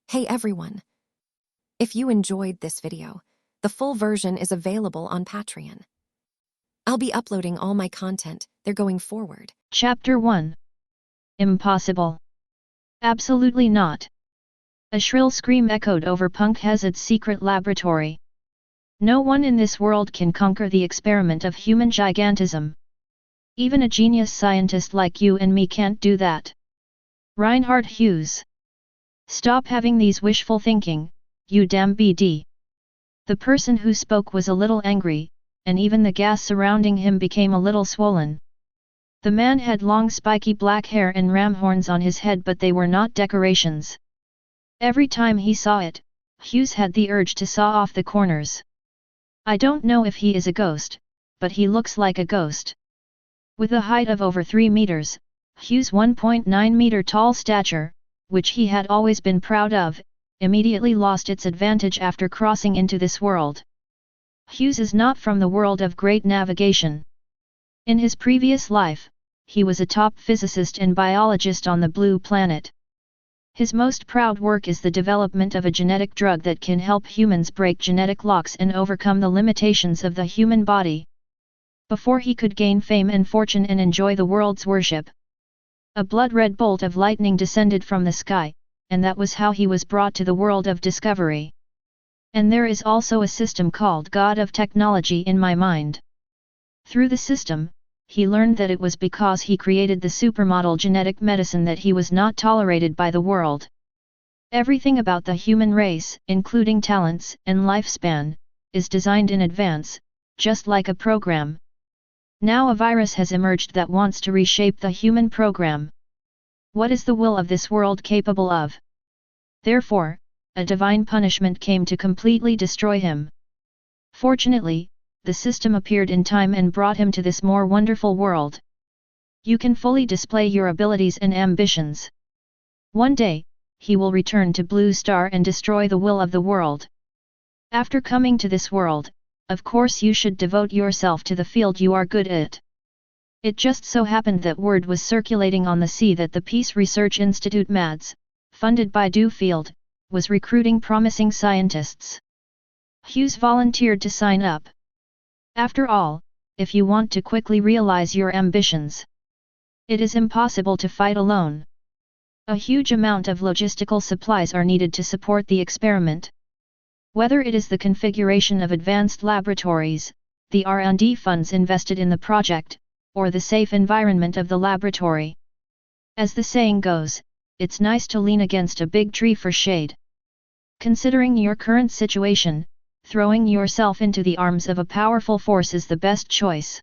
Hey everyone! If you enjoyed this video, the full version is available on Patreon. I'll be uploading all my content there going forward. Chapter 1. Impossible. Absolutely not. A shrill scream echoed over Punkhazad's secret laboratory. No one in this world can conquer the experiment of human gigantism. Even a genius scientist like you and me can't do that. Reinhard Hughes. Stop having these wishful thinking, you damn BD. The person who spoke was a little angry, and even the gas surrounding him became a little swollen. The man had long spiky black hair and ram horns on his head, but they were not decorations. Every time he saw it, Hughes had the urge to saw off the corners. I don't know if he is a ghost, but he looks like a ghost. With a height of over 3 meters, Hughes' 1.9 meter tall stature, which he had always been proud of, immediately lost its advantage after crossing into this world. Hughes is not from the world of great navigation. In his previous life, he was a top physicist and biologist on the Blue Planet. His most proud work is the development of a genetic drug that can help humans break genetic locks and overcome the limitations of the human body. Before he could gain fame and fortune and enjoy the world's worship, a blood-red bolt of lightning descended from the sky, and that was how he was brought to the world of discovery. And there is also a system called God of Technology in my mind. Through the system, he learned that it was because he created the supermodel genetic medicine that he was not tolerated by the world. Everything about the human race, including talents and lifespan, is designed in advance, just like a program. Now a virus has emerged that wants to reshape the human program. What is the will of this world capable of? Therefore, a divine punishment came to completely destroy him. Fortunately, the system appeared in time and brought him to this more wonderful world. You can fully display your abilities and ambitions. One day, he will return to Blue Star and destroy the will of the world. After coming to this world, of course you should devote yourself to the field you are good at. It just so happened that word was circulating on the sea that the Peace Research Institute MADS, funded by Dewfield, was recruiting promising scientists. Hughes volunteered to sign up. After all, if you want to quickly realize your ambitions, it is impossible to fight alone. A huge amount of logistical supplies are needed to support the experiment. Whether it is the configuration of advanced laboratories, the R&D funds invested in the project, or the safe environment of the laboratory. As the saying goes, it's nice to lean against a big tree for shade. Considering your current situation, throwing yourself into the arms of a powerful force is the best choice.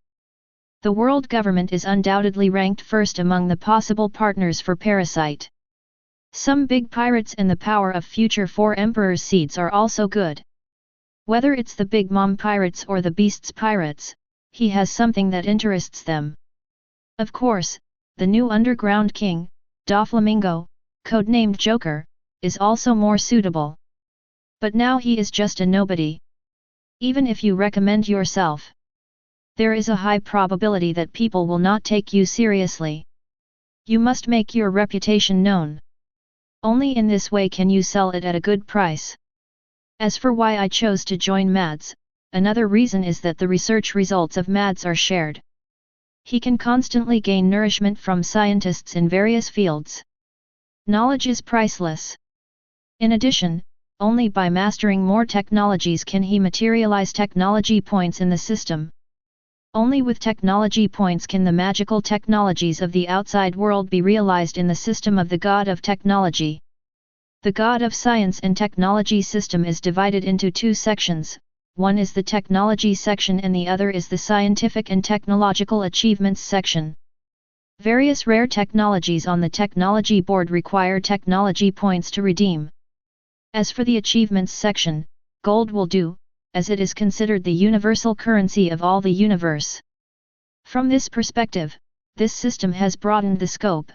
The world government is undoubtedly ranked first among the possible partners for Parasite. Some big pirates and the power of future 4 Emperor's seeds are also good. Whether it's the BIGMOM Pirates or the Beast's Pirates, he has something that interests them. Of course, the new underground king, Doflamingo, codenamed Joker, is also more suitable. But now he is just a nobody. Even if you recommend yourself, there is a high probability that people will not take you seriously. You must make your reputation known. Only in this way can you sell it at a good price. As for why I chose to join MADS, another reason is that the research results of MADS are shared. He can constantly gain nourishment from scientists in various fields. Knowledge is priceless. In addition, only by mastering more technologies can he materialize technology points in the system. Only with technology points can the magical technologies of the outside world be realized in the system of the God of Technology. The God of Science and Technology system is divided into 2 sections, one is the Technology section and the other is the Scientific and Technological Achievements section. Various rare technologies on the Technology board require technology points to redeem. As for the Achievements section, gold will do, as it is considered the universal currency of all the universe. From this perspective, this system has broadened the scope.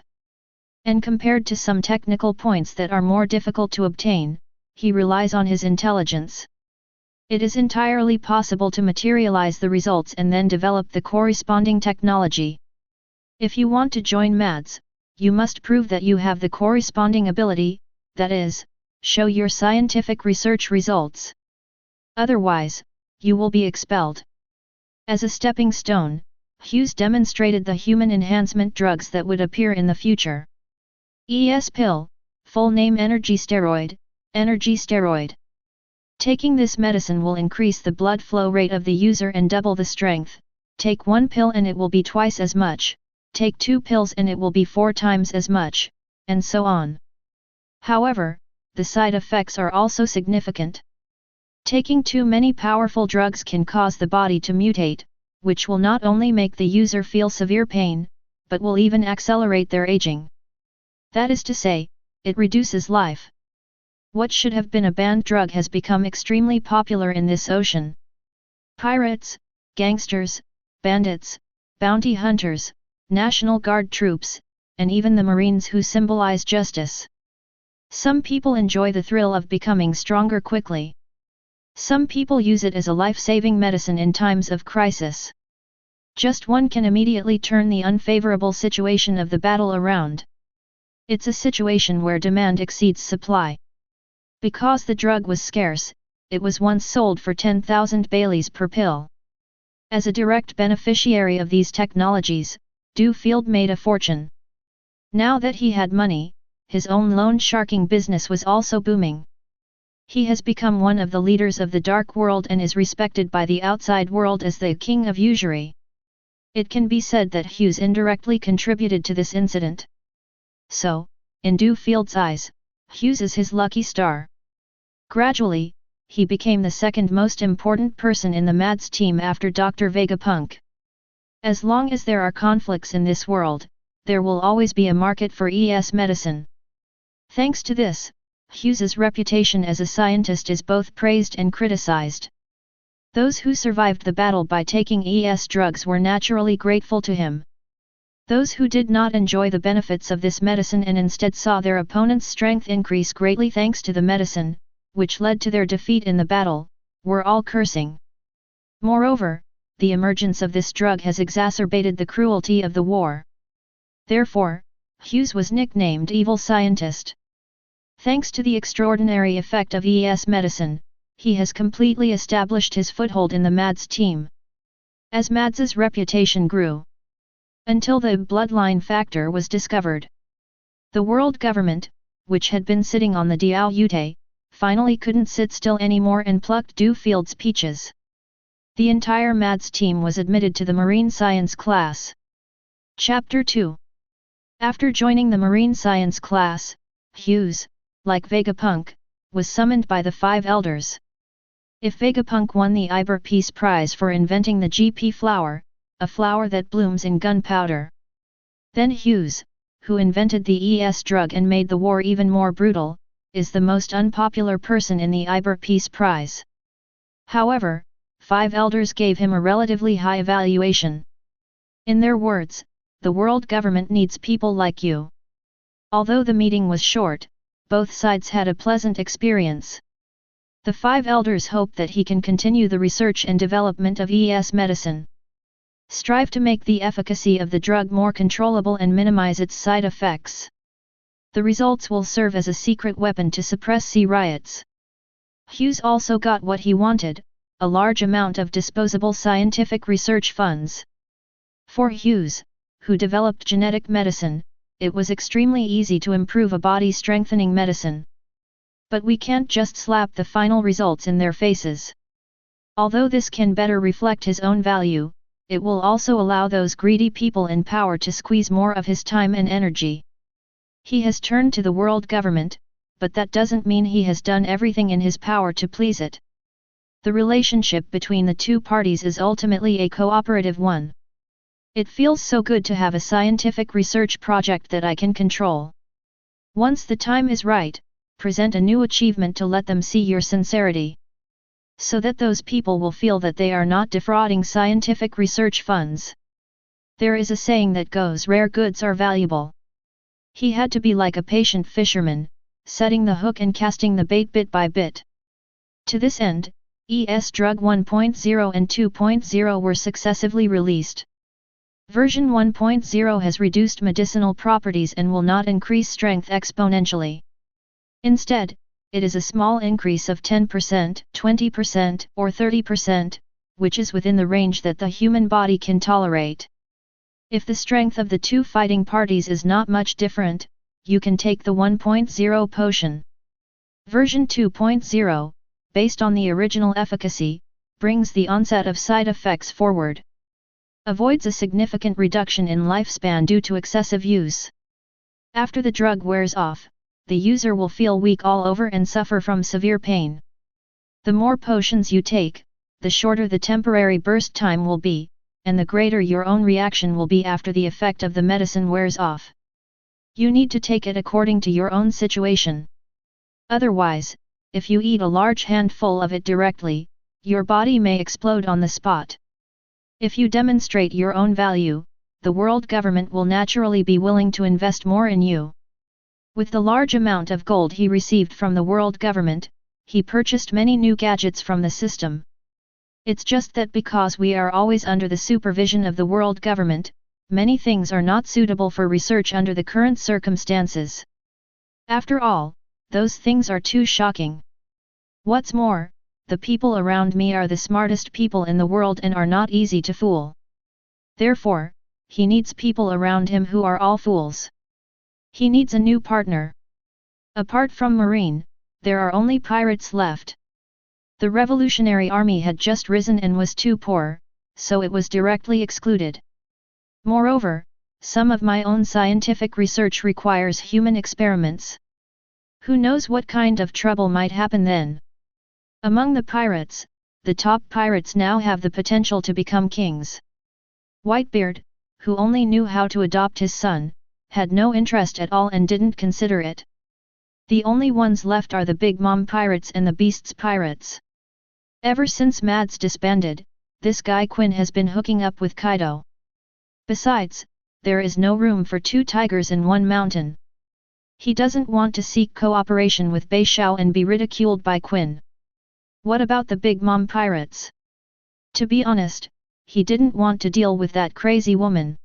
And compared to some technical points that are more difficult to obtain, he relies on his intelligence. It is entirely possible to materialize the results and then develop the corresponding technology. If you want to join MADS, you must prove that you have the corresponding ability, that is, show your scientific research results. Otherwise, you will be expelled. As a stepping stone, Hughes demonstrated the human enhancement drugs that would appear in the future. ES pill, full name energy steroid, energy steroid. Taking this medicine will increase the blood flow rate of the user and double the strength. Take 1 pill and it will be twice as much, take 2 pills and it will be 4 times as much, and so on. However, the side effects are also significant. Taking too many powerful drugs can cause the body to mutate, which will not only make the user feel severe pain, but will even accelerate their aging. That is to say, it reduces life. What should have been a banned drug has become extremely popular in this ocean. Pirates, gangsters, bandits, bounty hunters, National Guard troops, and even the Marines who symbolize justice. Some people enjoy the thrill of becoming stronger quickly. Some people use it as a life-saving medicine in times of crisis. Just one can immediately turn the unfavorable situation of the battle around. It's a situation where demand exceeds supply. Because the drug was scarce, it was once sold for 10,000 Baileys per pill. As a direct beneficiary of these technologies, Duffield made a fortune. Now that he had money, his own loan sharking business was also booming. He has become one of the leaders of the dark world and is respected by the outside world as the king of usury. It can be said that Hughes indirectly contributed to this incident. So, in Dufield's eyes, Hughes is his lucky star. Gradually, he became the second most important person in the MADS team after Dr. Vegapunk. As long as there are conflicts in this world, there will always be a market for ES medicine. Thanks to this, Hughes's reputation as a scientist is both praised and criticized. Those who survived the battle by taking ES drugs were naturally grateful to him. Those who did not enjoy the benefits of this medicine and instead saw their opponent's strength increase greatly thanks to the medicine, which led to their defeat in the battle, were all cursing. Moreover, the emergence of this drug has exacerbated the cruelty of the war. Therefore, Hughes was nicknamed Evil Scientist. Thanks to the extraordinary effect of ES medicine, he has completely established his foothold in the MADS team. As MADS's reputation grew, until the bloodline factor was discovered, the world government, which had been sitting on the Diaoyute, finally couldn't sit still anymore and plucked Dufield's peaches. The entire MADS team was admitted to the Marine Science class. Chapter 2. After joining the Marine Science class, Hughes, like Vegapunk, was summoned by the 5 elders. If Vegapunk won the Iber Peace Prize for inventing the GP flower, a flower that blooms in gunpowder, then Hughes, who invented the ES drug and made the war even more brutal, is the most unpopular person in the Iber Peace Prize. However, 5 elders gave him a relatively high evaluation. In their words, the world government needs people like you. Although the meeting was short, both sides had a pleasant experience. The 5 elders hope that he can continue the research and development of ES medicine. Strive to make the efficacy of the drug more controllable and minimize its side effects. The results will serve as a secret weapon to suppress sea riots. Hughes also got what he wanted, a large amount of disposable scientific research funds. For Hughes, who developed genetic medicine, it was extremely easy to improve a body-strengthening medicine. But we can't just slap the final results in their faces. Although this can better reflect his own value, it will also allow those greedy people in power to squeeze more of his time and energy. He has turned to the world government, but that doesn't mean he has done everything in his power to please it. The relationship between the two parties is ultimately a cooperative one. It feels so good to have a scientific research project that I can control. Once the time is right, present a new achievement to let them see your sincerity. So that those people will feel that they are not defrauding scientific research funds. There is a saying that goes, rare goods are valuable. He had to be like a patient fisherman, setting the hook and casting the bait bit by bit. To this end, ES Drug 1.0 and 2.0 were successively released. Version 1.0 has reduced medicinal properties and will not increase strength exponentially. Instead, it is a small increase of 10%, 20%, or 30%, which is within the range that the human body can tolerate. If the strength of the two fighting parties is not much different, you can take the 1.0 potion. Version 2.0, based on the original efficacy, brings the onset of side effects forward. Avoids a significant reduction in lifespan due to excessive use. After the drug wears off, the user will feel weak all over and suffer from severe pain. The more potions you take, the shorter the temporary burst time will be, and the greater your own reaction will be after the effect of the medicine wears off. You need to take it according to your own situation. Otherwise, if you eat a large handful of it directly, your body may explode on the spot. If you demonstrate your own value, the world government will naturally be willing to invest more in you. With the large amount of gold he received from the world government, he purchased many new gadgets from the system. It's just that because we are always under the supervision of the world government, many things are not suitable for research under the current circumstances. After all, those things are too shocking. What's more, the people around me are the smartest people in the world and are not easy to fool. Therefore, he needs people around him who are all fools. He needs a new partner. Apart from Marine, there are only pirates left. The revolutionary army had just risen and was too poor, so it was directly excluded. Moreover, some of my own scientific research requires human experiments. Who knows what kind of trouble might happen then? Among the pirates, the top pirates now have the potential to become kings. Whitebeard, who only knew how to adopt his son, had no interest at all and didn't consider it. The only ones left are the BIGMOM Pirates and the Beasts Pirates. Ever since Mads disbanded, this guy Quinn has been hooking up with Kaido. Besides, there is no room for two tigers in one mountain. He doesn't want to seek cooperation with Beishao and be ridiculed by Quinn. What about the BIGMOM Pirates? To be honest, he didn't want to deal with that crazy woman.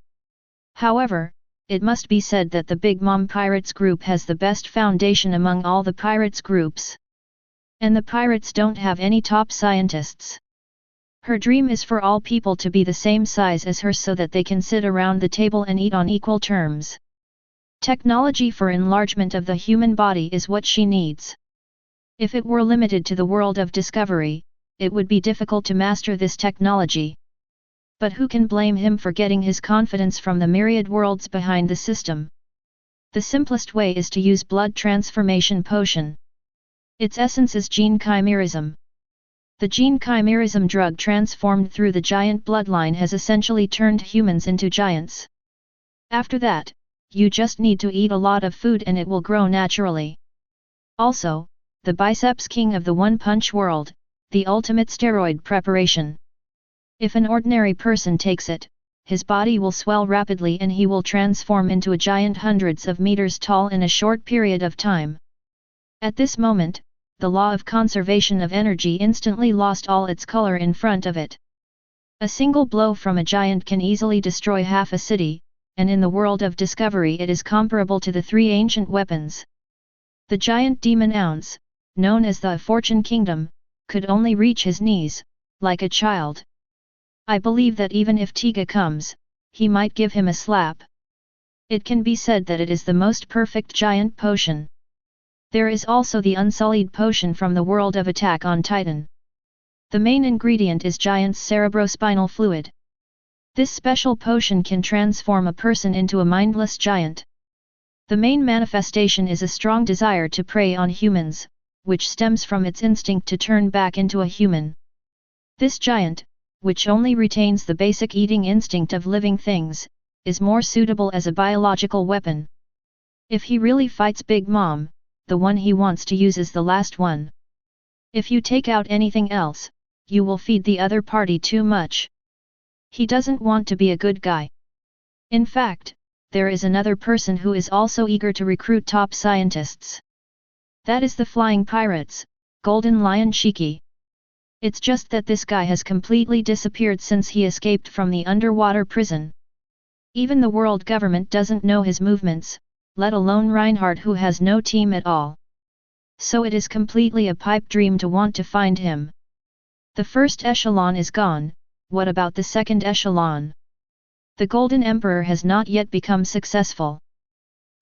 However, it must be said that the BIGMOM Pirates group has the best foundation among all the pirates groups. And the pirates don't have any top scientists. Her dream is for all people to be the same size as her so that they can sit around the table and eat on equal terms. Technology for enlargement of the human body is what she needs. If it were limited to the world of discovery, it would be difficult to master this technology. But who can blame him for getting his confidence from the myriad worlds behind the system? The simplest way is to use blood transformation potion. Its essence is gene chimerism. The gene chimerism drug transformed through the giant bloodline has essentially turned humans into giants. After that, you just need to eat a lot of food and it will grow naturally. Also, the biceps king of the one-punch world, the ultimate steroid preparation. If an ordinary person takes it, his body will swell rapidly and he will transform into a giant hundreds of meters tall in a short period of time. At this moment, the law of conservation of energy instantly lost all its color in front of it. A single blow from a giant can easily destroy half a city, and in the world of discovery it is comparable to the three ancient weapons. The giant demon ounce, known as the Fortune Kingdom, could only reach his knees, like a child. I believe that even if Tiga comes, he might give him a slap. It can be said that it is the most perfect giant potion. There is also the unsullied potion from the world of Attack on Titan. The main ingredient is giant's cerebrospinal fluid. This special potion can transform a person into a mindless giant. The main manifestation is a strong desire to prey on humans, which stems from its instinct to turn back into a human. This giant, which only retains the basic eating instinct of living things, is more suitable as a biological weapon. If he really fights Big Mom, the one he wants to use is the last one. If you take out anything else, you will feed the other party too much. He doesn't want to be a good guy. In fact, there is another person who is also eager to recruit top scientists. That is the Flying Pirates, Golden Lion Shiki. It's just that this guy has completely disappeared since he escaped from the underwater prison. Even the world government doesn't know his movements, let alone Reinhardt who has no team at all. so it is completely a pipe dream to want to find him. The first echelon is gone, what about the second echelon? The Golden Emperor has not yet become successful.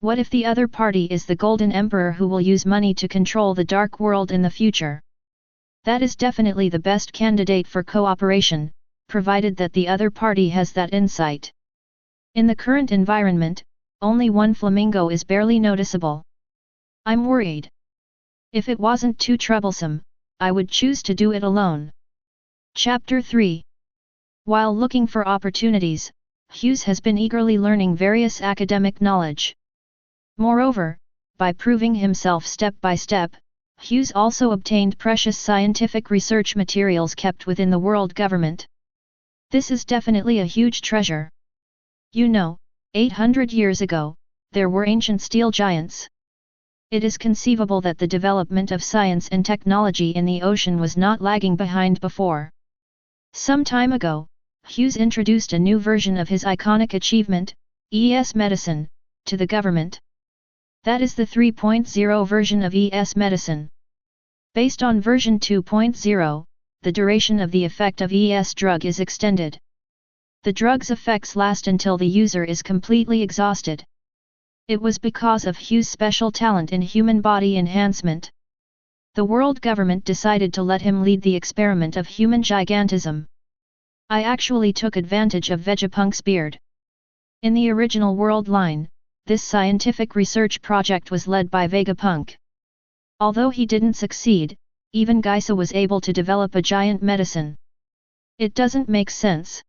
What if the other party is the Golden Emperor who will use money to control the dark world in the future? That is definitely the best candidate for cooperation, provided that the other party has that insight. In the current environment, only one flamingo is barely noticeable. I'm worried. If it wasn't too troublesome, I would choose to do it alone. Chapter 3. While looking for opportunities, Hughes has been eagerly learning various academic knowledge. Moreover, by proving himself step by step, Hughes also obtained precious scientific research materials kept within the world government. This is definitely a huge treasure. 800 years ago, there were ancient steel giants. It is conceivable that the development of science and technology in the ocean was not lagging behind before. Some time ago, Hughes introduced a new version of his iconic achievement, ES Medicine, to the government. That is the 3.0 version of ES Medicine. Based on version 2.0, the duration of the effect of ES drug is extended. The drug's effects last until the user is completely exhausted. It was because of Hughes' special talent in human body enhancement. The world government decided to let him lead the experiment of human gigantism. I actually took advantage of Vegapunk's beard. In the original world line, this scientific research project was led by Vegapunk. Although he didn't succeed, even Geisa was able to develop a giant medicine. It doesn't make sense.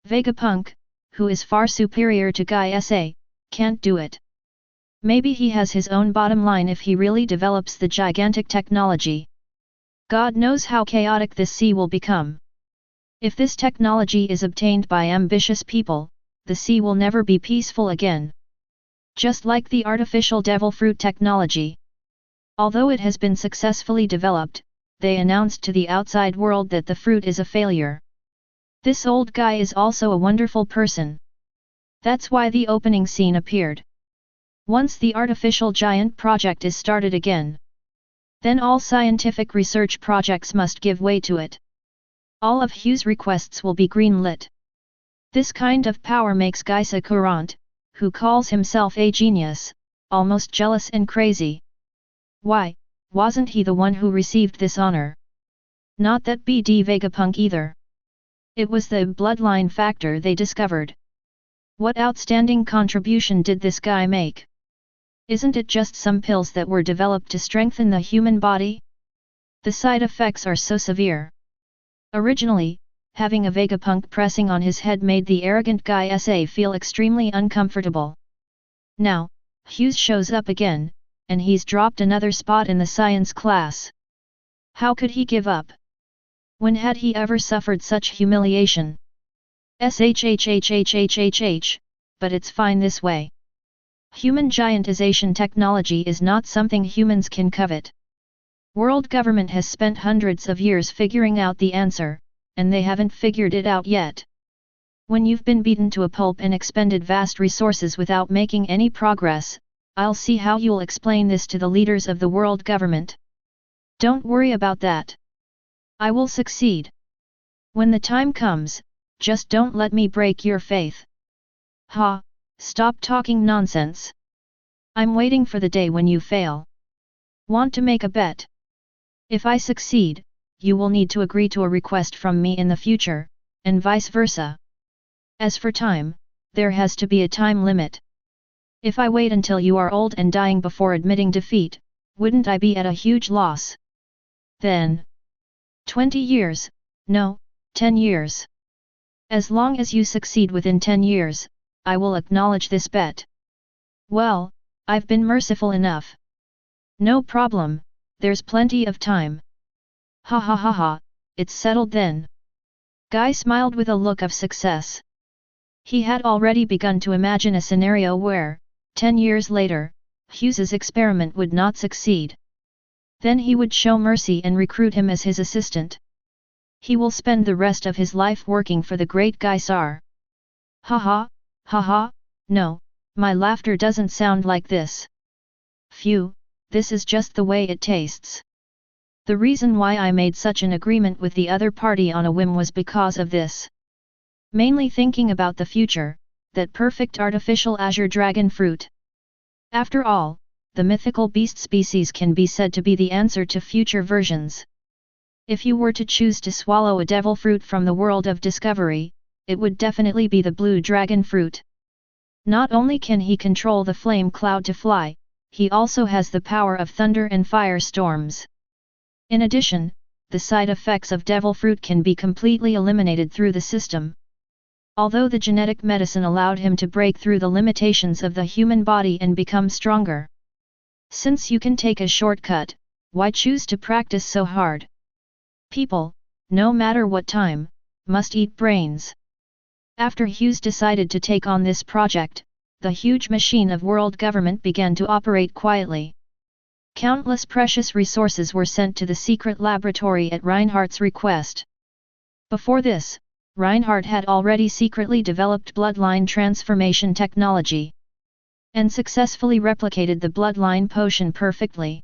Vegapunk, who is far superior to Geisa, can't do it. Maybe he has his own bottom line if he really develops the gigantic technology. God knows how chaotic this sea will become. If this technology is obtained by ambitious people, the sea will never be peaceful again. Just like the artificial devil fruit technology. Although it has been successfully developed, they announced to the outside world that the fruit is a failure. This old guy is also a wonderful person. That's why the opening scene appeared. Once the artificial giant project is started again, then all scientific research projects must give way to it. All of Hughes' requests will be green-lit. This kind of power makes Geisa Courant, who calls himself a genius, almost jealous and crazy. Why, wasn't he the one who received this honor? Not that BD Vegapunk either. It was the bloodline factor they discovered. What outstanding contribution did this guy make? Isn't it just some pills that were developed to strengthen the human body? The side effects are so severe. Originally, having a Vegapunk pressing on his head made the arrogant guy feel extremely uncomfortable. Now, Hughes shows up again, and he's dropped another spot in the science class. How could he give up? When had he ever suffered such humiliation? SHHHHHHH, but it's fine this way. Human giantization technology is not something humans can covet. World government has spent hundreds of years figuring out the answer, and they haven't figured it out yet. When you've been beaten to a pulp and expended vast resources without making any progress, I'll see how you'll explain this to the leaders of the world government. Don't worry about that. I will succeed. When the time comes, just don't let me break your faith. Ha, stop talking nonsense. I'm waiting for the day when you fail. Want to make a bet? If I succeed, you will need to agree to a request from me in the future, and vice versa. As for time, there has to be a time limit. If I wait until you are old and dying before admitting defeat, wouldn't I be at a huge loss? Then 20 years, no, 10 years. As long as you succeed within 10 years, I will acknowledge this bet. Well, I've been merciful enough. No problem, there's plenty of time. Ha ha ha ha, it's settled then. Guy smiled with a look of success. He had already begun to imagine a scenario where, 10 years later, Hughes's experiment would not succeed. Then he would show mercy and recruit him as his assistant. He will spend the rest of his life working for the great Geisar. Ha ha, no, my laughter doesn't sound like this. Phew, this is just the way it tastes. The reason why I made such an agreement with the other party on a whim was because of this. Mainly thinking about the future, that perfect artificial azure dragon fruit. After all, the mythical beast species can be said to be the answer to future versions. If you were to choose to swallow a devil fruit from the world of discovery, it would definitely be the blue dragon fruit. Not only can he control the flame cloud to fly, he also has the power of thunder and fire storms. In addition, the side effects of devil fruit can be completely eliminated through the system. Although the genetic medicine allowed him to break through the limitations of the human body and become stronger. Since you can take a shortcut, why choose to practice so hard? People, no matter what time, must eat brains. After Hughes decided to take on this project, the huge machine of world government began to operate quietly. Countless precious resources were sent to the secret laboratory at Reinhardt's request. Before this, Reinhardt had already secretly developed bloodline transformation technology and successfully replicated the bloodline potion perfectly.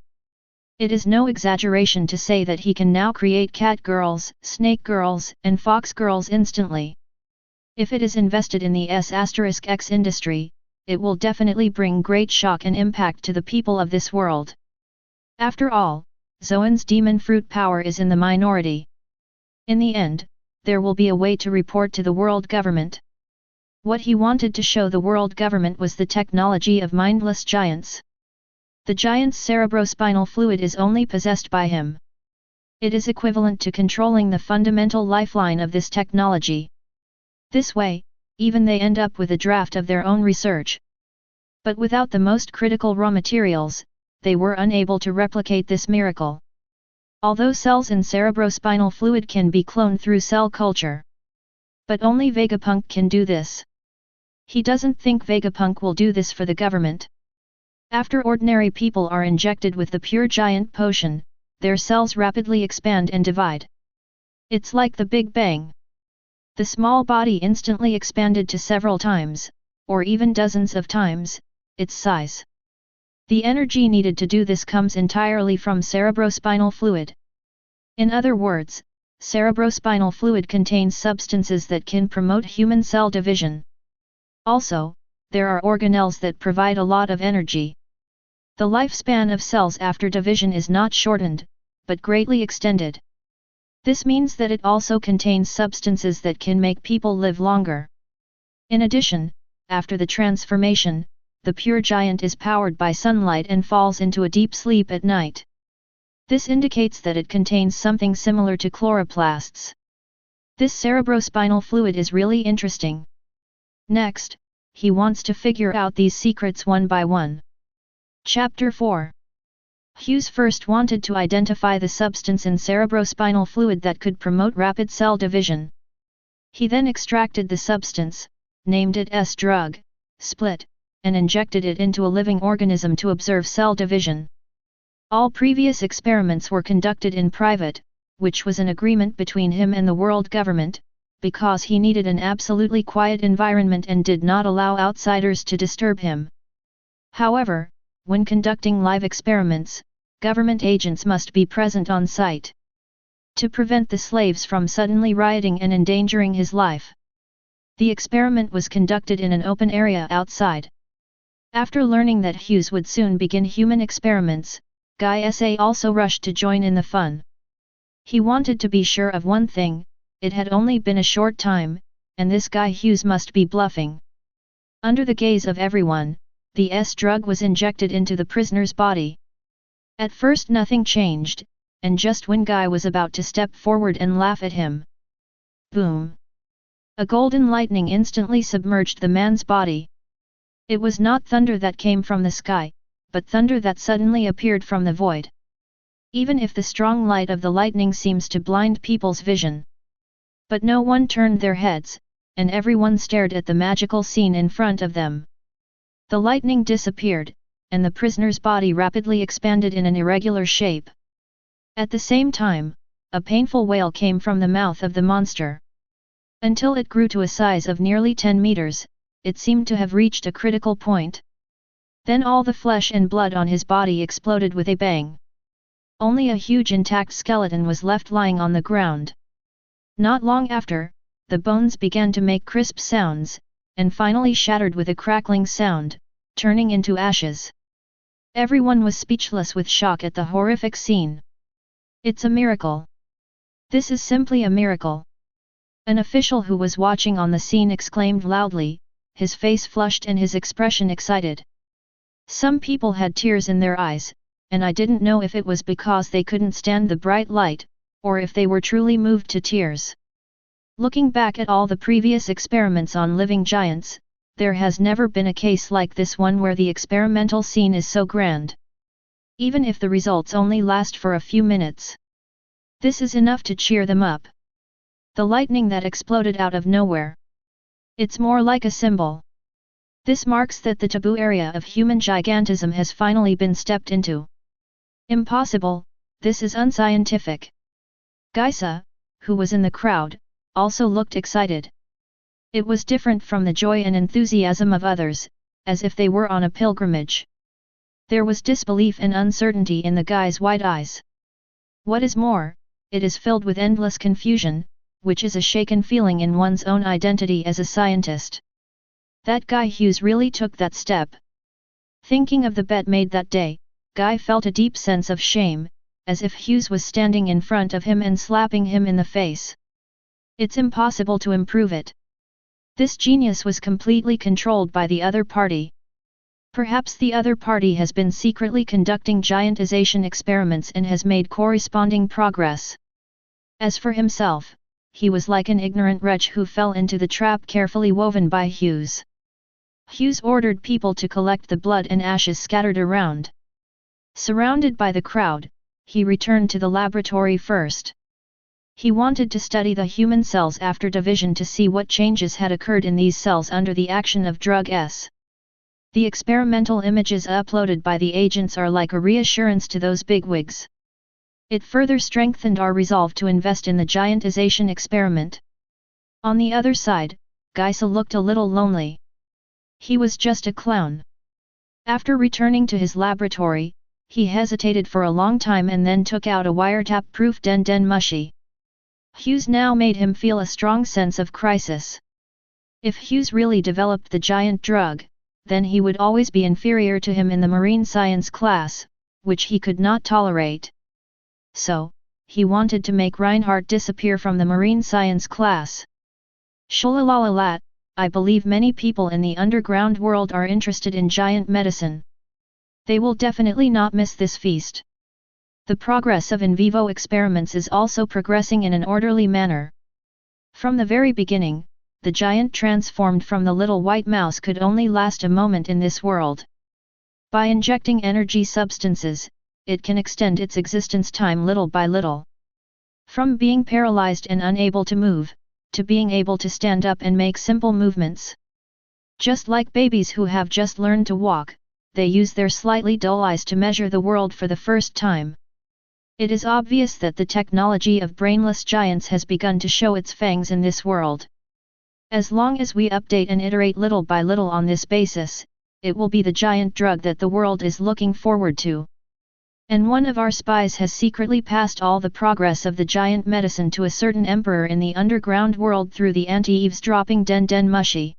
It is no exaggeration to say that he can now create cat girls, snake girls, and fox girls instantly. If it is invested in the S*X industry, it will definitely bring great shock and impact to the people of this world. After all, Zoan's demon fruit power is in the minority. In the end, there will be a way to report to the world government. What he wanted to show the world government was the technology of mindless giants. The giant's cerebrospinal fluid is only possessed by him. It is equivalent to controlling the fundamental lifeline of this technology. This way, even they end up with a draft of their own research. But without the most critical raw materials, they were unable to replicate this miracle. Although cells in cerebrospinal fluid can be cloned through cell culture. But only Vegapunk can do this. He doesn't think Vegapunk will do this for the government. After ordinary people are injected with the pure giant potion, their cells rapidly expand and divide. It's like the Big Bang. The small body instantly expanded to several times, or even dozens of times, its size. The energy needed to do this comes entirely from cerebrospinal fluid. In other words, cerebrospinal fluid contains substances that can promote human cell division. Also, there are organelles that provide a lot of energy. The lifespan of cells after division is not shortened, but greatly extended. This means that it also contains substances that can make people live longer. In addition, after the transformation, the pure giant is powered by sunlight and falls into a deep sleep at night. This indicates that it contains something similar to chloroplasts. This cerebrospinal fluid is really interesting. Next, he wants to figure out these secrets one by one. Chapter 4. Hughes first wanted to identify the substance in cerebrospinal fluid that could promote rapid cell division. He then extracted the substance, named it S-drug, split, and injected it into a living organism to observe cell division. All previous experiments were conducted in private, which was an agreement between him and the world government, because he needed an absolutely quiet environment and did not allow outsiders to disturb him. However, when conducting live experiments, government agents must be present on site to prevent the slaves from suddenly rioting and endangering his life. The experiment was conducted in an open area outside. After learning that Hughes would soon begin human experiments, Guy SA also rushed to join in the fun. He wanted to be sure of one thing: it had only been a short time, and this guy Hughes must be bluffing. Under the gaze of everyone, the S-drug was injected into the prisoner's body. At first nothing changed, and just when Guy was about to step forward and laugh at him, boom! A golden lightning instantly submerged the man's body. It was not thunder that came from the sky, but thunder that suddenly appeared from the void. Even if the strong light of the lightning seems to blind people's vision. But no one turned their heads, and everyone stared at the magical scene in front of them. The lightning disappeared, and the prisoner's body rapidly expanded in an irregular shape. At the same time, a painful wail came from the mouth of the monster. Until it grew to a size of nearly 10 meters, it seemed to have reached a critical point. Then all the flesh and blood on his body exploded with a bang. Only a huge intact skeleton was left lying on the ground. Not long after, the bones began to make crisp sounds, and finally shattered with a crackling sound, turning into ashes. Everyone was speechless with shock at the horrific scene. It's a miracle. This is simply a miracle. An official who was watching on the scene exclaimed loudly, his face flushed and his expression excited. Some people had tears in their eyes, and I didn't know if it was because they couldn't stand the bright light, or if they were truly moved to tears. Looking back at all the previous experiments on living giants, there has never been a case like this one where the experimental scene is so grand. Even if the results only last for a few minutes. This is enough to cheer them up. The lightning that exploded out of nowhere. It's more like a symbol. This marks that the taboo area of human gigantism has finally been stepped into. Impossible, this is unscientific. Geisa, who was in the crowd, also looked excited. It was different from the joy and enthusiasm of others, as if they were on a pilgrimage. There was disbelief and uncertainty in the guy's wide eyes. What is more, it is filled with endless confusion, which is a shaken feeling in one's own identity as a scientist. That guy Hughes really took that step. Thinking of the bet made that day, Guy felt a deep sense of shame, as if Hughes was standing in front of him and slapping him in the face. It's impossible to improve it. This genius was completely controlled by the other party. Perhaps the other party has been secretly conducting giantization experiments and has made corresponding progress. As for himself, he was like an ignorant wretch who fell into the trap carefully woven by Hughes. Hughes ordered people to collect the blood and ashes scattered around. Surrounded by the crowd, he returned to the laboratory first. He wanted to study the human cells after division to see what changes had occurred in these cells under the action of drug S. The experimental images uploaded by the agents are like a reassurance to those bigwigs. It further strengthened our resolve to invest in the giantization experiment. On the other side, Geisa looked a little lonely. He was just a clown. After returning to his laboratory, he hesitated for a long time and then took out a wiretap-proof den mushy. Hughes now made him feel a strong sense of crisis. If Hughes really developed the giant drug, then he would always be inferior to him in the marine science class, which he could not tolerate. So, he wanted to make Reinhardt disappear from the marine science class. Sholalalat, I believe many people in the underground world are interested in giant medicine. They will definitely not miss this feast. The progress of in vivo experiments is also progressing in an orderly manner. From the very beginning, the giant transformed from the little white mouse could only last a moment in this world. By injecting energy substances, it can extend its existence time little by little. From being paralyzed and unable to move, to being able to stand up and make simple movements. Just like babies who have just learned to walk, they use their slightly dull eyes to measure the world for the first time. It is obvious that the technology of brainless giants has begun to show its fangs in this world. As long as we update and iterate little by little on this basis, it will be the giant drug that the world is looking forward to. And one of our spies has secretly passed all the progress of the giant medicine to a certain emperor in the underground world through the anti-eavesdropping den mushy.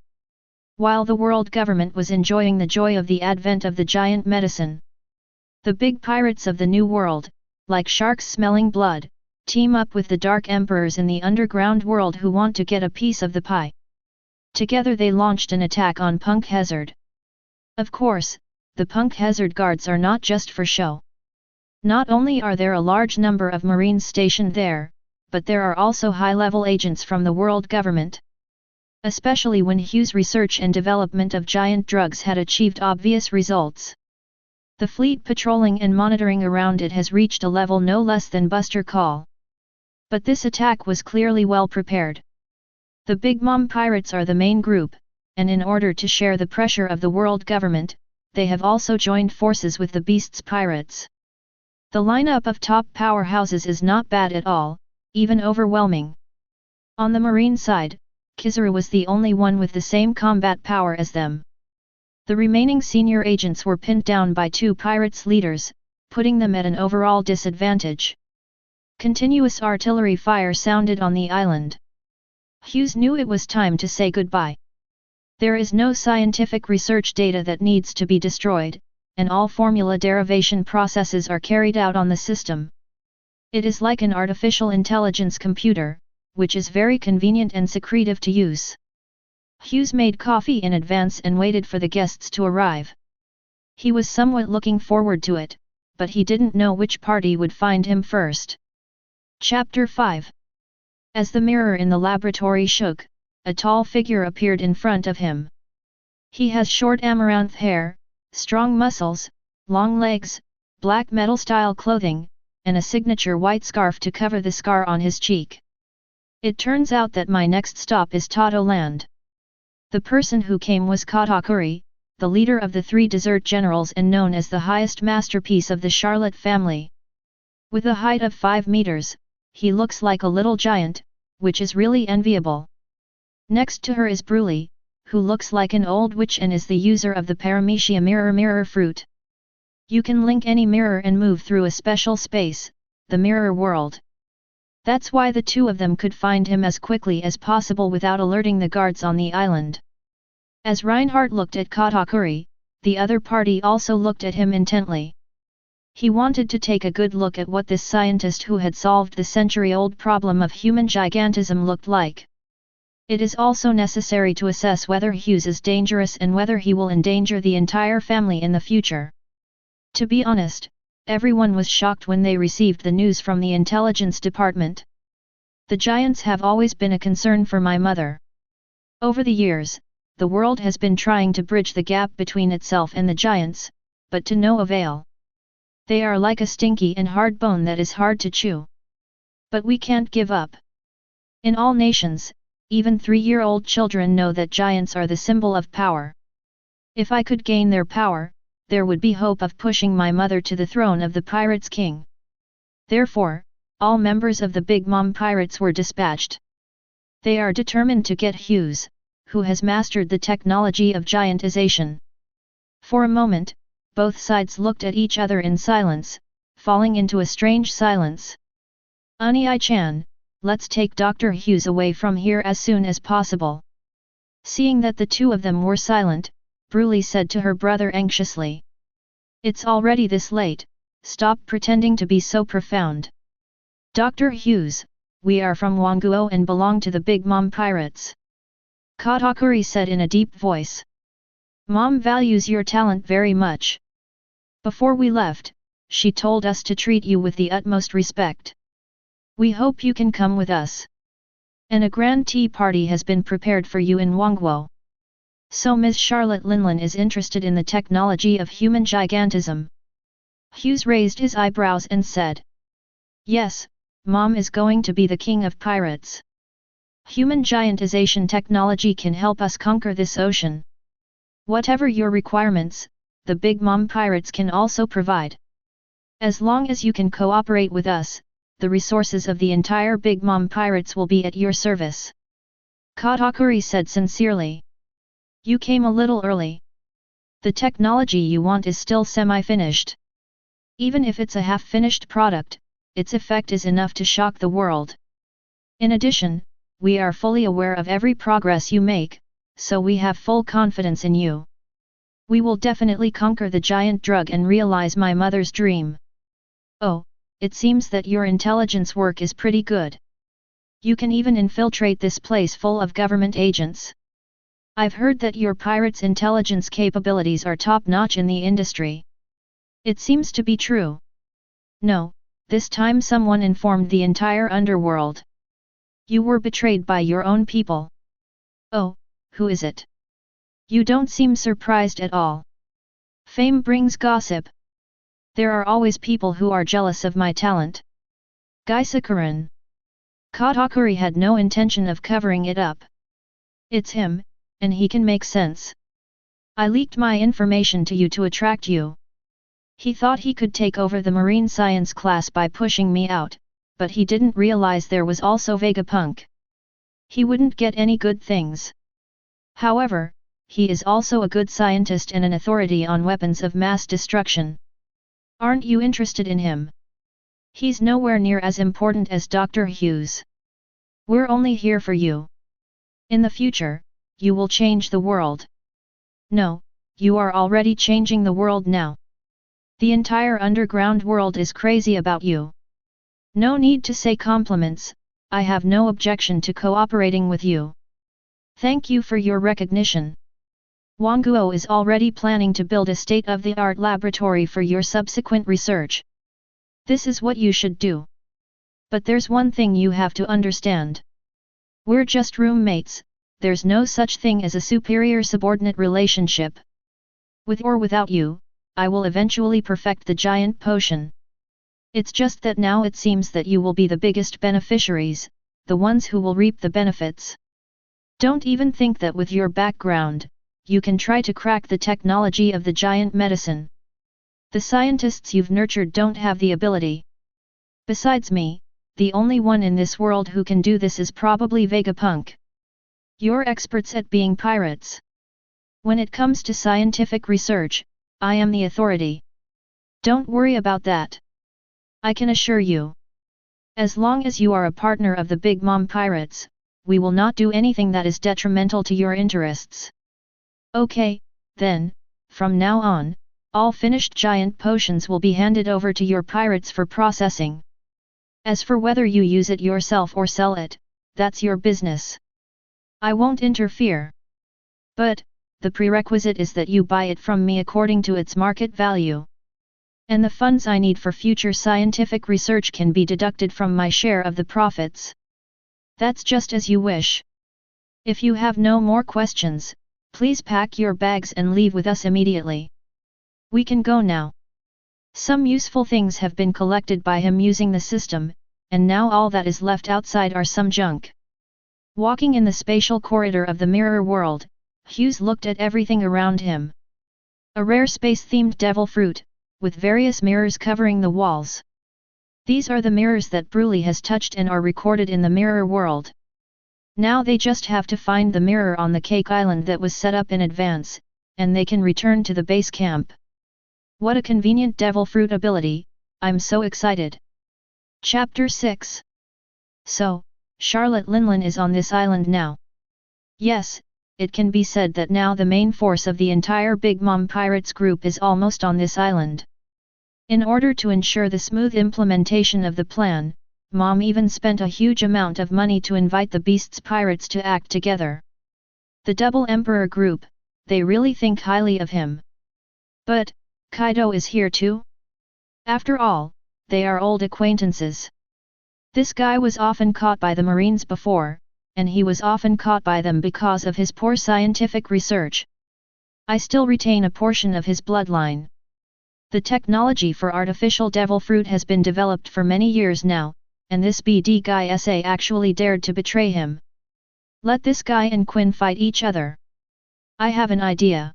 While the world government was enjoying the joy of the advent of the giant medicine, the big pirates of the new world, like sharks smelling blood, team up with the dark emperors in the underground world who want to get a piece of the pie. Together they launched an attack on Punk Hazard. Of course, the Punk Hazard guards are not just for show. Not only are there a large number of Marines stationed there, but there are also high-level agents from the world government. Especially when Hughes' research and development of giant drugs had achieved obvious results. The fleet patrolling and monitoring around it has reached a level no less than Buster Call. But this attack was clearly well prepared. The BIGMOM Pirates are the main group, and in order to share the pressure of the world government, they have also joined forces with the Beast's Pirates. The lineup of top powerhouses is not bad at all, even overwhelming. On the marine side, Kizaru was the only one with the same combat power as them. The remaining senior agents were pinned down by 2 pirates leaders, putting them at an overall disadvantage. Continuous artillery fire sounded on the island. Hughes knew it was time to say goodbye. There is no scientific research data that needs to be destroyed, and all formula derivation processes are carried out on the system. It is like an artificial intelligence computer, which is very convenient and secretive to use. Hughes made coffee in advance and waited for the guests to arrive. He was somewhat looking forward to it, but he didn't know which party would find him first. Chapter 5. As the mirror in the laboratory shook, a tall figure appeared in front of him. He has short amaranth hair, strong muscles, long legs, black metal-style clothing, and a signature white scarf to cover the scar on his cheek. It turns out that my next stop is Tato Land. The person who came was Katakuri, the leader of the 3 desert generals and known as the highest masterpiece of the Charlotte family. With a height of 5 meters, he looks like a little giant, which is really enviable. Next to her is Bruli, who looks like an old witch and is the user of the Paramecia mirror fruit. You can link any mirror and move through a special space, the mirror world. That's why the 2 of them could find him as quickly as possible without alerting the guards on the island. As Reinhardt looked at Katakuri, the other party also looked at him intently. He wanted to take a good look at what this scientist who had solved the century-old problem of human gigantism looked like. It is also necessary to assess whether Hughes is dangerous and whether he will endanger the entire family in the future. To be honest, everyone was shocked when they received the news from the intelligence department. The giants have always been a concern for my mother. Over the years, the world has been trying to bridge the gap between itself and the giants, but to no avail. They are like a stinky and hard bone that is hard to chew. But we can't give up. In all nations, even 3-year-old children know that giants are the symbol of power. If I could gain their power, there would be hope of pushing my mother to the throne of the Pirates King. Therefore, all members of the BIGMOM Pirates were dispatched. They are determined to get Hughes, who has mastered the technology of giantization. For a moment, both sides looked at each other in silence, falling into a strange silence. Unai-chan, let's take Dr. Hughes away from here as soon as possible. Seeing that the 2 of them were silent, Bruli said to her brother anxiously. It's already this late, stop pretending to be so profound. Dr. Hughes, we are from Wanguo and belong to the BIGMOM Pirates. Katakuri said in a deep voice. Mom values your talent very much. Before we left, she told us to treat you with the utmost respect. We hope you can come with us. And a grand tea party has been prepared for you in Wanguo. So Ms. Charlotte Linlin is interested in the technology of human gigantism. Hughes raised his eyebrows and said. Yes, Mom is going to be the king of pirates. Human giantization technology can help us conquer this ocean. Whatever your requirements, the BIGMOM Pirates can also provide. As long as you can cooperate with us, the resources of the entire BIGMOM Pirates will be at your service. Katakuri said sincerely. You came a little early. The technology you want is still semi-finished. Even if it's a half-finished product, its effect is enough to shock the world. In addition, we are fully aware of every progress you make, so we have full confidence in you. We will definitely conquer the giant drug and realize my mother's dream. Oh, it seems that your intelligence work is pretty good. You can even infiltrate this place full of government agents. I've heard that your pirates' intelligence capabilities are top-notch in the industry. It seems to be true. No, this time someone informed the entire underworld. You were betrayed by your own people. Oh, who is it? You don't seem surprised at all. Fame brings gossip. There are always people who are jealous of my talent. Gaisakaran. Katakuri had no intention of covering it up. It's him, and he can make sense. I leaked my information to you to attract you. He thought he could take over the marine science class by pushing me out, but he didn't realize there was also Vegapunk. He wouldn't get any good things. However, he is also a good scientist and an authority on weapons of mass destruction. Aren't you interested in him? He's nowhere near as important as Dr. Hughes. We're only here for you. In the future, you will change the world. No, you are already changing the world now. The entire underground world is crazy about you. No need to say compliments, I have no objection to cooperating with you. Thank you for your recognition. Wang Guo is already planning to build a state-of-the-art laboratory for your subsequent research. This is what you should do. But there's one thing you have to understand. We're just roommates, there's no such thing as a superior-subordinate relationship. With or without you, I will eventually perfect the giant potion. It's just that now it seems that you will be the biggest beneficiaries, the ones who will reap the benefits. Don't even think that with your background, you can try to crack the technology of the giant medicine. The scientists you've nurtured don't have the ability. Besides me, the only one in this world who can do this is probably Vegapunk. You're experts at being pirates. When it comes to scientific research, I am the authority. Don't worry about that. I can assure you. As long as you are a partner of the BIGMOM Pirates, we will not do anything that is detrimental to your interests. Okay, then, from now on, all finished giant potions will be handed over to your pirates for processing. As for whether you use it yourself or sell it, that's your business. I won't interfere. But, the prerequisite is that you buy it from me according to its market value. And the funds I need for future scientific research can be deducted from my share of the profits. That's just as you wish. If you have no more questions, please pack your bags and leave with us immediately. We can go now. Some useful things have been collected by him using the system, and now all that is left outside are some junk. Walking in the spatial corridor of the mirror world, Hughes looked at everything around him. A rare space-themed devil fruit, with various mirrors covering the walls. These are the mirrors that Bruley has touched and are recorded in the mirror world. Now they just have to find the mirror on the Cake Island that was set up in advance, and they can return to the base camp. What a convenient devil fruit ability, I'm so excited. Chapter 6. So, Charlotte Linlin is on this island now. Yes, it can be said that now the main force of the entire BIGMOM Pirates group is almost on this island. In order to ensure the smooth implementation of the plan, Mom even spent a huge amount of money to invite the Beast's pirates to act together. The Double Emperor group, they really think highly of him. But, Kaido is here too? After all, they are old acquaintances. This guy was often caught by the Marines before, and he was often caught by them because of his poor scientific research. I still retain a portion of his bloodline. The technology for artificial devil fruit has been developed for many years now, and this BD guy SA actually dared to betray him. Let this guy and Quinn fight each other. I have an idea.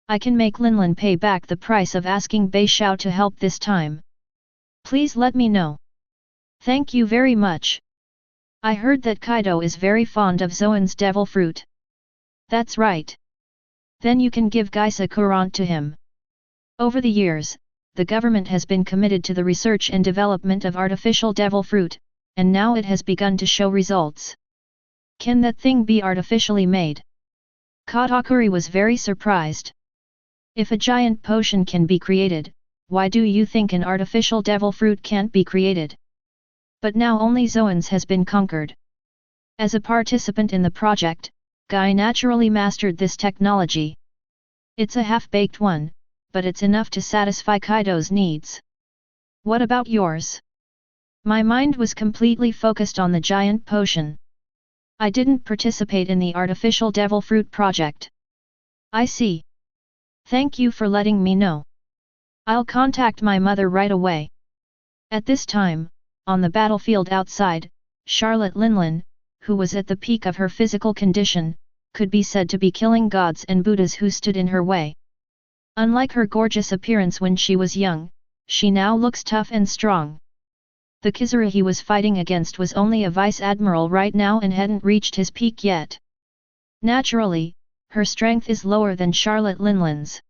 I can make Linlin pay back the price of asking Bei Xiao to help this time. Please let me know. Thank you very much. I heard that Kaido is very fond of Zoan's devil fruit. That's right. Then you can give Geisa Courant to him. Over the years, the government has been committed to the research and development of artificial devil fruit, and now it has begun to show results. Can that thing be artificially made? Katakuri was very surprised. If a giant potion can be created, why do you think an artificial devil fruit can't be created? But now only Zoan's has been conquered. As a participant in the project, Guy naturally mastered this technology. It's a half-baked one, but it's enough to satisfy Kaido's needs. What about yours? My mind was completely focused on the giant potion. I didn't participate in the artificial devil fruit project. I see. Thank you for letting me know. I'll contact my mother right away. At this time, on the battlefield outside, Charlotte Linlin, who was at the peak of her physical condition, could be said to be killing gods and Buddhas who stood in her way. Unlike her gorgeous appearance when she was young, she now looks tough and strong. The Kizaru he was fighting against was only a vice admiral right now and hadn't reached his peak yet. Naturally, her strength is lower than Charlotte Linland's.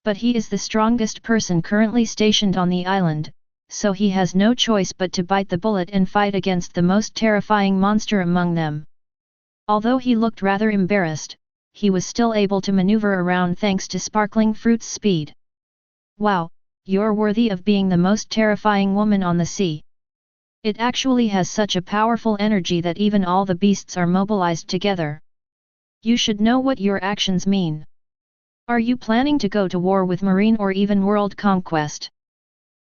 But he is the strongest person currently stationed on the island, so he has no choice but to bite the bullet and fight against the most terrifying monster among them. Although he looked rather embarrassed, he was still able to maneuver around thanks to Sparkling Fruit's speed. Wow, you're worthy of being the most terrifying woman on the sea. It actually has such a powerful energy that even all the beasts are mobilized together. You should know what your actions mean. Are you planning to go to war with marine or even world conquest?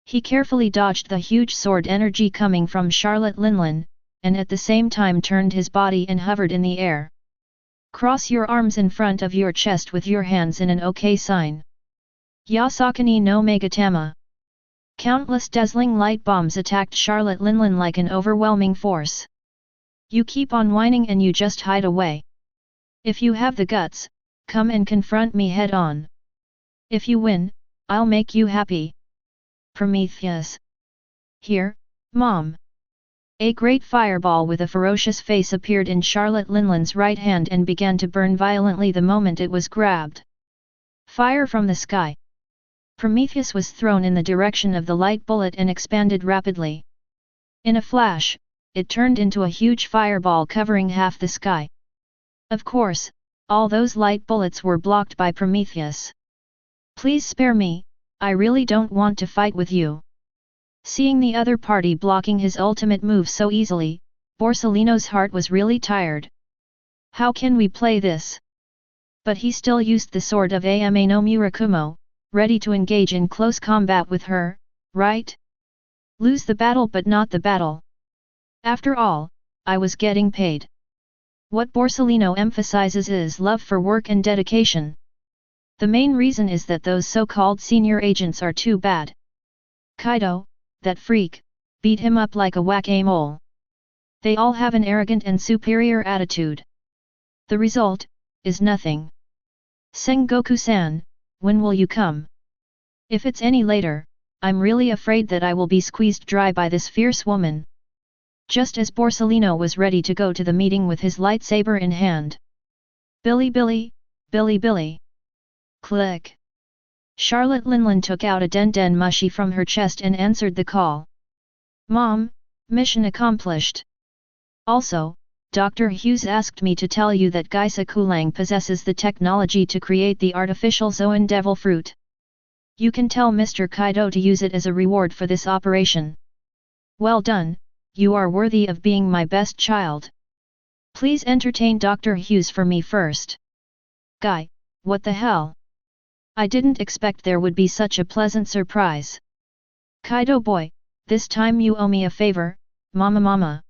He carefully dodged the huge sword energy coming from Charlotte Linland, and at the same time turned his body and hovered in the air. Cross your arms in front of your chest with your hands in an OK sign. Yasakani no Megatama. Countless dazzling light bombs attacked Charlotte Linland like an overwhelming force. You keep on whining and you just hide away. If you have the guts, come and confront me head on. If you win, I'll make you happy. Prometheus. Here, Mom. A great fireball with a ferocious face appeared in Charlotte Linland's right hand and began to burn violently the moment it was grabbed. Fire from the sky. Prometheus was thrown in the direction of the light bullet and expanded rapidly. In a flash, it turned into a huge fireball covering half the sky. Of course, all those light bullets were blocked by Prometheus. Please spare me, I really don't want to fight with you. Seeing the other party blocking his ultimate move so easily, Borsellino's heart was really tired. How can we play this? But he still used the sword of Ame no Murakumo, ready to engage in close combat with her, right? Lose the battle but not the battle. After all, I was getting paid. What Borsellino emphasizes is love for work and dedication. The main reason is that those so-called senior agents are too bad. Kaido, that freak, beat him up like a whack-a-mole. They all have an arrogant and superior attitude. The result is nothing. Sengoku-san, when will you come? If it's any later, I'm really afraid that I will be squeezed dry by this fierce woman. Just as Borsellino was ready to go to the meeting with his lightsaber in hand. Billy Billy, Billy Billy. Click. Charlotte Linland took out a den mushi from her chest and answered the call. Mom, mission accomplished. Also, Dr. Hughes asked me to tell you that Geisa Kulang possesses the technology to create the artificial Zoan devil fruit. You can tell Mr. Kaido to use it as a reward for this operation. Well done, you are worthy of being my best child. Please entertain Dr. Hughes for me first. Guy, what the hell? I didn't expect there would be such a pleasant surprise. Kaido boy, this time you owe me a favor, mama.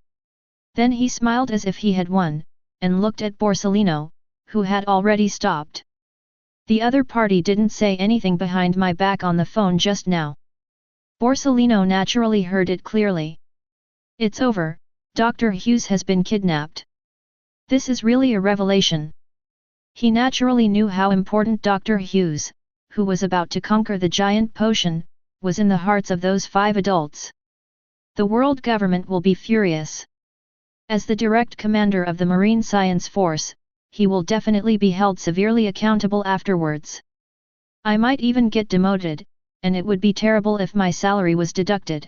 Then he smiled as if he had won, and looked at Borsellino, who had already stopped. The other party didn't say anything behind my back on the phone just now. Borsellino naturally heard it clearly. It's over, Dr. Hughes has been kidnapped. This is really a revelation. He naturally knew how important Dr. Hughes, who was about to conquer the giant potion, was in the hearts of those 5 adults. The world government will be furious. As the direct commander of the Marine Science Force, he will definitely be held severely accountable afterwards. I might even get demoted, and it would be terrible if my salary was deducted.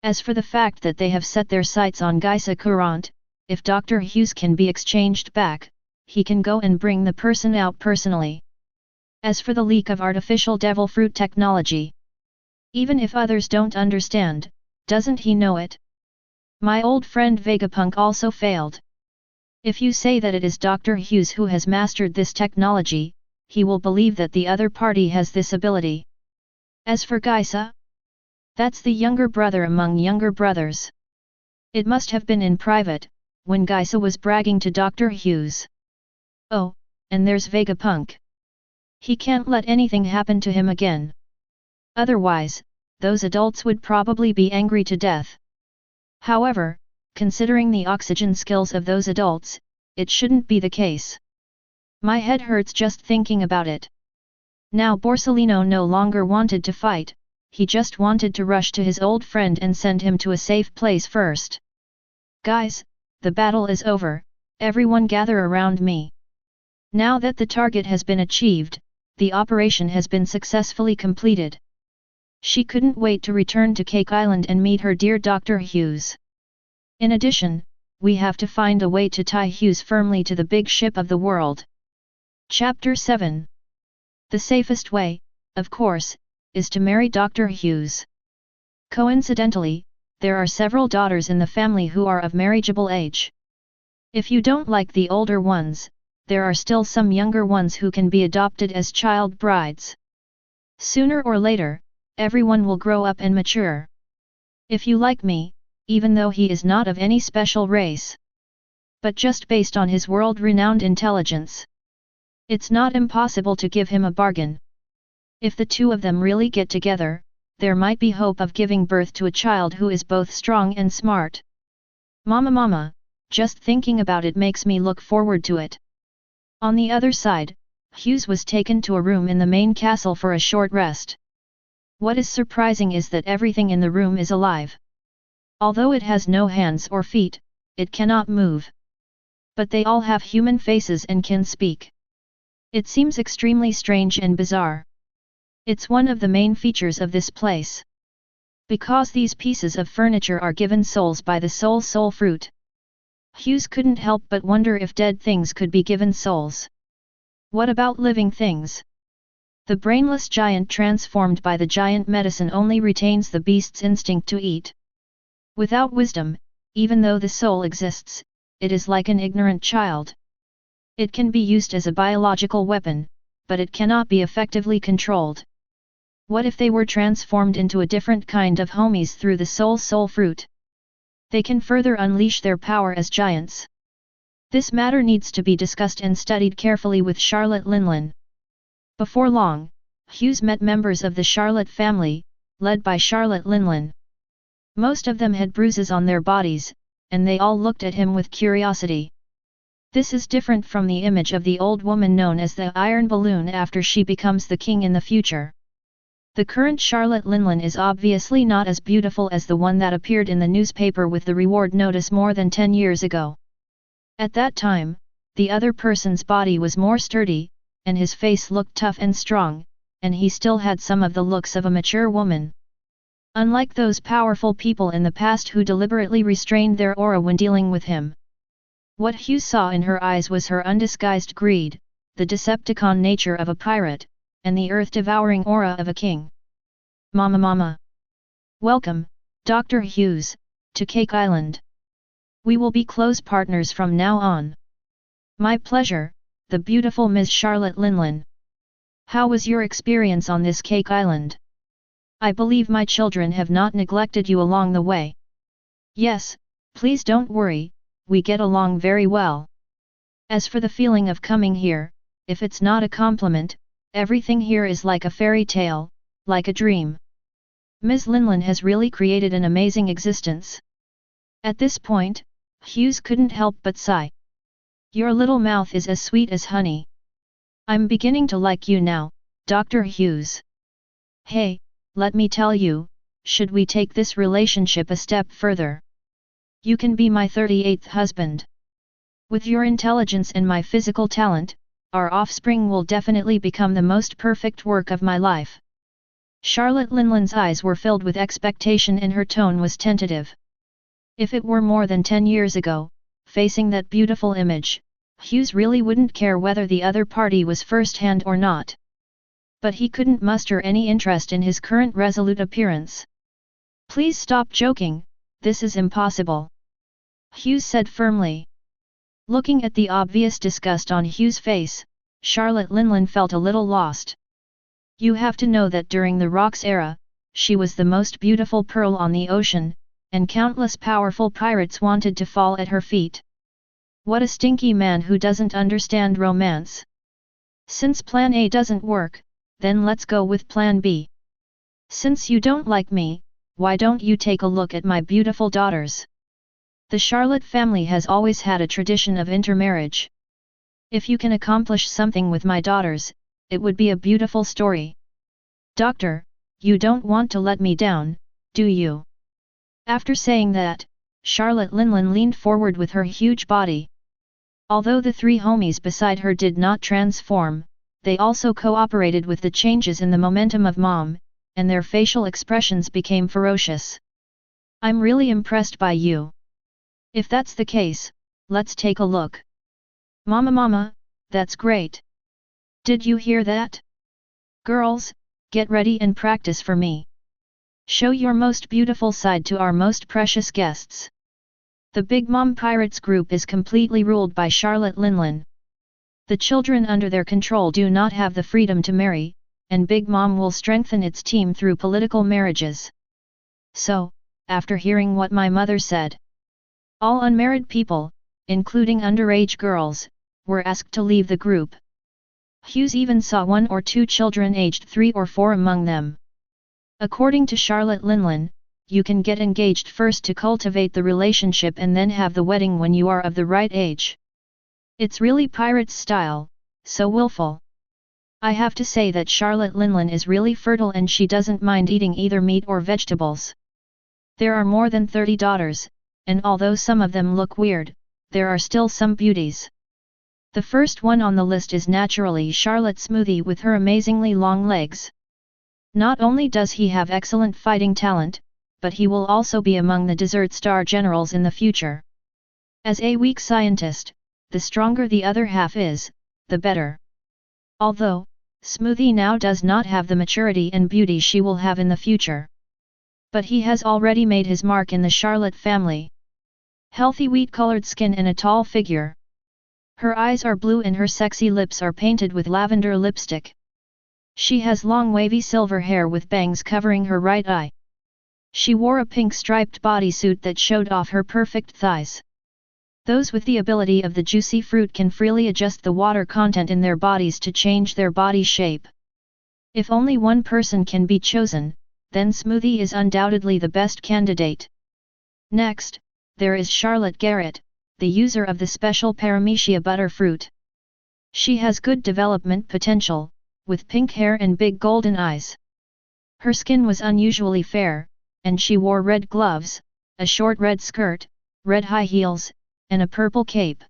As for the fact that they have set their sights on Geisa Courant, if Dr. Hughes can be exchanged back, he can go and bring the person out personally. As for the leak of artificial devil fruit technology, even if others don't understand, doesn't he know it? My old friend Vegapunk also failed. If you say that it is Dr. Hughes who has mastered this technology, he will believe that the other party has this ability. As for Geisa, that's the younger brother among younger brothers. It must have been in private, when Geisa was bragging to Dr. Hughes. Oh, and there's Vegapunk. He can't let anything happen to him again. Otherwise, those adults would probably be angry to death. However, considering the oxygen skills of those adults, it shouldn't be the case. My head hurts just thinking about it. Now Borsellino no longer wanted to fight, he just wanted to rush to his old friend and send him to a safe place first. Guys, the battle is over, everyone gather around me. Now that the target has been achieved, the operation has been successfully completed. She couldn't wait to return to Cake Island and meet her dear Dr. Hughes. In addition, we have to find a way to tie Hughes firmly to the big ship of the world. Chapter 7. The safest way, of course, is to marry Dr. Hughes. Coincidentally, there are several daughters in the family who are of marriageable age. If you don't like the older ones, there are still some younger ones who can be adopted as child brides. Sooner or later, everyone will grow up and mature. If you like me, even though he is not of any special race, but just based on his world-renowned intelligence, it's not impossible to give him a bargain. If the two of them really get together, there might be hope of giving birth to a child who is both strong and smart. Mama, just thinking about it makes me look forward to it. On the other side, Hughes was taken to a room in the main castle for a short rest. What is surprising is that everything in the room is alive. Although it has no hands or feet, it cannot move. But they all have human faces and can speak. It seems extremely strange and bizarre. It's one of the main features of this place. Because these pieces of furniture are given souls by the soul fruit. Hughes couldn't help but wonder if dead things could be given souls. What about living things? The brainless giant transformed by the giant medicine only retains the beast's instinct to eat. Without wisdom, even though the soul exists, it is like an ignorant child. It can be used as a biological weapon, but it cannot be effectively controlled. What if they were transformed into a different kind of homies through the soul fruit? They can further unleash their power as giants. This matter needs to be discussed and studied carefully with Charlotte Linlin. Before long, Hughes met members of the Charlotte family, led by Charlotte Linlin. Most of them had bruises on their bodies, and they all looked at him with curiosity. This is different from the image of the old woman known as the Iron Balloon after she becomes the king in the future. The current Charlotte Linlin is obviously not as beautiful as the one that appeared in the newspaper with the reward notice more than 10 years ago. At that time, the other person's body was more sturdy, and his face looked tough and strong, and he still had some of the looks of a mature woman. Unlike those powerful people in the past who deliberately restrained their aura when dealing with him. What Hughes saw in her eyes was her undisguised greed, the Decepticon nature of a pirate, and the earth-devouring aura of a king. Mama. Welcome, Dr. Hughes, to Cake Island. We will be close partners from now on. My pleasure, the beautiful Ms. Charlotte Linlin. How was your experience on this Cake Island? I believe my children have not neglected you along the way. Yes, please don't worry, we get along very well. As for the feeling of coming here, if it's not a compliment, everything here is like a fairy tale, like a dream. Ms. Linlin has really created an amazing existence. At this point, Hughes couldn't help but sigh. Your little mouth is as sweet as honey. I'm beginning to like you now, Dr. Hughes. Hey, let me tell you, should we take this relationship a step further? You can be my 38th husband. With your intelligence and my physical talent, our offspring will definitely become the most perfect work of my life. Charlotte Linlin's eyes were filled with expectation and her tone was tentative. If it were more than 10 years ago, facing that beautiful image, Hughes really wouldn't care whether the other party was first-hand or not. But he couldn't muster any interest in his current resolute appearance. Please stop joking, this is impossible. Hughes said firmly. Looking at the obvious disgust on Hughes' face, Charlotte Linlin felt a little lost. You have to know that during the Rocks era, she was the most beautiful pearl on the ocean, and countless powerful pirates wanted to fall at her feet. What a stinky man who doesn't understand romance. Since plan A doesn't work, then let's go with plan B. Since you don't like me, why don't you take a look at my beautiful daughters? The Charlotte family has always had a tradition of intermarriage. If you can accomplish something with my daughters, it would be a beautiful story. Doctor, you don't want to let me down, do you? After saying that, Charlotte Linlin leaned forward with her huge body. Although the three homies beside her did not transform, they also cooperated with the changes in the momentum of Mom, and their facial expressions became ferocious. I'm really impressed by you. If that's the case, let's take a look. Mama, that's great. Did you hear that? Girls, get ready and practice for me. Show your most beautiful side to our most precious guests. The BIGMOM Pirates group is completely ruled by Charlotte Linlin. The children under their control do not have the freedom to marry, and BIGMOM will strengthen its team through political marriages. So, after hearing what my mother said, all unmarried people, including underage girls, were asked to leave the group. Hughes even saw 1 or 2 children aged 3 or 4 among them. According to Charlotte Linlin, you can get engaged first to cultivate the relationship and then have the wedding when you are of the right age. It's really Pirates style, so willful. I have to say that Charlotte Linlin is really fertile and she doesn't mind eating either meat or vegetables. There are more than 30 daughters, and although some of them look weird, there are still some beauties. The first one on the list is naturally Charlotte Smoothie with her amazingly long legs. Not only does he have excellent fighting talent, but he will also be among the Desert Star Generals in the future. As a weak scientist, the stronger the other half is, the better. Although, Smoothie now does not have the maturity and beauty she will have in the future. But he has already made his mark in the Charlotte family. Healthy wheat-colored skin and a tall figure. Her eyes are blue and her sexy lips are painted with lavender lipstick. She has long wavy silver hair with bangs covering her right eye. She wore a pink striped bodysuit that showed off her perfect thighs. Those with the ability of the juicy fruit can freely adjust the water content in their bodies to change their body shape. If only one person can be chosen, then Smoothie is undoubtedly the best candidate. Next, there is Charlotte Garrett, the user of the special paramecia butter fruit. She has good development potential, with pink hair and big golden eyes. Her skin was unusually fair, and she wore red gloves, a short red skirt, red high heels, and a purple cape.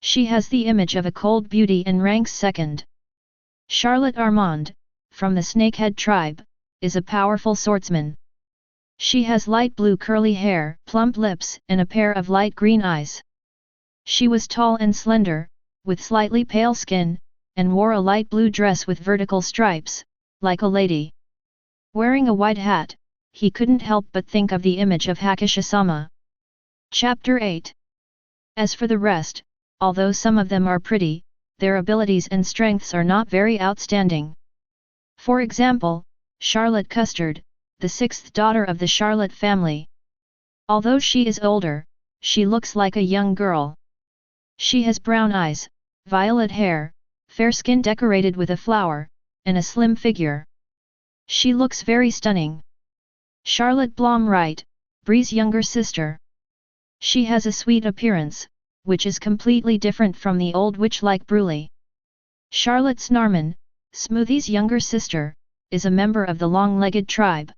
She has the image of a cold beauty and ranks second. Charlotte Armand, from the Snakehead tribe, is a powerful swordsman. She has light blue curly hair, plump lips, and a pair of light green eyes. She was tall and slender, with slightly pale skin, and wore a light blue dress with vertical stripes, like a lady. Wearing a white hat, he couldn't help but think of the image of Hakushi-sama. Chapter 8. As for the rest, although some of them are pretty, their abilities and strengths are not very outstanding. For example, Charlotte Custard, the 6th daughter of the Charlotte family. Although she is older, she looks like a young girl. She has brown eyes, violet hair, fair skin decorated with a flower, and a slim figure. She looks very stunning. Charlotte Blomwright, Bree's younger sister. She has a sweet appearance, which is completely different from the old witch-like Bruley. Charlotte Snarman, Smoothie's younger sister, is a member of the long-legged tribe.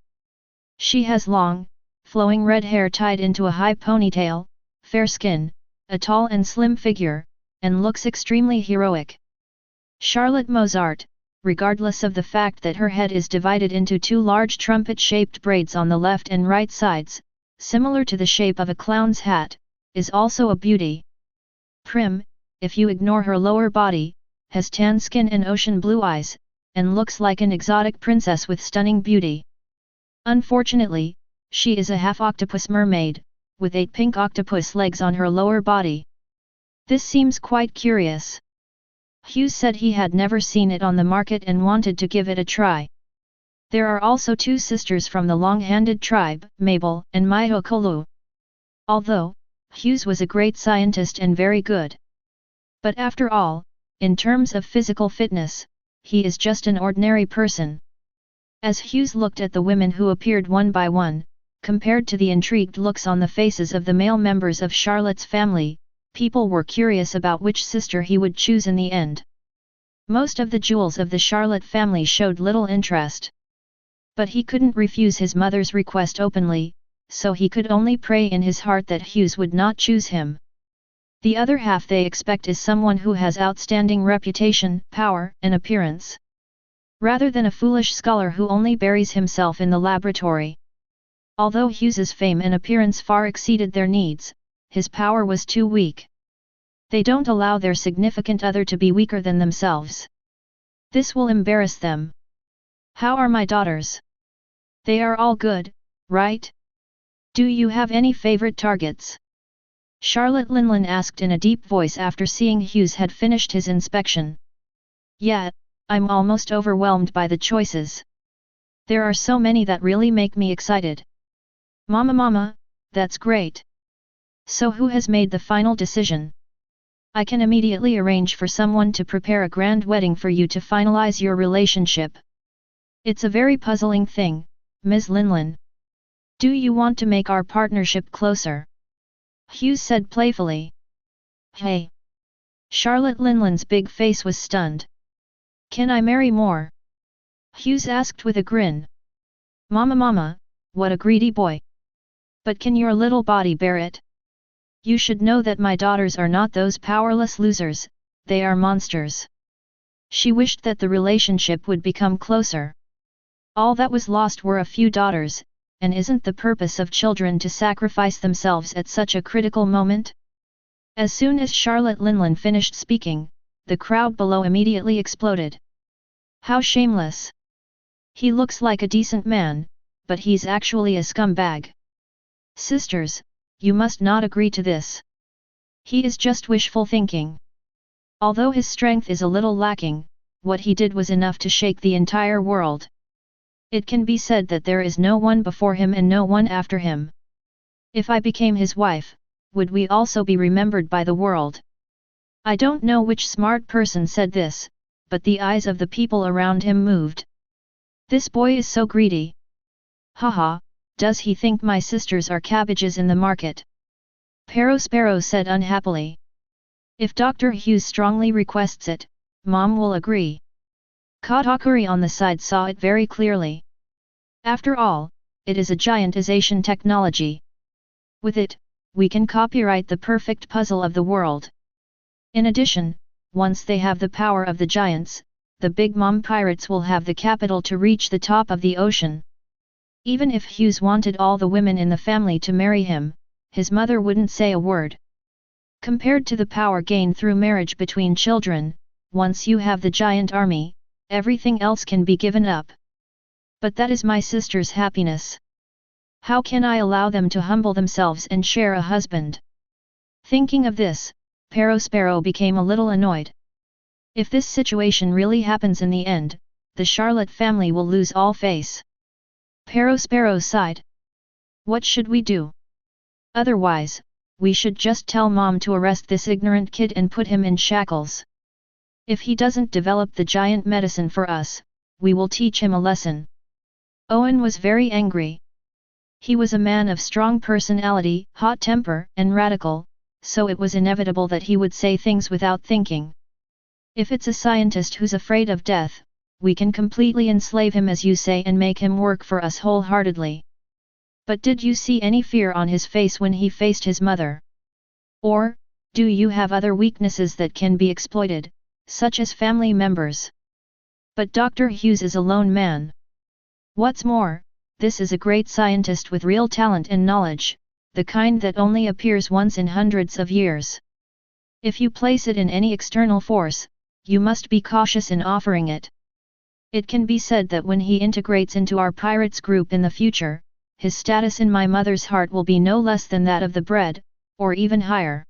She has long, flowing red hair tied into a high ponytail, fair skin, a tall and slim figure, and looks extremely heroic. Charlotte Mozart, regardless of the fact that her head is divided into 2 large trumpet-shaped braids on the left and right sides, similar to the shape of a clown's hat, is also a beauty. Prim, if you ignore her lower body, has tan skin and ocean blue eyes, and looks like an exotic princess with stunning beauty. Unfortunately, she is a half-octopus mermaid, with 8 pink octopus legs on her lower body. This seems quite curious. Hughes said he had never seen it on the market and wanted to give it a try. There are also 2 sisters from the long-handed tribe, Mabel and Mayokolu. Although, Hughes was a great scientist and very good. But after all, in terms of physical fitness, he is just an ordinary person. As Hughes looked at the women who appeared one by one, compared to the intrigued looks on the faces of the male members of Charlotte's family, people were curious about which sister he would choose in the end. Most of the jewels of the Charlotte family showed little interest. But he couldn't refuse his mother's request openly, so he could only pray in his heart that Hughes would not choose him. The other half they expect is someone who has outstanding reputation, power, and appearance. Rather than a foolish scholar who only buries himself in the laboratory. Although Hughes's fame and appearance far exceeded their needs, his power was too weak. They don't allow their significant other to be weaker than themselves. This will embarrass them. How are my daughters? They are all good, right? Do you have any favorite targets? Charlotte Linlin asked in a deep voice after seeing Hughes had finished his inspection. Yeah, I'm almost overwhelmed by the choices. There are so many that really make me excited. Mama, that's great. So who has made the final decision? I can immediately arrange for someone to prepare a grand wedding for you to finalize your relationship. It's a very puzzling thing, Ms. Linlin. Do you want to make our partnership closer? Hughes said playfully. Hey! Charlotte Linlin's big face was stunned. Can I marry more? Hughes asked with a grin. Mama, what a greedy boy. But can your little body bear it? You should know that my daughters are not those powerless losers, they are monsters. She wished that the relationship would become closer. All that was lost were a few daughters, and isn't the purpose of children to sacrifice themselves at such a critical moment? As soon as Charlotte Linlin finished speaking, the crowd below immediately exploded. How shameless! He looks like a decent man, but he's actually a scumbag. Sisters, you must not agree to this. He is just wishful thinking. Although his strength is a little lacking, what he did was enough to shake the entire world. It can be said that there is no one before him and no one after him. If I became his wife, would we also be remembered by the world? I don't know which smart person said this, but the eyes of the people around him moved. This boy is so greedy. Haha, does he think my sisters are cabbages in the market? Sparrow said unhappily. If Dr. Hughes strongly requests it, Mom will agree. Katakuri on the side saw it very clearly. After all, it is a giantization technology. With it, we can copyright the perfect puzzle of the world. In addition, once they have the power of the giants, the BIGMOM Pirates will have the capital to reach the top of the ocean. Even if Hughes wanted all the women in the family to marry him, his mother wouldn't say a word. Compared to the power gained through marriage between children, once you have the giant army, everything else can be given up. But that is my sister's happiness. How can I allow them to humble themselves and share a husband? Thinking of this, Sparrow became a little annoyed. If this situation really happens in the end, the Charlotte family will lose all face. Sparrow sighed. What should we do? Otherwise, we should just tell Mom to arrest this ignorant kid and put him in shackles. If he doesn't develop the giant medicine for us, we will teach him a lesson. Owen was very angry. He was a man of strong personality, hot temper, and radical, so it was inevitable that he would say things without thinking. If it's a scientist who's afraid of death, we can completely enslave him as you say and make him work for us wholeheartedly. But did you see any fear on his face when he faced his mother? Or, do you have other weaknesses that can be exploited, such as family members? But Dr. Hughes is a lone man. What's more, this is a great scientist with real talent and knowledge, the kind that only appears once in hundreds of years. If you place it in any external force, you must be cautious in offering it. It can be said that when he integrates into our pirates group in the future, his status in my mother's heart will be no less than that of the bread, or even higher.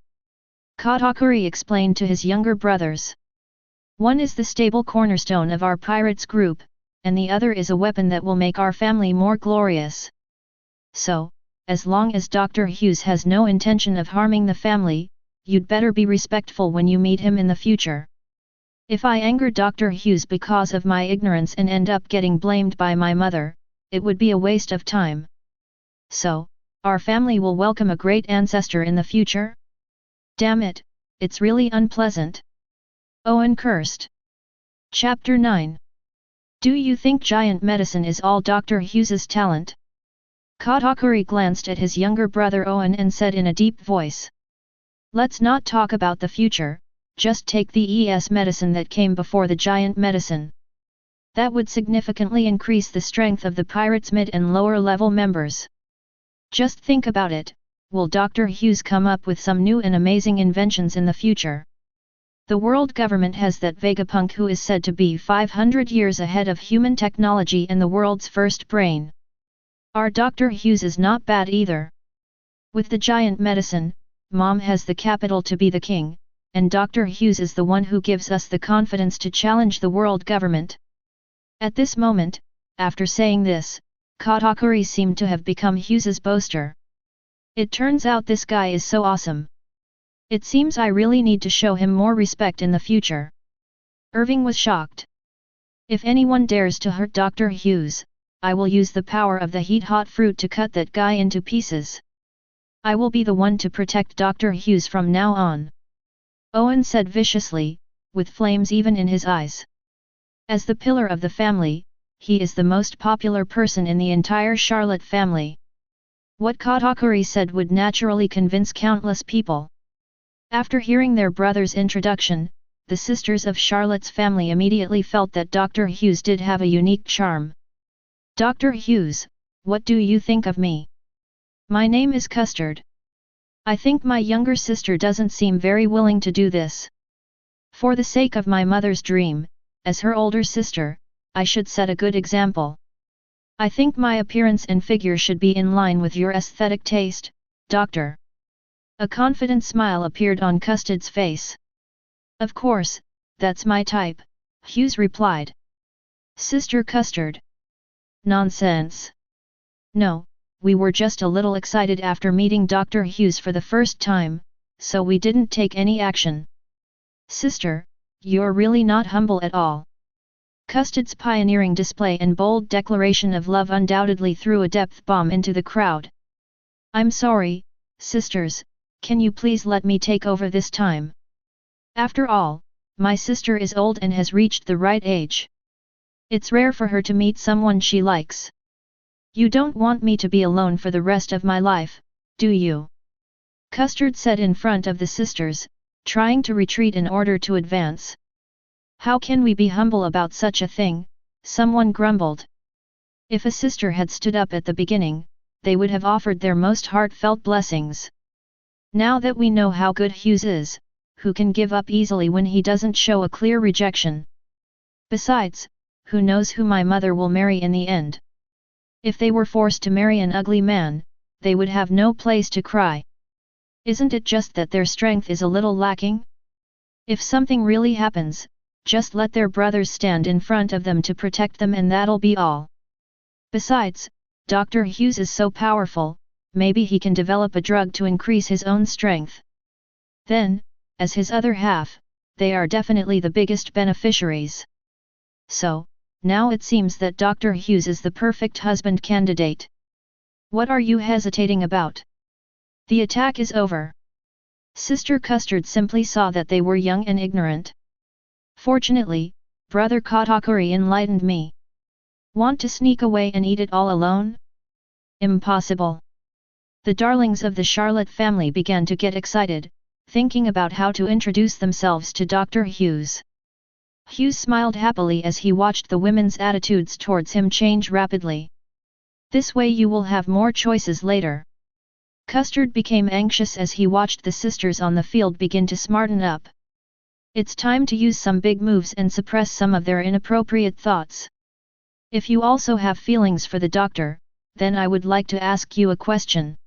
Katakuri explained to his younger brothers. One is the stable cornerstone of our pirates group, and the other is a weapon that will make our family more glorious. So, as long as Dr. Hughes has no intention of harming the family, you'd better be respectful when you meet him in the future. If I anger Dr. Hughes because of my ignorance and end up getting blamed by my mother, it would be a waste of time. So, our family will welcome a great ancestor in the future? Damn it, it's really unpleasant. Owen cursed. Chapter 9. Do you think giant medicine is all Dr. Hughes's talent? Katakuri glanced at his younger brother Owen and said in a deep voice. Let's not talk about the future, just take the ES medicine that came before the giant medicine. That would significantly increase the strength of the Pirates' mid and lower level members. Just think about it, will Dr. Hughes come up with some new and amazing inventions in the future? The world government has that Vegapunk who is said to be 500 years ahead of human technology and the world's first brain. Our Dr. Hughes is not bad either. With the giant medicine, Mom has the capital to be the king, and Dr. Hughes is the one who gives us the confidence to challenge the world government. At this moment, after saying this, Katakuri seemed to have become Hughes's boaster. It turns out this guy is so awesome. It seems I really need to show him more respect in the future. Irving was shocked. If anyone dares to hurt Dr. Hughes, I will use the power of the heat-hot fruit to cut that guy into pieces. I will be the one to protect Dr. Hughes from now on. Owen said viciously, with flames even in his eyes. As the pillar of the family, he is the most popular person in the entire Charlotte family. What Katakuri said would naturally convince countless people. After hearing their brother's introduction, the sisters of Charlotte's family immediately felt that Dr. Hughes did have a unique charm. Dr. Hughes, what do you think of me? My name is Custard. I think my younger sister doesn't seem very willing to do this. For the sake of my mother's dream, as her older sister, I should set a good example. I think my appearance and figure should be in line with your aesthetic taste, Doctor. A confident smile appeared on Custard's face. Of course, that's my type, Hughes replied. Sister Custard. Nonsense. No, we were just a little excited after meeting Dr. Hughes for the first time, so we didn't take any action. Sister, you're really not humble at all. Custard's pioneering display and bold declaration of love undoubtedly threw a depth bomb into the crowd. I'm sorry, sisters, can you please let me take over this time? After all, my sister is old and has reached the right age. It's rare for her to meet someone she likes. You don't want me to be alone for the rest of my life, do you? Custard said in front of the sisters, trying to retreat in order to advance. How can we be humble about such a thing? Someone grumbled. If a sister had stood up at the beginning, they would have offered their most heartfelt blessings. Now that we know how good Hughes is, who can give up easily when he doesn't show a clear rejection? Besides, who knows who my mother will marry in the end? If they were forced to marry an ugly man, they would have no place to cry. Isn't it just that their strength is a little lacking? If something really happens, just let their brothers stand in front of them to protect them and that'll be all. Besides, Dr. Hughes is so powerful, maybe he can develop a drug to increase his own strength. Then, as his other half, they are definitely the biggest beneficiaries. So, now it seems that Dr. Hughes is the perfect husband candidate. What are you hesitating about? The attack is over. Sister Custard simply saw that they were young and ignorant. Fortunately, Brother Katakuri enlightened me. Want to sneak away and eat it all alone? Impossible. The darlings of the Charlotte family began to get excited, thinking about how to introduce themselves to Dr. Hughes. Hughes smiled happily as he watched the women's attitudes towards him change rapidly. This way you will have more choices later. Custard became anxious as he watched the sisters on the field begin to smarten up. It's time to use some big moves and suppress some of their inappropriate thoughts. If you also have feelings for the doctor, then I would like to ask you a question.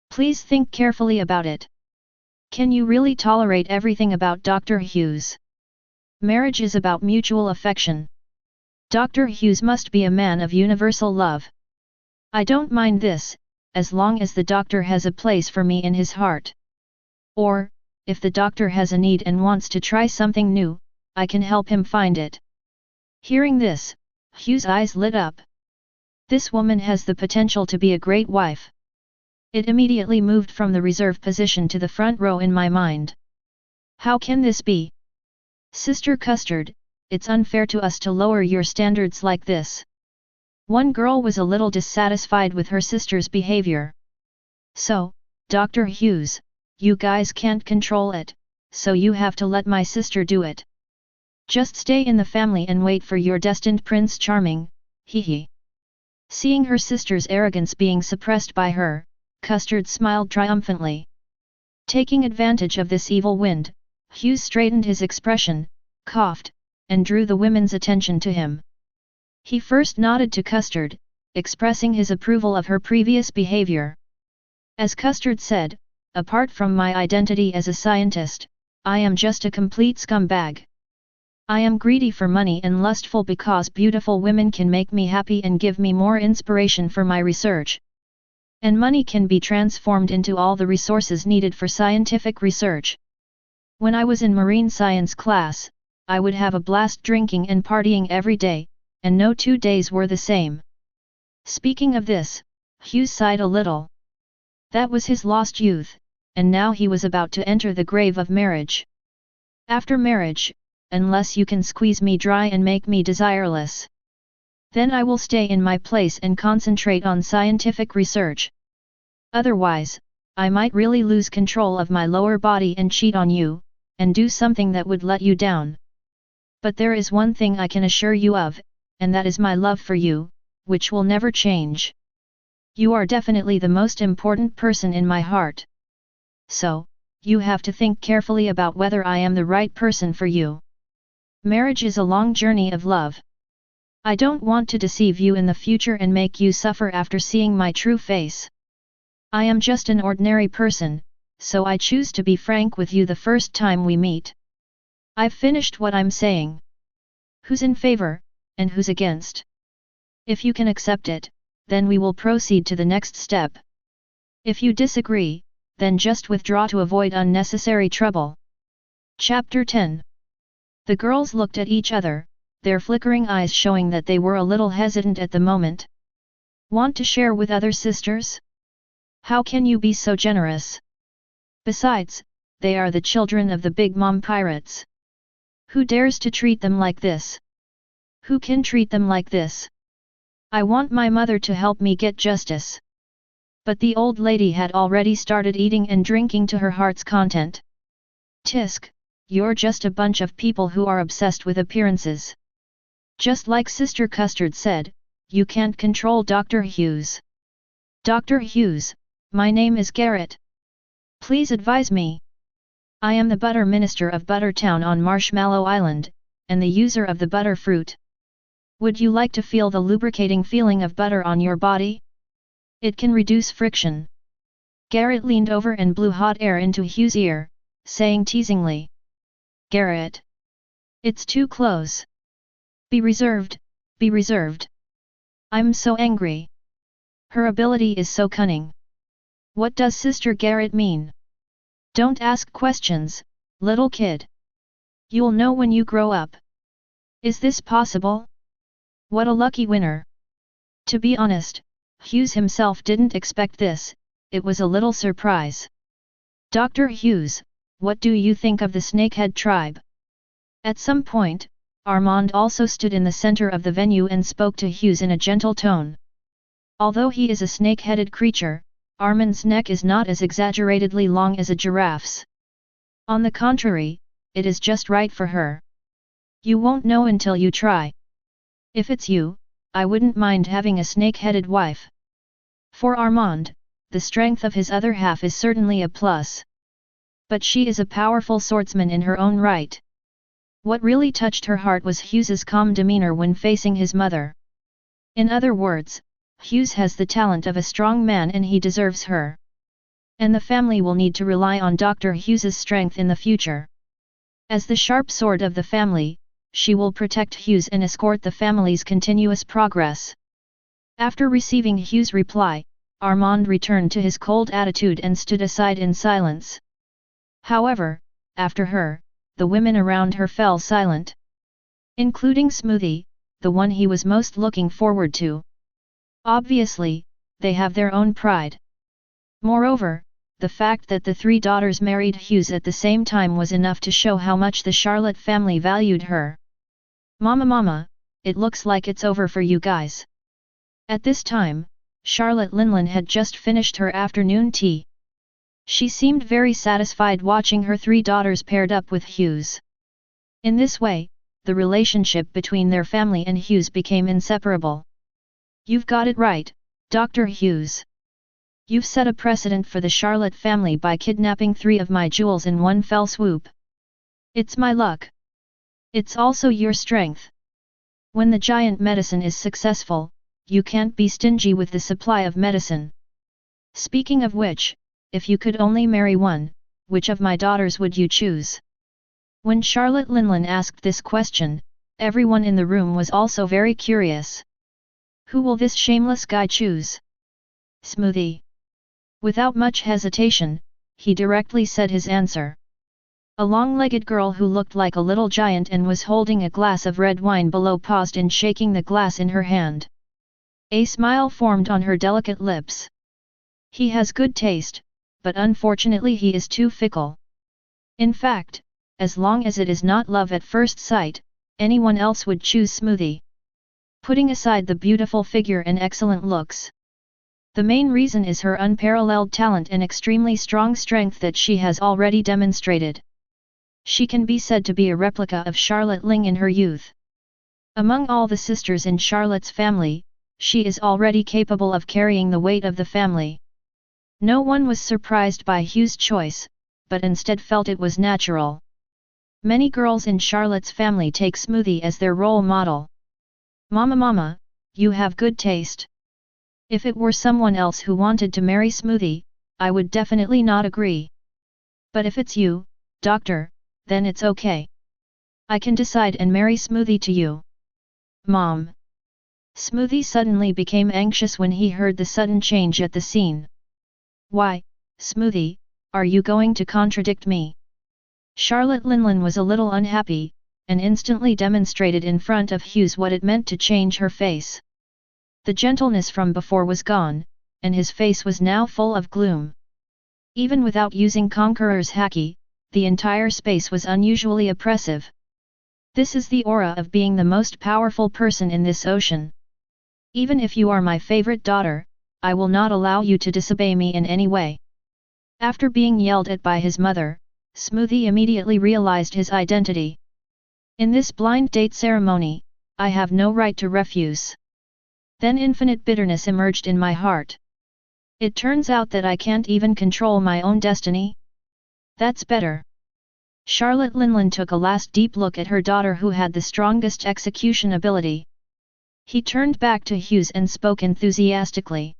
Please think carefully about it. Can you really tolerate everything about Dr. Hughes? Marriage is about mutual affection. Dr. Hughes must be a man of universal love. I don't mind this, as long as the doctor has a place for me in his heart. Or, if the doctor has a need and wants to try something new, I can help him find it. Hearing this, Hughes' eyes lit up. This woman has the potential to be a great wife. It immediately moved from the reserve position to the front row in my mind. How can this be? Sister Custard, it's unfair to us to lower your standards like this. One girl was a little dissatisfied with her sister's behavior. So, Dr. Hughes, you guys can't control it, so you have to let my sister do it. Just stay in the family and wait for your destined Prince Charming, hee hee. Seeing her sister's arrogance being suppressed by her, Custard smiled triumphantly. Taking advantage of this evil wind, Hughes straightened his expression, coughed, and drew the women's attention to him. He first nodded to Custard, expressing his approval of her previous behavior. As Custard said, apart from my identity as a scientist, I am just a complete scumbag. I am greedy for money and lustful because beautiful women can make me happy and give me more inspiration for my research. And money can be transformed into all the resources needed for scientific research. When I was in marine science class, I would have a blast drinking and partying every day, and no 2 days were the same. Speaking of this, Hughes sighed a little. That was his lost youth, and now he was about to enter the grave of marriage. After marriage, unless you can squeeze me dry and make me desireless, then I will stay in my place and concentrate on scientific research. Otherwise, I might really lose control of my lower body and cheat on you, and do something that would let you down. But there is one thing I can assure you of, and that is my love for you, which will never change. You are definitely the most important person in my heart. So, you have to think carefully about whether I am the right person for you. Marriage is a long journey of love. I don't want to deceive you in the future and make you suffer after seeing my true face. I am just an ordinary person, so I choose to be frank with you the first time we meet. I've finished what I'm saying. Who's in favor, and who's against? If you can accept it, then we will proceed to the next step. If you disagree, then just withdraw to avoid unnecessary trouble. Chapter 10. The girls looked at each other, their flickering eyes showing that they were a little hesitant at the moment. Want to share with other sisters? How can you be so generous? Besides, they are the children of the BIGMOM Pirates. Who dares to treat them like this? Who can treat them like this? I want my mother to help me get justice. But the old lady had already started eating and drinking to her heart's content. Tisk, you're just a bunch of people who are obsessed with appearances. Just like Sister Custard said, you can't control Dr. Hughes. Dr. Hughes, my name is Garrett. Please advise me. I am the butter minister of Buttertown on Marshmallow Island, and the user of the butter fruit. Would you like to feel the lubricating feeling of butter on your body? It can reduce friction. Garrett leaned over and blew hot air into Hugh's ear, saying teasingly. Garrett. It's too close. Be reserved, be reserved. I'm so angry. Her ability is so cunning. What does Sister Garrett mean? Don't ask questions, little kid. You'll know when you grow up. Is this possible? What a lucky winner. To be honest, Hughes himself didn't expect this, it was a little surprise. Dr. Hughes, what do you think of the Snakehead tribe? At some point, Armand also stood in the center of the venue and spoke to Hughes in a gentle tone. Although he is a snake-headed creature, Armand's neck is not as exaggeratedly long as a giraffe's. On the contrary, it is just right for her. You won't know until you try. If it's you, I wouldn't mind having a snake-headed wife. For Armand, the strength of his other half is certainly a plus. But she is a powerful swordsman in her own right. What really touched her heart was Hughes's calm demeanor when facing his mother. In other words, Hughes has the talent of a strong man and he deserves her. And the family will need to rely on Dr. Hughes's strength in the future. As the sharp sword of the family, she will protect Hughes and escort the family's continuous progress. After receiving Hughes' reply, Armand returned to his cold attitude and stood aside in silence. However, after her, the women around her fell silent. Including Smoothie, the one he was most looking forward to. Obviously, they have their own pride. Moreover, the fact that the three daughters married Hughes at the same time was enough to show how much the Charlotte family valued her. Mama, it looks like it's over for you guys. At this time, Charlotte Linlin had just finished her afternoon tea. She seemed very satisfied watching her 3 daughters paired up with Hughes. In this way, the relationship between their family and Hughes became inseparable. You've got it right, Dr. Hughes. You've set a precedent for the Charlotte family by kidnapping 3 of my jewels in one fell swoop. It's my luck. It's also your strength. When the giant medicine is successful, you can't be stingy with the supply of medicine. Speaking of which, if you could only marry one, which of my daughters would you choose? When Charlotte Linlin asked this question, everyone in the room was also very curious. Who will this shameless guy choose? Smoothie. Without much hesitation, he directly said his answer. A long-legged girl who looked like a little giant and was holding a glass of red wine below paused in shaking the glass in her hand. A smile formed on her delicate lips. He has good taste, but unfortunately he is too fickle. In fact, as long as it is not love at first sight, anyone else would choose Smoothie. Putting aside the beautiful figure and excellent looks, the main reason is her unparalleled talent and extremely strong strength that she has already demonstrated. She can be said to be a replica of Charlotte Ling in her youth. Among all the sisters in Charlotte's family, she is already capable of carrying the weight of the family. No one was surprised by Hugh's choice, but instead felt it was natural. Many girls in Charlotte's family take Smoothie as their role model. Mama, you have good taste. If it were someone else who wanted to marry Smoothie, I would definitely not agree. But if it's you, Doctor, then it's okay. I can decide and marry Smoothie to you. Mom. Smoothie suddenly became anxious when he heard the sudden change at the scene. Why, Smoothie, are you going to contradict me? Charlotte Linlin was a little unhappy, and instantly demonstrated in front of Hughes what it meant to change her face. The gentleness from before was gone, and his face was now full of gloom. Even without using Conqueror's Haki, the entire space was unusually oppressive. This is the aura of being the most powerful person in this ocean. Even if you are my favorite daughter, I will not allow you to disobey me in any way. After being yelled at by his mother, Smoothie immediately realized his identity. In this blind date ceremony, I have no right to refuse. Then infinite bitterness emerged in my heart. It turns out that I can't even control my own destiny? That's better. Charlotte Linlin took a last deep look at her daughter who had the strongest execution ability. He turned back to Hughes and spoke enthusiastically.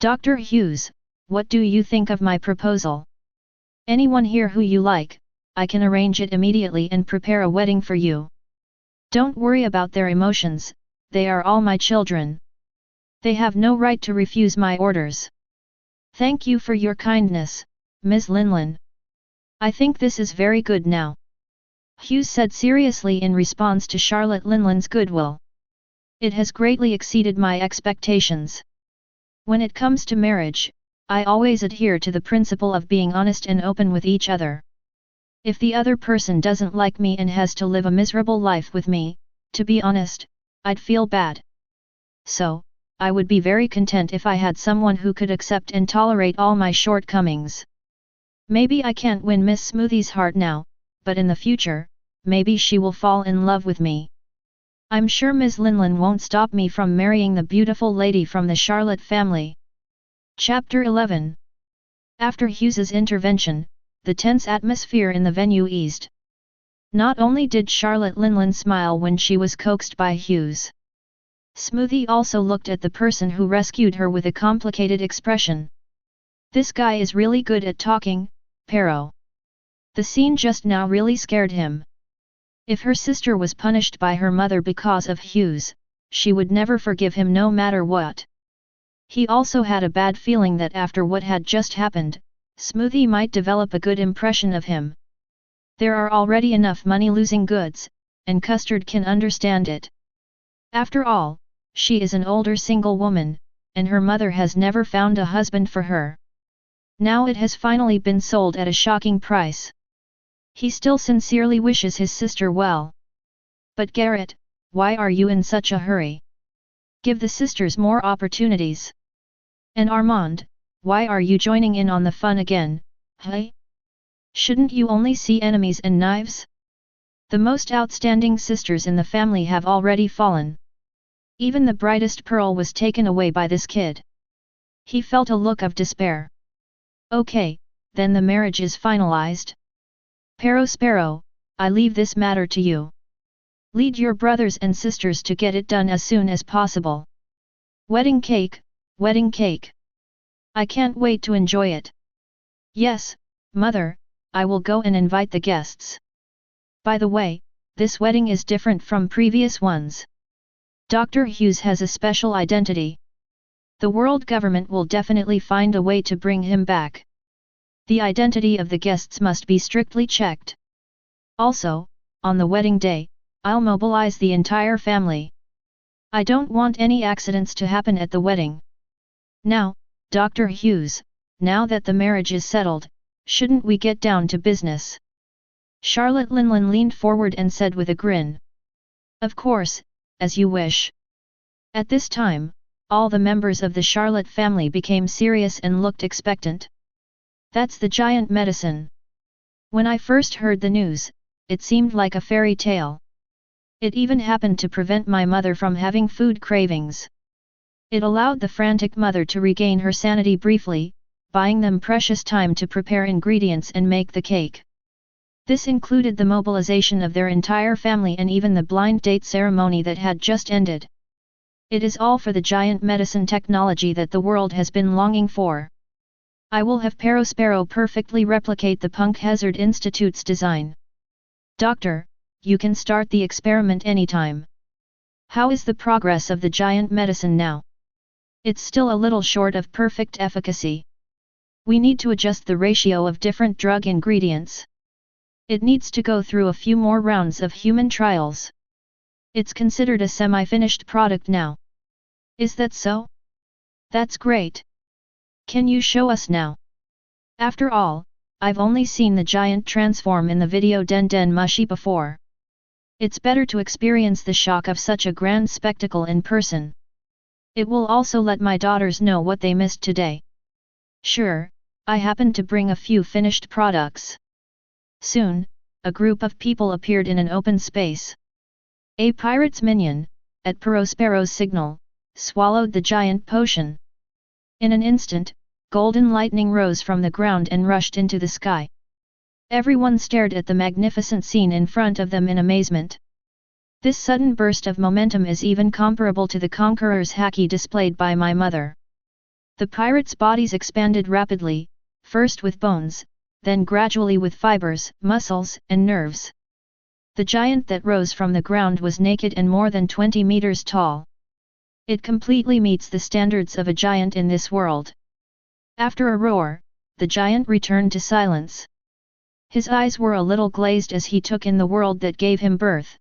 Dr. Hughes, what do you think of my proposal? Anyone here who you like, I can arrange it immediately and prepare a wedding for you. Don't worry about their emotions, they are all my children. They have no right to refuse my orders. Thank you for your kindness, Ms. Linlin. I think this is very good now. Hughes said seriously in response to Charlotte Linlin's goodwill. It has greatly exceeded my expectations. When it comes to marriage, I always adhere to the principle of being honest and open with each other. If the other person doesn't like me and has to live a miserable life with me, to be honest, I'd feel bad. So, I would be very content if I had someone who could accept and tolerate all my shortcomings. Maybe I can't win Miss Smoothie's heart now, but in the future, maybe she will fall in love with me. I'm sure Ms. Linlin won't stop me from marrying the beautiful lady from the Charlotte family. Chapter 11. After Hughes's intervention, the tense atmosphere in the venue eased. Not only did Charlotte Linlin smile when she was coaxed by Hughes. Smoothie also looked at the person who rescued her with a complicated expression. This guy is really good at talking, Pero. The scene just now really scared him. If her sister was punished by her mother because of Hughes, she would never forgive him no matter what. He also had a bad feeling that after what had just happened, Smoothie might develop a good impression of him. There are already enough money-losing goods, and Custard can understand it. After all, she is an older single woman, and her mother has never found a husband for her. Now it has finally been sold at a shocking price. He still sincerely wishes his sister well. But Garrett, why are you in such a hurry? Give the sisters more opportunities. And Armand, why are you joining in on the fun again, hey? Shouldn't you only see enemies and knives? The most outstanding sisters in the family have already fallen. Even the brightest pearl was taken away by this kid. He felt a look of despair. Okay, then the marriage is finalized. Sparrow, I leave this matter to you. Lead your brothers and sisters to get it done as soon as possible. Wedding cake, wedding cake. I can't wait to enjoy it. Yes, mother, I will go and invite the guests. By the way, this wedding is different from previous ones. Dr. Hughes has a special identity. The world government will definitely find a way to bring him back. The identity of the guests must be strictly checked. Also, on the wedding day, I'll mobilize the entire family. I don't want any accidents to happen at the wedding. Now, Dr. Hughes, now that the marriage is settled, shouldn't we get down to business? Charlotte Linlin leaned forward and said with a grin. Of course, as you wish. At this time, all the members of the Charlotte family became serious and looked expectant. That's the giant medicine. When I first heard the news, it seemed like a fairy tale. It even happened to prevent my mother from having food cravings. It allowed the frantic mother to regain her sanity briefly, buying them precious time to prepare ingredients and make the cake. This included the mobilization of their entire family and even the blind date ceremony that had just ended. It is all for the giant medicine technology that the world has been longing for. I will have Sparrow perfectly replicate the Punk Hazard Institute's design. Doctor, you can start the experiment anytime. How is the progress of the giant medicine now? It's still a little short of perfect efficacy. We need to adjust the ratio of different drug ingredients. It needs to go through a few more rounds of human trials. It's considered a semi-finished product now. Is that so? That's great. Can you show us now? After all, I've only seen the giant transform in the video Den Den Mushi before. It's better to experience the shock of such a grand spectacle in person. It will also let my daughters know what they missed today. Sure, I happen to bring a few finished products. Soon, a group of people appeared in an open space. A pirate's minion, at Sparrow's signal, swallowed the giant potion. In an instant, golden lightning rose from the ground and rushed into the sky. Everyone stared at the magnificent scene in front of them in amazement. This sudden burst of momentum is even comparable to the Conqueror's haki displayed by my mother. The pirates' bodies expanded rapidly, first with bones, then gradually with fibers, muscles, and nerves. The giant that rose from the ground was naked and more than 20 meters tall. It completely meets the standards of a giant in this world. After a roar, the giant returned to silence. His eyes were a little glazed as he took in the world that gave him birth.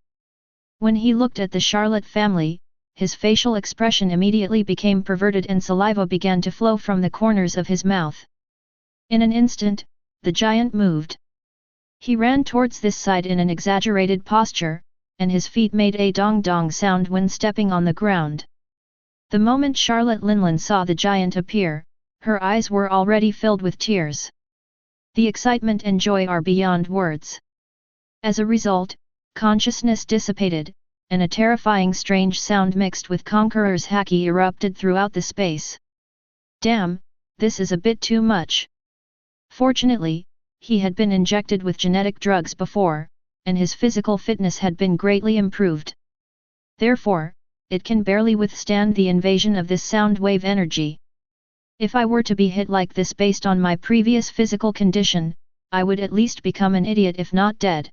When he looked at the Charlotte family, his facial expression immediately became perverted and saliva began to flow from the corners of his mouth. In an instant, the giant moved. He ran towards this side in an exaggerated posture, and his feet made a dong-dong sound when stepping on the ground. The moment Charlotte Linlin saw the giant appear, her eyes were already filled with tears. The excitement and joy are beyond words. As a result, consciousness dissipated, and a terrifying strange sound mixed with Conqueror's haki erupted throughout the space. Damn, this is a bit too much. Fortunately, he had been injected with genetic drugs before, and his physical fitness had been greatly improved. Therefore, it can barely withstand the invasion of this sound wave energy. If I were to be hit like this based on my previous physical condition, I would at least become an idiot if not dead.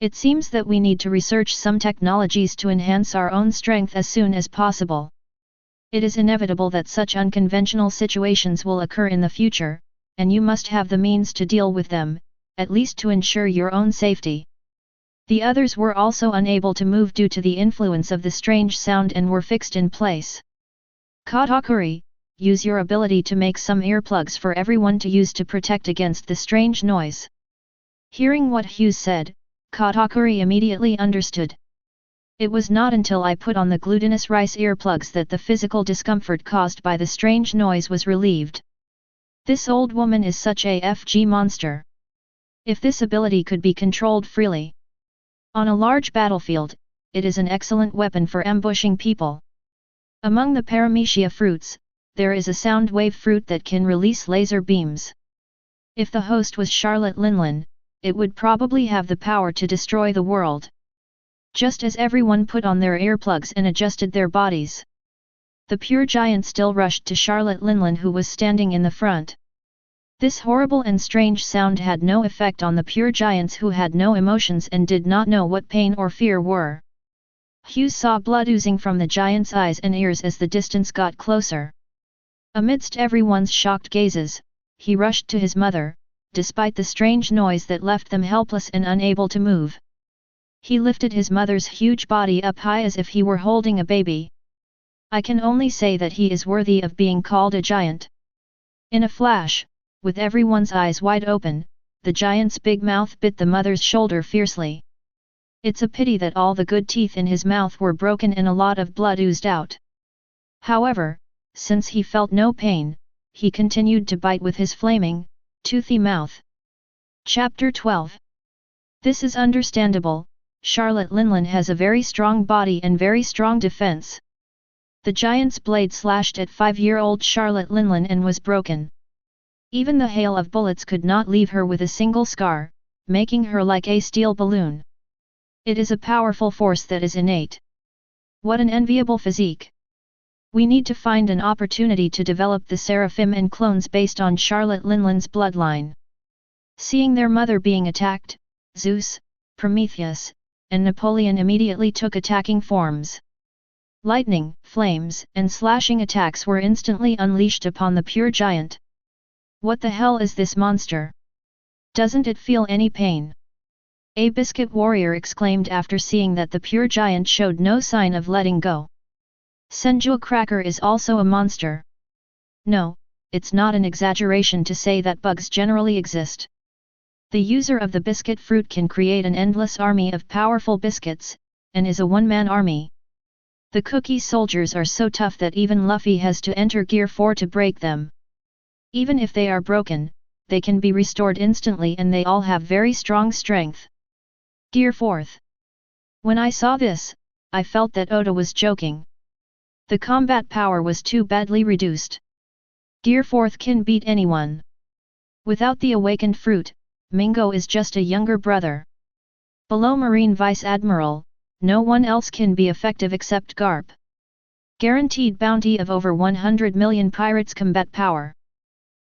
It seems that we need to research some technologies to enhance our own strength as soon as possible. It is inevitable that such unconventional situations will occur in the future, and you must have the means to deal with them, at least to ensure your own safety. The others were also unable to move due to the influence of the strange sound and were fixed in place. Katakuri, use your ability to make some earplugs for everyone to use to protect against the strange noise. Hearing what Hughes said, Katakuri immediately understood. It was not until I put on the glutinous rice earplugs that the physical discomfort caused by the strange noise was relieved. This old woman is such a FG monster. If this ability could be controlled freely on a large battlefield, it is an excellent weapon for ambushing people. Among the paramecia fruits, there is a sound wave fruit that can release laser beams. If the host was Charlotte Linlin, it would probably have the power to destroy the world. Just as everyone put on their earplugs and adjusted their bodies, the pure giant still rushed to Charlotte Linlin, who was standing in the front. This horrible and strange sound had no effect on the pure giants, who had no emotions and did not know what pain or fear were. Hughes saw blood oozing from the giant's eyes and ears as the distance got closer. Amidst everyone's shocked gazes, he rushed to his mother, despite the strange noise that left them helpless and unable to move. He lifted his mother's huge body up high as if he were holding a baby. I can only say that he is worthy of being called a giant. In a flash, with everyone's eyes wide open, the giant's big mouth bit the mother's shoulder fiercely. It's a pity that all the good teeth in his mouth were broken and a lot of blood oozed out. However, since he felt no pain, he continued to bite with his flaming, toothy mouth. Chapter 12. This is understandable. Charlotte Linlin has a very strong body and very strong defense. The giant's blade slashed at 5-year-old Charlotte Linlin and was broken. Even the hail of bullets could not leave her with a single scar, making her like a steel balloon. It is a powerful force that is innate. What an enviable physique! We need to find an opportunity to develop the seraphim and clones based on Charlotte Linlin's bloodline. Seeing their mother being attacked, Zeus, Prometheus, and Napoleon immediately took attacking forms. Lightning, flames, and slashing attacks were instantly unleashed upon the pure giant. What the hell is this monster? Doesn't it feel any pain? A biscuit warrior exclaimed after seeing that the pure giant showed no sign of letting go. Senjua Cracker is also a monster. No, it's not an exaggeration to say that bugs generally exist. The user of the biscuit fruit can create an endless army of powerful biscuits, and is a one-man army. The cookie soldiers are so tough that even Luffy has to enter Gear 4 to break them. Even if they are broken, they can be restored instantly and they all have very strong strength. Gear 4th. When I saw this, I felt that Oda was joking. The combat power was too badly reduced. Gear 4th can beat anyone. Without the awakened fruit, Mingo is just a younger brother. Below Marine Vice Admiral, no one else can be effective except Garp. Guaranteed bounty of over 100 million pirates combat power.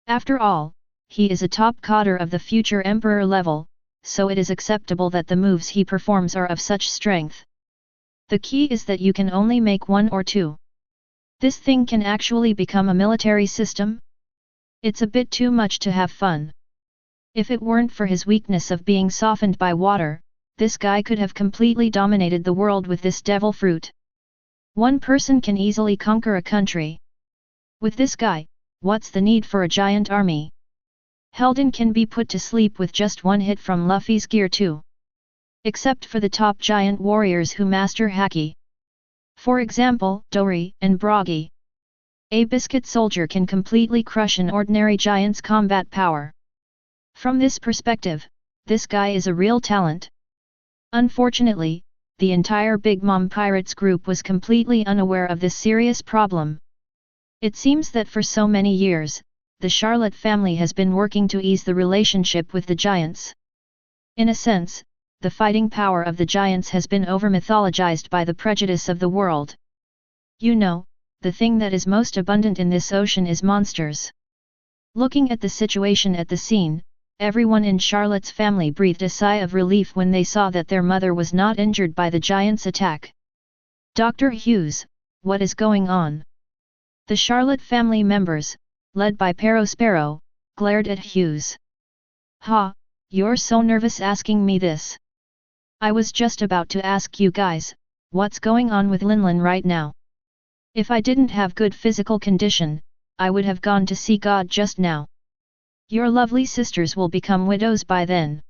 After all, he is a top cadre of the future Emperor level, so it is acceptable that the moves he performs are of such strength. The key is that you can only make one or two. This thing can actually become a military system? It's a bit too much to have fun. If it weren't for his weakness of being softened by water, this guy could have completely dominated the world with this devil fruit. One person can easily conquer a country. With this guy, what's the need for a giant army? Heldon can be put to sleep with just one hit from Luffy's Gear 2. Except for the top giant warriors who master Haki. For example, Dori and Bragi. A biscuit soldier can completely crush an ordinary giant's combat power. From this perspective, this guy is a real talent. Unfortunately, the entire BIGMOM Pirates group was completely unaware of this serious problem. It seems that for so many years, the Charlotte family has been working to ease the relationship with the giants. In a sense, the fighting power of the giants has been over-mythologized by the prejudice of the world. You know, the thing that is most abundant in this ocean is monsters. Looking at the situation at the scene, everyone in Charlotte's family breathed a sigh of relief when they saw that their mother was not injured by the giant's attack. Dr. Hughes, what is going on? The Charlotte family members, led by Sparrow, glared at Hughes. Ha, you're so nervous asking me this. I was just about to ask you guys, what's going on with Linlin right now? If I didn't have good physical condition, I would have gone to see God just now. Your lovely sisters will become widows by then.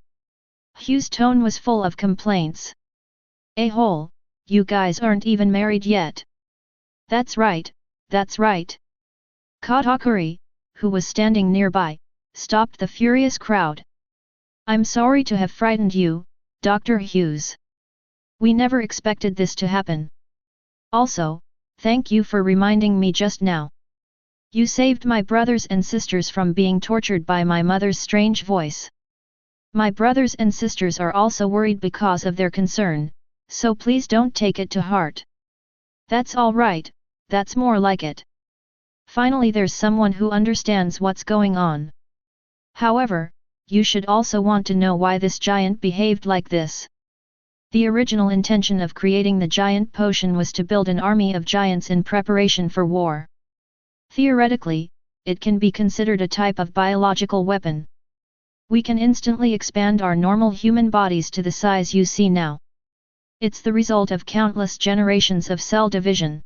Hughes' tone was full of complaints. A-hole, you guys aren't even married yet. That's right, that's right. Katakuri, who was standing nearby, stopped the furious crowd. "I'm sorry to have frightened you, Dr. Hughes. We never expected this to happen. Also, thank you for reminding me just now. You saved my brothers and sisters from being tortured by my mother's strange voice. My brothers and sisters are also worried because of their concern, so please don't take it to heart." "That's all right, that's more like it. Finally there's someone who understands what's going on. However, you should also want to know why this giant behaved like this. The original intention of creating the giant potion was to build an army of giants in preparation for war. Theoretically, it can be considered a type of biological weapon. We can instantly expand our normal human bodies to the size you see now. It's the result of countless generations of cell division.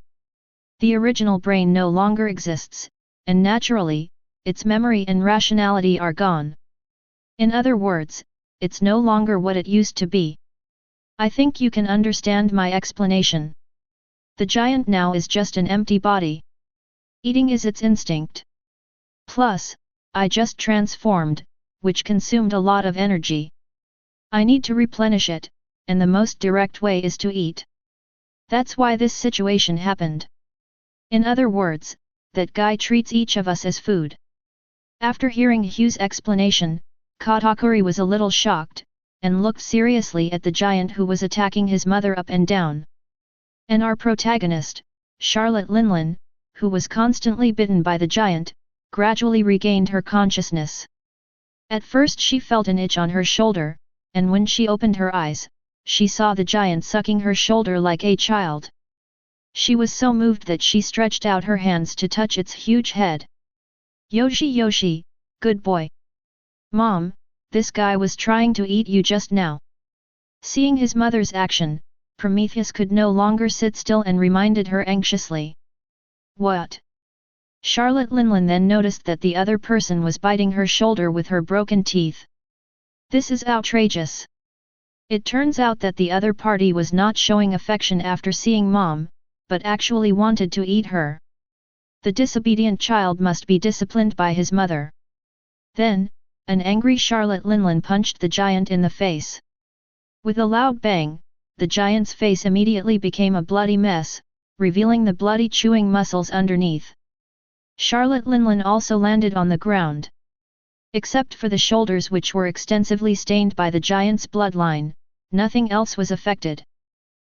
The original brain no longer exists, and naturally, its memory and rationality are gone. In other words, it's no longer what it used to be. I think you can understand my explanation. The giant now is just an empty body. Eating is its instinct. Plus, I just transformed, which consumed a lot of energy. I need to replenish it, and the most direct way is to eat. That's why this situation happened. In other words, that guy treats each of us as food." After hearing Hugh's explanation, Katakuri was a little shocked, and looked seriously at the giant who was attacking his mother up and down. And our protagonist, Charlotte Linlin, who was constantly bitten by the giant, gradually regained her consciousness. At first she felt an itch on her shoulder, and when she opened her eyes, she saw the giant sucking her shoulder like a child. She was so moved that she stretched out her hands to touch its huge head. "Yoshi, Yoshi, good boy. Mom, this guy was trying to eat you just now." Seeing his mother's action, Prometheus could no longer sit still and reminded her anxiously. "What?" Charlotte Linlin then noticed that the other person was biting her shoulder with her broken teeth. "This is outrageous." It turns out that the other party was not showing affection after seeing Mom, but actually wanted to eat her. The disobedient child must be disciplined by his mother. Then, an angry Charlotte Linlin punched the giant in the face. With a loud bang, the giant's face immediately became a bloody mess, revealing the bloody chewing muscles underneath. Charlotte Linlin also landed on the ground. Except for the shoulders which were extensively stained by the giant's bloodline, nothing else was affected.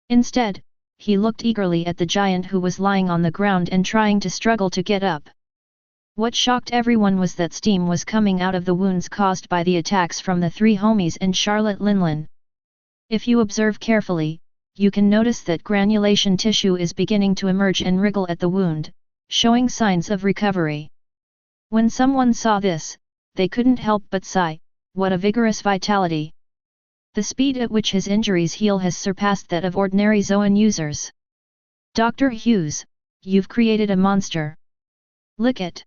Instead, he looked eagerly at the giant who was lying on the ground and trying to struggle to get up. What shocked everyone was that steam was coming out of the wounds caused by the attacks from the three homies and Charlotte Linlin. If you observe carefully, you can notice that granulation tissue is beginning to emerge and wriggle at the wound, showing signs of recovery. When someone saw this, they couldn't help but sigh, "What a vigorous vitality." The speed at which his injuries heal has surpassed that of ordinary Zoan users. "Dr. Hughes, you've created a monster. Lick it."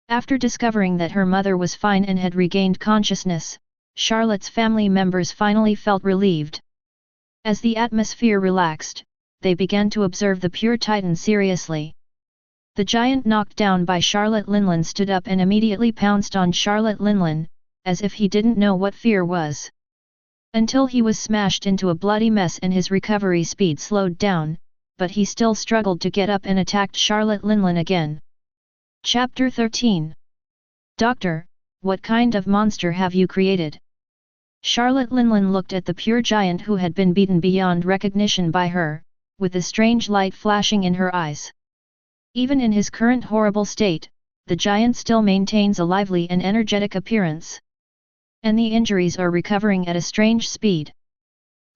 After discovering that her mother was fine and had regained consciousness, Charlotte's family members finally felt relieved. As the atmosphere relaxed, they began to observe the pure titan seriously. The giant knocked down by Charlotte Linlin stood up and immediately pounced on Charlotte Linlin, as if he didn't know what fear was. Until he was smashed into a bloody mess and his recovery speed slowed down, but he still struggled to get up and attacked Charlotte Linlin again. Chapter 13. "Doctor, what kind of monster have you created?" Charlotte Linlin looked at the pure giant who had been beaten beyond recognition by her, with a strange light flashing in her eyes. Even in his current horrible state, the giant still maintains a lively and energetic appearance. And the injuries are recovering at a strange speed.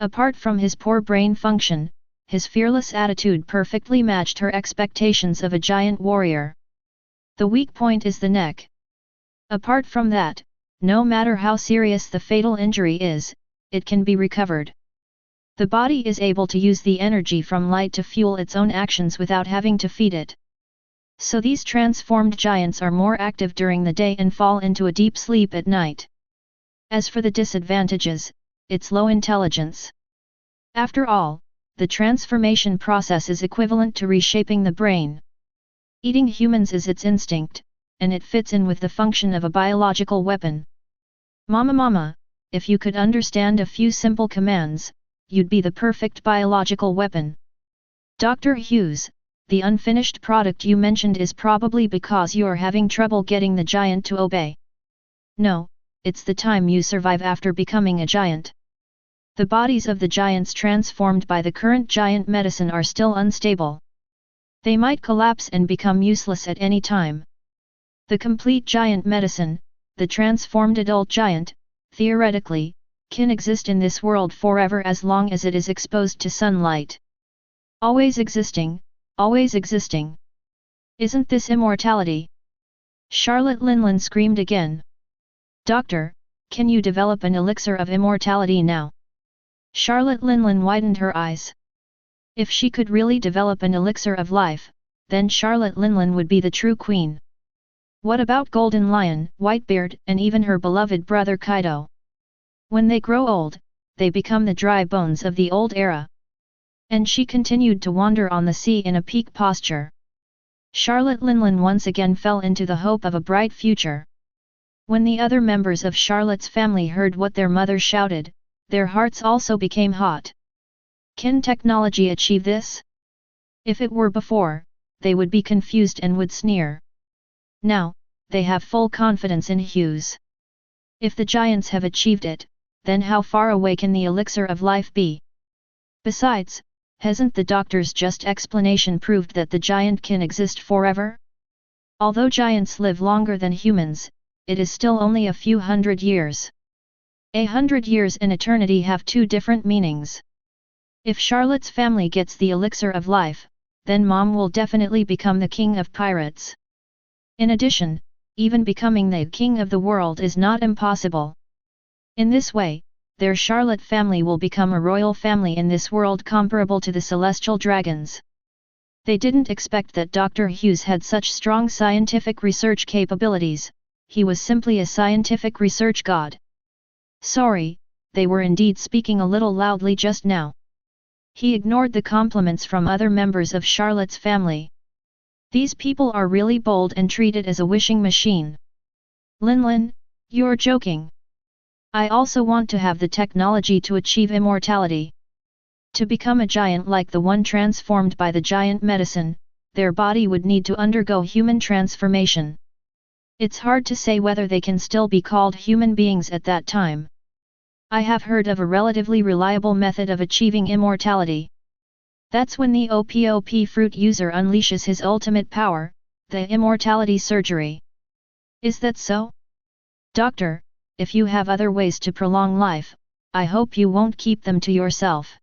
Apart from his poor brain function, his fearless attitude perfectly matched her expectations of a giant warrior. The weak point is the neck. Apart from that, no matter how serious the fatal injury is, it can be recovered. The body is able to use the energy from light to fuel its own actions without having to feed it. So these transformed giants are more active during the day and fall into a deep sleep at night. As for the disadvantages, it's low intelligence. After all, the transformation process is equivalent to reshaping the brain. Eating humans is its instinct, and it fits in with the function of a biological weapon. Mama, if you could understand a few simple commands, you'd be the perfect biological weapon. Dr. Hughes, the unfinished product you mentioned is probably because you're having trouble getting the giant to obey. No, it's the time you survive after becoming a giant. The bodies of the giants transformed by the current giant medicine are still unstable. They might collapse and become useless at any time. The complete giant medicine, the transformed adult giant, theoretically, can exist in this world forever as long as it is exposed to sunlight. Always existing, always existing. Isn't this immortality? Charlotte Linlin screamed again. Doctor, can you develop an elixir of immortality now? Charlotte Linlin widened her eyes. If she could really develop an elixir of life, then Charlotte Linlin would be the true queen. What about Golden Lion, Whitebeard, and even her beloved brother Kaido? When they grow old, they become the dry bones of the old era. And she continued to wander on the sea in a peak posture. Charlotte Linlin once again fell into the hope of a bright future. When the other members of Charlotte's family heard what their mother shouted, their hearts also became hot. Can technology achieve this? If it were before, they would be confused and would sneer. Now, they have full confidence in Hughes. If the giants have achieved it, then how far away can the elixir of life be? Besides, hasn't the doctor's just explanation proved that the giant can exist forever? Although giants live longer than humans, it is still only a few hundred years. 100 years and eternity have two different meanings. If Charlotte's family gets the elixir of life, then Mom will definitely become the king of pirates. In addition, even becoming the king of the world is not impossible. In this way, their Charlotte family will become a royal family in this world comparable to the celestial dragons. They didn't expect that Dr. Hughes had such strong scientific research capabilities. He was simply a scientific research god. Sorry, they were indeed speaking a little loudly just now. He ignored the compliments from other members of Charlotte's family. These people are really bold and treat it as a wishing machine. Linlin, you're joking. I also want to have the technology to achieve immortality. To become a giant like the one transformed by the giant medicine, their body would need to undergo human transformation. It's hard to say whether they can still be called human beings at that time. I have heard of a relatively reliable method of achieving immortality. That's when the OPOP fruit user unleashes his ultimate power, the immortality surgery. Is that so? Doctor, if you have other ways to prolong life, I hope you won't keep them to yourself.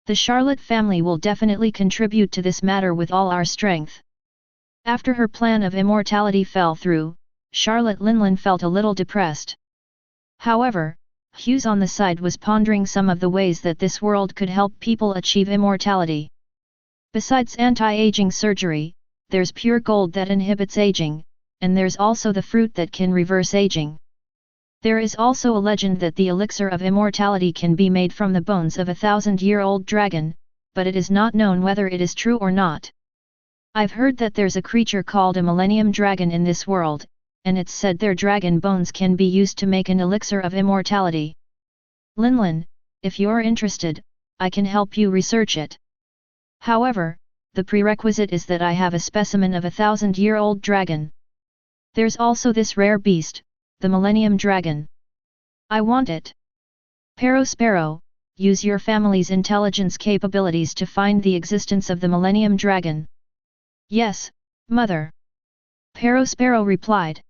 The Charlotte family will definitely contribute to this matter with all our strength. After her plan of immortality fell through, Charlotte Linlin felt a little depressed. However, Hughes on the side was pondering some of the ways that this world could help people achieve immortality. Besides anti-aging surgery, there's pure gold that inhibits aging, and there's also the fruit that can reverse aging. There is also a legend that the elixir of immortality can be made from the bones of a 1,000-year-old dragon, but it is not known whether it is true or not. I've heard that there's a creature called a Millennium Dragon in this world, and it's said their dragon bones can be used to make an elixir of immortality. Linlin, if you're interested, I can help you research it. However, the prerequisite is that I have a specimen of a 1,000-year-old dragon. There's also this rare beast, the Millennium Dragon. I want it. Sparrow, use your family's intelligence capabilities to find the existence of the Millennium Dragon. Yes, Mother. Sparrow replied.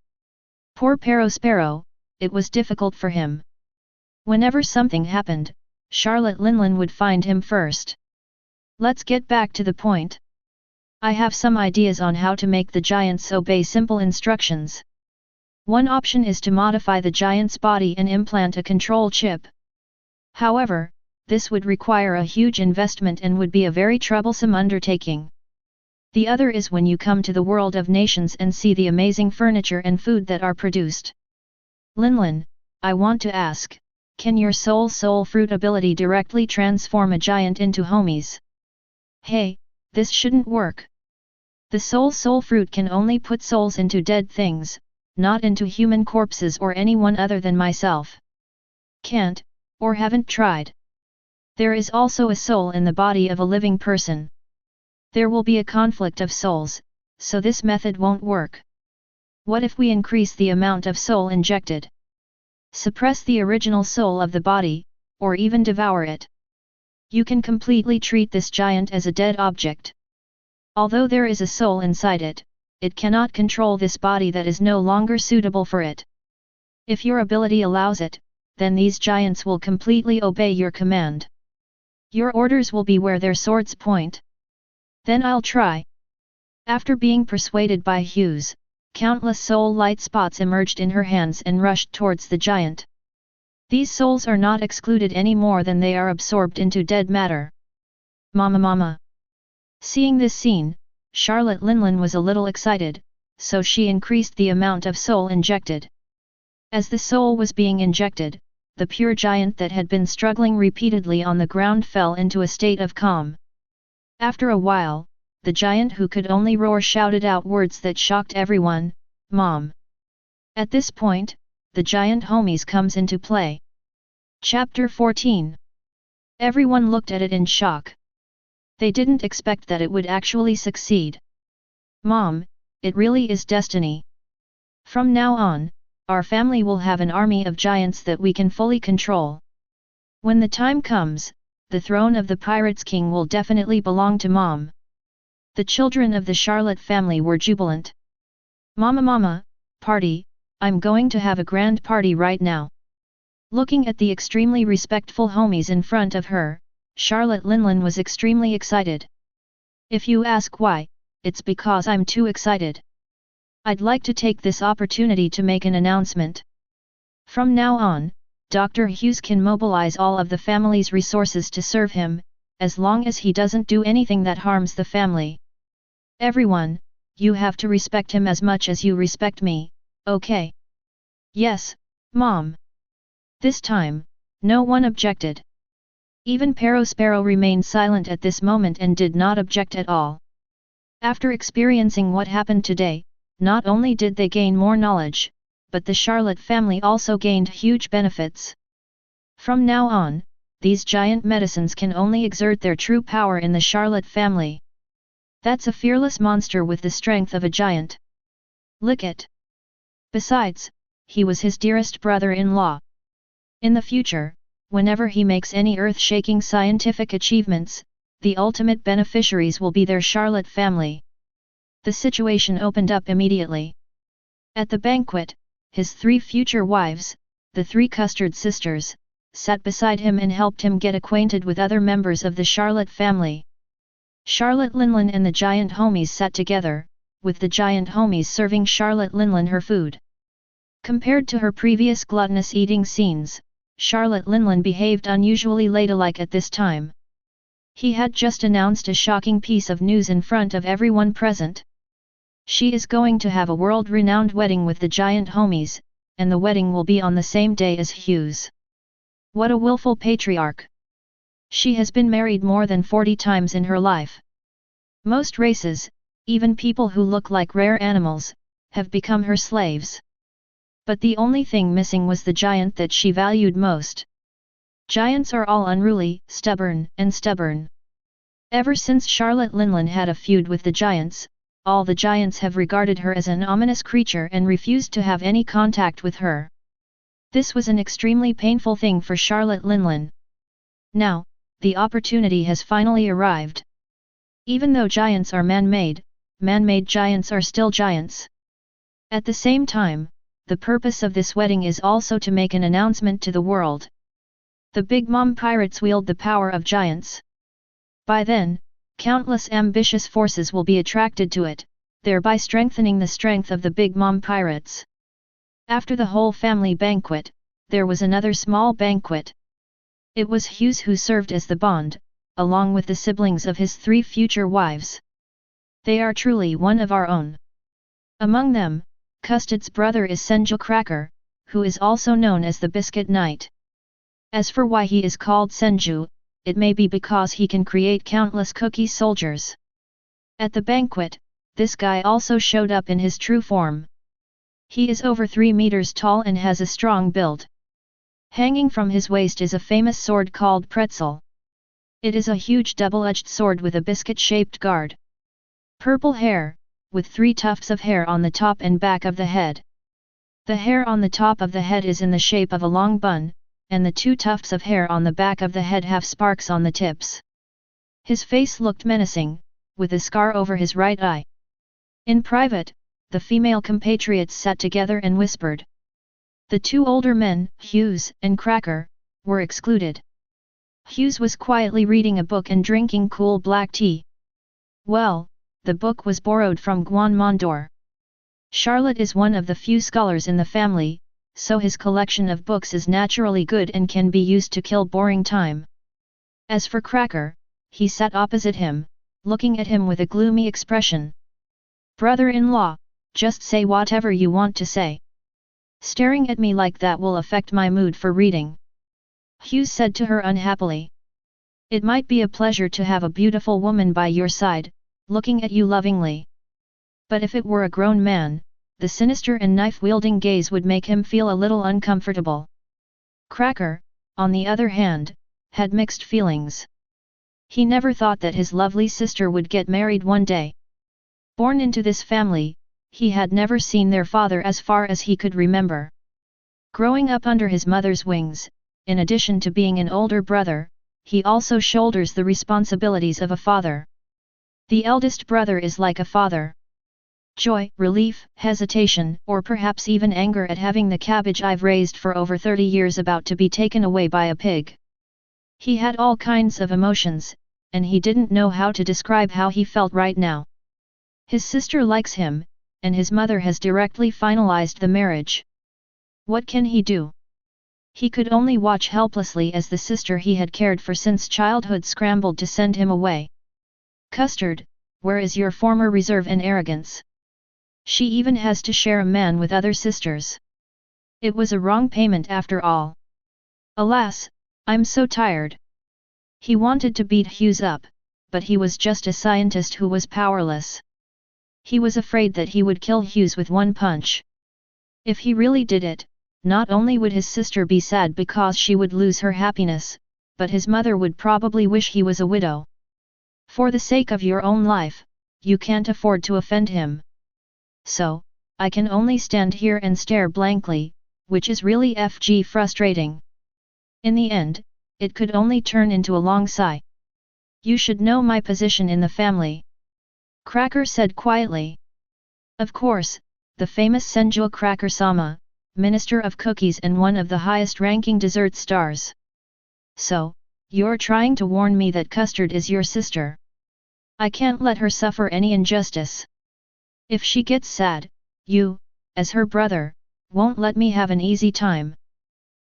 Poor Sparrow, it was difficult for him. Whenever something happened, Charlotte Linlin would find him first. Let's get back to the point. I have some ideas on how to make the giants obey simple instructions. One option is to modify the giant's body and implant a control chip. However, this would require a huge investment and would be a very troublesome undertaking. The other is when you come to the world of nations and see the amazing furniture and food that are produced. Linlin, I want to ask, can your soul fruit ability directly transform a giant into homies? Hey, this shouldn't work. The soul fruit can only put souls into dead things, not into human corpses or anyone other than myself. Can't, or haven't tried. There is also a soul in the body of a living person. There will be a conflict of souls, so this method won't work. What if we increase the amount of soul injected? Suppress the original soul of the body, or even devour it. You can completely treat this giant as a dead object. Although there is a soul inside it, it cannot control this body that is no longer suitable for it. If your ability allows it, then these giants will completely obey your command. Your orders will be where their swords point. Then I'll try. After being persuaded by Hughes, countless soul light spots emerged in her hands and rushed towards the giant. These souls are not excluded any more than they are absorbed into dead matter. Mama. Seeing this scene, Charlotte Linlin was a little excited, so she increased the amount of soul injected. As the soul was being injected, the pure giant that had been struggling repeatedly on the ground fell into a state of calm. After a while, the giant who could only roar shouted out words that shocked everyone, "Mom!" At this point, the giant homies comes into play. Chapter 14. Everyone looked at it in shock. They didn't expect that it would actually succeed. "Mom, it really is destiny. From now on, our family will have an army of giants that we can fully control. When the time comes, the throne of the Pirates King will definitely belong to Mom." The children of the Charlotte family were jubilant. Mama, party, I'm going to have a grand party right now." Looking at the extremely respectful homies in front of her, Charlotte Linlin was extremely excited. If you ask why, it's because I'm too excited. I'd like to take this opportunity to make an announcement. From now on, Dr. Hughes can mobilize all of the family's resources to serve him, as long as he doesn't do anything that harms the family. Everyone, you have to respect him as much as you respect me, okay? Yes, Mom. This time, no one objected. Even Sparrow remained silent at this moment and did not object at all. After experiencing what happened today, not only did they gain more knowledge, but the Charlotte family also gained huge benefits. From now on, these giant medicines can only exert their true power in the Charlotte family. That's a fearless monster with the strength of a giant. Lick it. Besides, he was his dearest brother-in-law. In the future, whenever he makes any earth-shaking scientific achievements, the ultimate beneficiaries will be their Charlotte family. The situation opened up immediately. At the banquet, his 3 future wives, the 3 Custard sisters, sat beside him and helped him get acquainted with other members of the Charlotte family. Charlotte Linlin and the giant homies sat together, with the giant homies serving Charlotte Linlin her food. Compared to her previous gluttonous eating scenes, Charlotte Linlin behaved unusually ladylike at this time. He had just announced a shocking piece of news in front of everyone present. She is going to have a world-renowned wedding with the giant homies, and the wedding will be on the same day as Hughes. What a willful patriarch! She has been married more than 40 times in her life. Most races, even people who look like rare animals, have become her slaves. But the only thing missing was the giant that she valued most. Giants are all unruly, stubborn. Ever since Charlotte Linlin had a feud with the giants, all the giants have regarded her as an ominous creature and refused to have any contact with her. This was an extremely painful thing for Charlotte Linlin. Now, the opportunity has finally arrived. Even though giants are man-made giants are still giants. At the same time, the purpose of this wedding is also to make an announcement to the world. The BIGMOM Pirates wield the power of giants. By then, countless ambitious forces will be attracted to it, thereby strengthening the strength of the BIGMOM Pirates. After the whole family banquet, there was another small banquet. It was Hughes who served as the bond, along with the siblings of his 3 future wives. They are truly one of our own. Among them, Custard's brother is Senju Cracker, who is also known as the Biscuit Knight. As for why he is called Senju, it may be because he can create countless cookie soldiers. At the banquet, this guy also showed up in his true form. He is over 3 meters tall and has a strong build. Hanging from his waist is a famous sword called pretzel. It is a huge double-edged sword with a biscuit-shaped guard. Purple hair, with 3 tufts of hair on the top and back of the head. The hair on the top of the head is in the shape of a long bun, and the 2 tufts of hair on the back of the head have sparks on the tips. His face looked menacing, with a scar over his right eye. In private, the female compatriots sat together and whispered. The 2 older men, Hughes and Cracker, were excluded. Hughes was quietly reading a book and drinking cool black tea. Well, the book was borrowed from Guan Mondor. Charlotte is one of the few scholars in the family, so his collection of books is naturally good and can be used to kill boring time. As for Cracker, he sat opposite him, looking at him with a gloomy expression. Brother-in-law, just say whatever you want to say. Staring at me like that will affect my mood for reading. Hughes said to her unhappily. It might be a pleasure to have a beautiful woman by your side, looking at you lovingly. But if it were a grown man, the sinister and knife-wielding gaze would make him feel a little uncomfortable. Cracker, on the other hand, had mixed feelings. He never thought that his lovely sister would get married one day. Born into this family, he had never seen their father as far as he could remember. Growing up under his mother's wings, in addition to being an older brother, he also shoulders the responsibilities of a father. The eldest brother is like a father. Joy, relief, hesitation, or perhaps even anger at having the cabbage I've raised for over 30 years about to be taken away by a pig. He had all kinds of emotions, and he didn't know how to describe how he felt right now. His sister likes him, and his mother has directly finalized the marriage. What can he do? He could only watch helplessly as the sister he had cared for since childhood scrambled to send him away. Custard, where is your former reserve and arrogance? She even has to share a man with other sisters. It was a wrong payment after all. Alas, I'm so tired. He wanted to beat Hughes up, but he was just a scientist who was powerless. He was afraid that he would kill Hughes with one punch. If he really did it, not only would his sister be sad because she would lose her happiness, but his mother would probably wish he was a widow. For the sake of your own life, you can't afford to offend him. So, I can only stand here and stare blankly, which is really frustrating. In the end, it could only turn into a long sigh. You should know my position in the family. Cracker said quietly. Of course, the famous Senju Cracker-sama, Minister of Cookies and one of the highest-ranking dessert stars. So, you're trying to warn me that Custard is your sister. I can't let her suffer any injustice. If she gets sad, you, as her brother, won't let me have an easy time.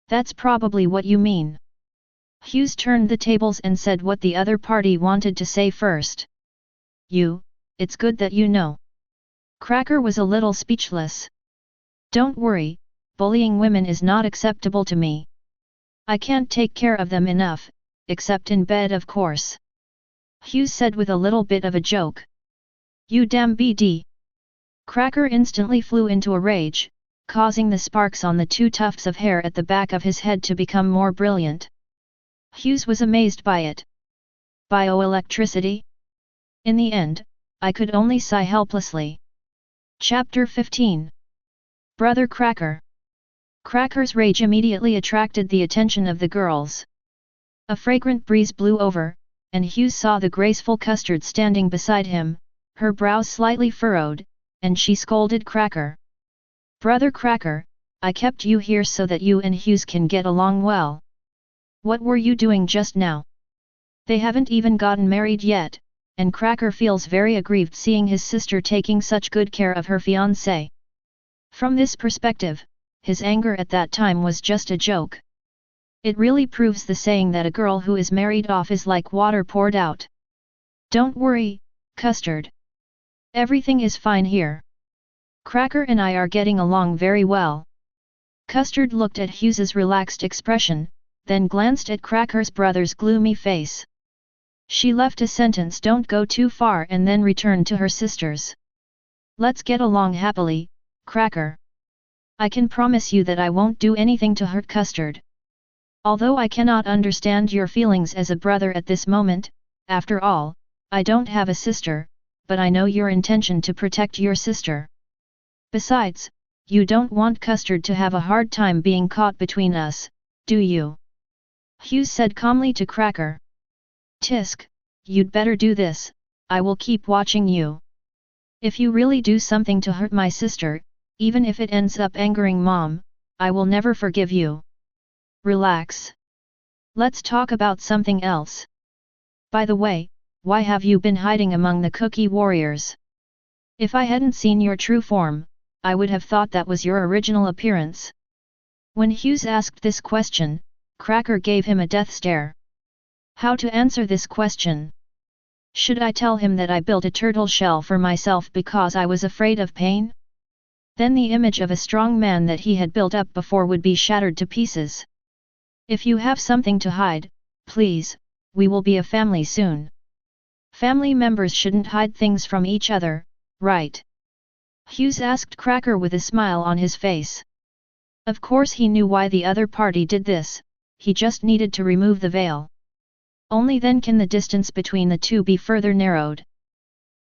That's probably what you mean. Hughes turned the tables and said what the other party wanted to say first. It's good that you know. Cracker was a little speechless. Don't worry, bullying women is not acceptable to me. I can't take care of them enough, except in bed of course. Hughes said with a little bit of a joke. You damn BD. Cracker instantly flew into a rage, causing the sparks on the 2 tufts of hair at the back of his head to become more brilliant. Hughes was amazed by it. Bioelectricity? In the end, I could only sigh helplessly. Chapter 15. Brother Cracker. Cracker's rage immediately attracted the attention of the girls. A fragrant breeze blew over, and Hughes saw the graceful Custard standing beside him, her brows slightly furrowed, and she scolded Cracker. Brother Cracker, I kept you here so that you and Hughes can get along well. What were you doing just now? They haven't even gotten married yet, and Cracker feels very aggrieved seeing his sister taking such good care of her fiancé. From this perspective, his anger at that time was just a joke. It really proves the saying that a girl who is married off is like water poured out. Don't worry, Custard. Everything is fine here. Cracker and I are getting along very well. Custard looked at Hughes's relaxed expression, then glanced at Cracker's brother's gloomy face. She left a sentence "Don't go too far" and then returned to her sisters. Let's get along happily, Cracker. I can promise you that I won't do anything to hurt Custard. Although I cannot understand your feelings as a brother at this moment, after all, I don't have a sister, but I know your intention to protect your sister. Besides, you don't want Custard to have a hard time being caught between us, do you? Hughes said calmly to Cracker. Tisk, you'd better do this, I will keep watching you. If you really do something to hurt my sister, even if it ends up angering Mom, I will never forgive you. Relax. Let's talk about something else. By the way, why have you been hiding among the Cookie Warriors? If I hadn't seen your true form, I would have thought that was your original appearance. When Hughes asked this question, Cracker gave him a death stare. How to answer this question? Should I tell him that I built a turtle shell for myself because I was afraid of pain? Then the image of a strong man that he had built up before would be shattered to pieces. If you have something to hide, please, we will be a family soon. Family members shouldn't hide things from each other, right? Hughes asked Cracker with a smile on his face. Of course he knew why the other party did this, he just needed to remove the veil. Only then can the distance between the two be further narrowed.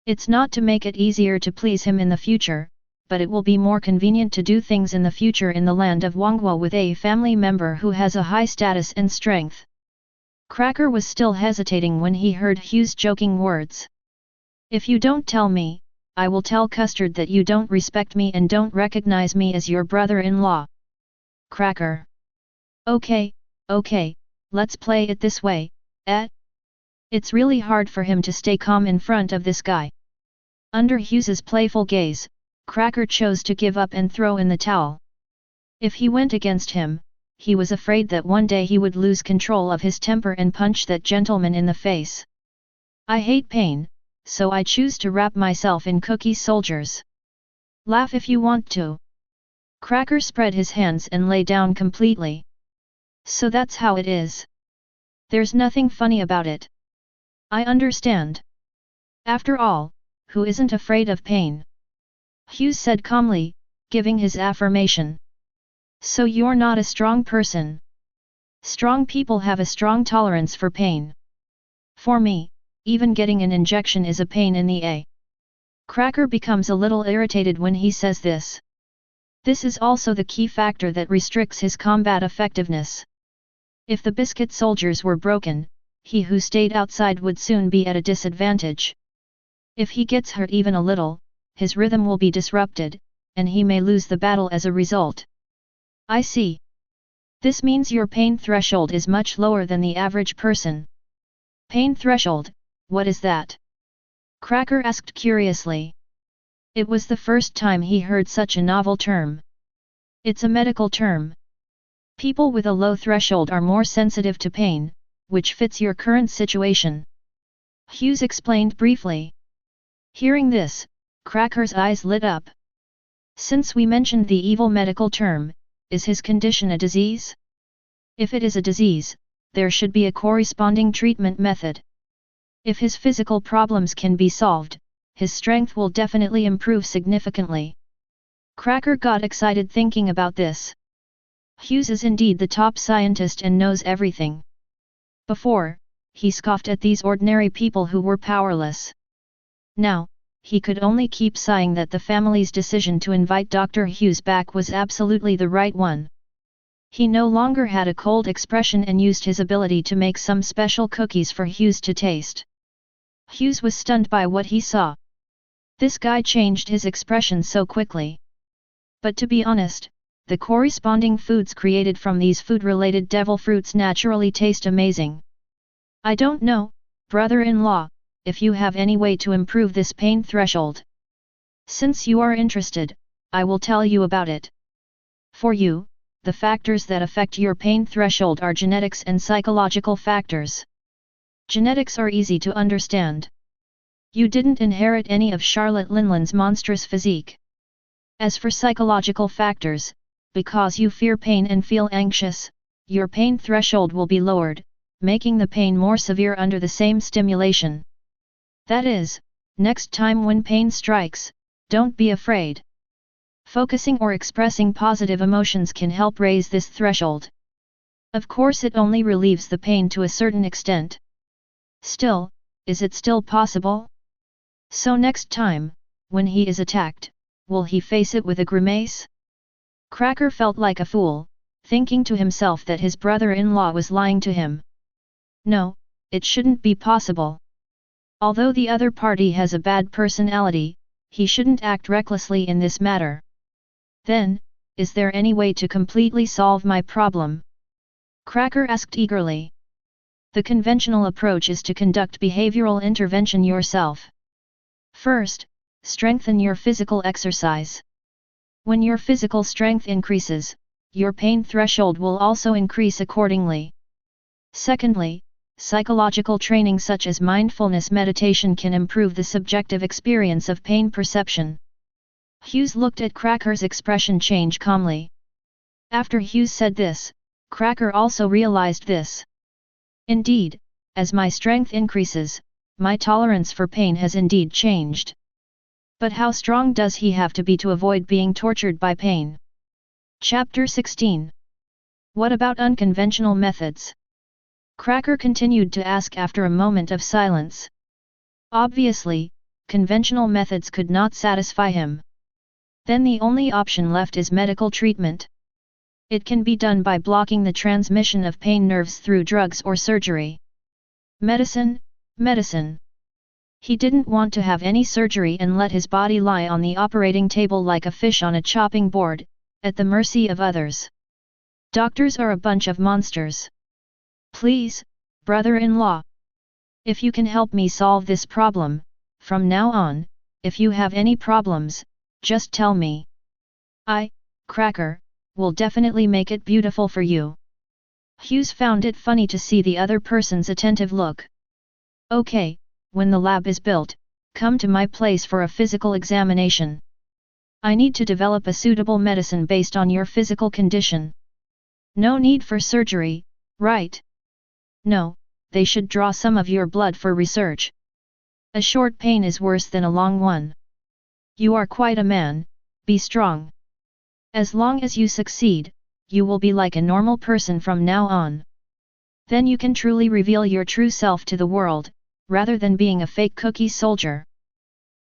It's not to make it easier to please him in the future, but it will be more convenient to do things in the future in the land of Wangwo with a family member who has a high status and strength. Cracker was still hesitating when he heard Hughes' joking words. If you don't tell me, I will tell Custard that you don't respect me and don't recognize me as your brother-in-law. Cracker. Okay, let's play it this way, eh? It's really hard for him to stay calm in front of this guy. Under Hughes's playful gaze, Cracker chose to give up and throw in the towel. If he went against him, he was afraid that one day he would lose control of his temper and punch that gentleman in the face. I hate pain, so I choose to wrap myself in cookie soldiers. Laugh if you want to. Cracker spread his hands and lay down completely. So that's how it is. There's nothing funny about it. I understand. After all, who isn't afraid of pain? Hughes said calmly, giving his affirmation. So you're not a strong person. Strong people have a strong tolerance for pain. For me, even getting an injection is a pain in the a. Cracker becomes a little irritated when he says this. This is also the key factor that restricts his combat effectiveness. If the biscuit soldiers were broken, he who stayed outside would soon be at a disadvantage. If he gets hurt even a little, his rhythm will be disrupted, and he may lose the battle as a result. I see. This means your pain threshold is much lower than the average person. Pain threshold, what is that? Cracker asked curiously. It was the first time he heard such a novel term. It's a medical term. People with a low threshold are more sensitive to pain, which fits your current situation. Hughes explained briefly. Hearing this, Cracker's eyes lit up. Since we mentioned the evil medical term, is his condition a disease? If it is a disease, there should be a corresponding treatment method. If his physical problems can be solved, his strength will definitely improve significantly. Cracker got excited thinking about this. Hughes is indeed the top scientist and knows everything. Before, he scoffed at these ordinary people who were powerless. Now, he could only keep sighing that the family's decision to invite Dr. Hughes back was absolutely the right one. He no longer had a cold expression and used his ability to make some special cookies for Hughes to taste. Hughes was stunned by what he saw. This guy changed his expression so quickly. But to be honest, the corresponding foods created from these food-related devil fruits naturally taste amazing. I don't know, brother-in-law, if you have any way to improve this pain threshold. Since you are interested, I will tell you about it. For you, the factors that affect your pain threshold are genetics and psychological factors. Genetics are easy to understand. You didn't inherit any of Charlotte Linland's monstrous physique. As for psychological factors, because you fear pain and feel anxious, your pain threshold will be lowered, making the pain more severe under the same stimulation. That is, next time when pain strikes, Don't be afraid. Focusing or expressing positive emotions can help raise this threshold. Of course, it only relieves the pain to a certain extent. Still, is it still possible? So next time, when he is attacked, will he face it with a grimace? Cracker felt like a fool, thinking to himself that his brother-in-law was lying to him. No, it shouldn't be possible. Although the other party has a bad personality, he shouldn't act recklessly in this matter. Then, is there any way to completely solve my problem? Cracker asked eagerly. The conventional approach is to conduct behavioral intervention yourself. First, strengthen your physical exercise. When your physical strength increases, your pain threshold will also increase accordingly. Secondly, psychological training such as mindfulness meditation can improve the subjective experience of pain perception. Hughes looked at Cracker's expression change calmly. After Hughes said this, Cracker also realized this. Indeed, as my strength increases, my tolerance for pain has indeed changed. But how strong does he have to be to avoid being tortured by pain? Chapter 16. What about unconventional methods? Cracker continued to ask after a moment of silence. Obviously, conventional methods could not satisfy him. Then the only option left is medical treatment. It can be done by blocking the transmission of pain nerves through drugs or surgery. Medicine, medicine. He didn't want to have any surgery and let his body lie on the operating table like a fish on a chopping board, at the mercy of others. Doctors are a bunch of monsters. Please, brother-in-law. If you can help me solve this problem, from now on, if you have any problems, just tell me. I, Cracker, will definitely make it beautiful for you. Hughes found it funny to see the other person's attentive look. Okay, when the lab is built, come to my place for a physical examination. I need to develop a suitable medicine based on your physical condition. No need for surgery, right? No, they should draw some of your blood for research. A short pain is worse than a long one. You are quite a man, be strong. As long as you succeed, you will be like a normal person from now on. Then you can truly reveal your true self to the world, rather than being a fake cookie soldier.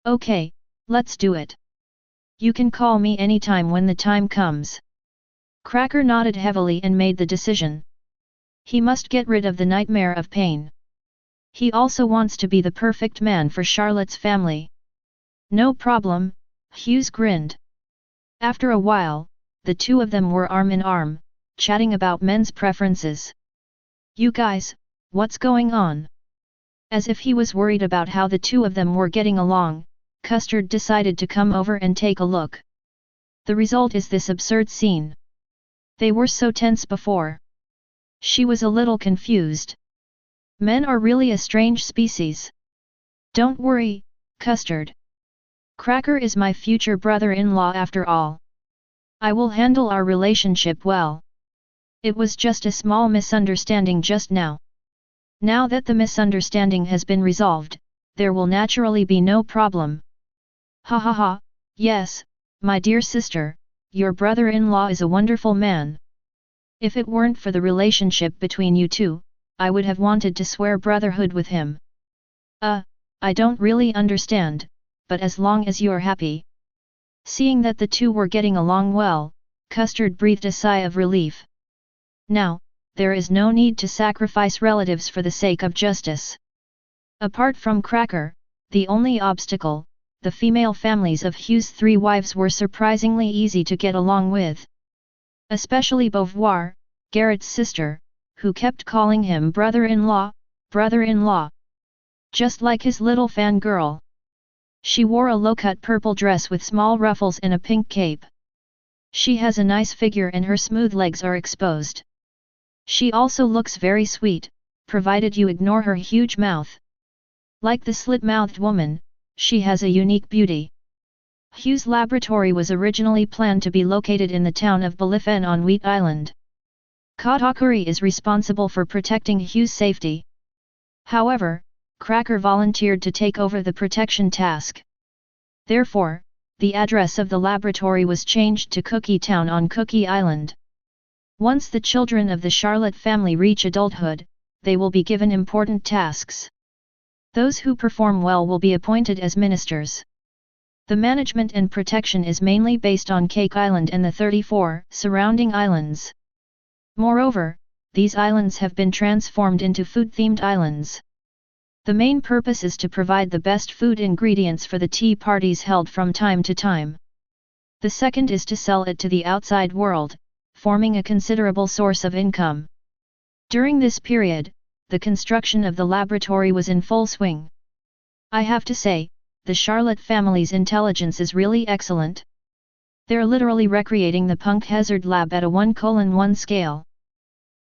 Okay, let's do it. You can call me anytime when the time comes. Cracker nodded heavily and made the decision. He must get rid of the nightmare of pain. He also wants to be the perfect man for Charlotte's family. No problem, Hughes grinned. After a while, the two of them were arm in arm, chatting about men's preferences. You guys, what's going on? As if he was worried about how the two of them were getting along, Custard decided to come over and take a look. The result is this absurd scene. They were so tense before. She was a little confused. Men are really a strange species. Don't worry, Custard. Cracker is my future brother-in-law after all. I will handle our relationship well. It was just a small misunderstanding just now. Now that the misunderstanding has been resolved, there will naturally be no problem. Ha ha ha, yes, my dear sister, your brother-in-law is a wonderful man. If it weren't for the relationship between you two, I would have wanted to swear brotherhood with him. I don't really understand, but as long as you're happy. Seeing that the two were getting along well, Custard breathed a sigh of relief. Now, there is no need to sacrifice relatives for the sake of justice. Apart from Cracker, the only obstacle, the female families of Hughes' three wives were surprisingly easy to get along with. Especially Beauvoir, Garrett's sister, who kept calling him brother-in-law, brother-in-law. Just like his little fangirl. She wore a low-cut purple dress with small ruffles and a pink cape. She has a nice figure and her smooth legs are exposed. She also looks very sweet, provided you ignore her huge mouth. Like the slit-mouthed woman, she has a unique beauty. Hughes' laboratory was originally planned to be located in the town of Belifen on Wheat Island. Katakuri is responsible for protecting Hughes' safety. However, Cracker volunteered to take over the protection task. Therefore, the address of the laboratory was changed to Cookie Town on Cookie Island. Once the children of the Charlotte family reach adulthood, they will be given important tasks. Those who perform well will be appointed as ministers. The management and protection is mainly based on Cake Island and the 34 surrounding islands. Moreover, these islands have been transformed into food-themed islands. The main purpose is to provide the best food ingredients for the tea parties held from time to time. The second is to sell it to the outside world, forming a considerable source of income. During this period, the construction of the laboratory was in full swing. I have to say, the Charlotte family's intelligence is really excellent. They're literally recreating the Punk Hazard lab at a 1:1 scale.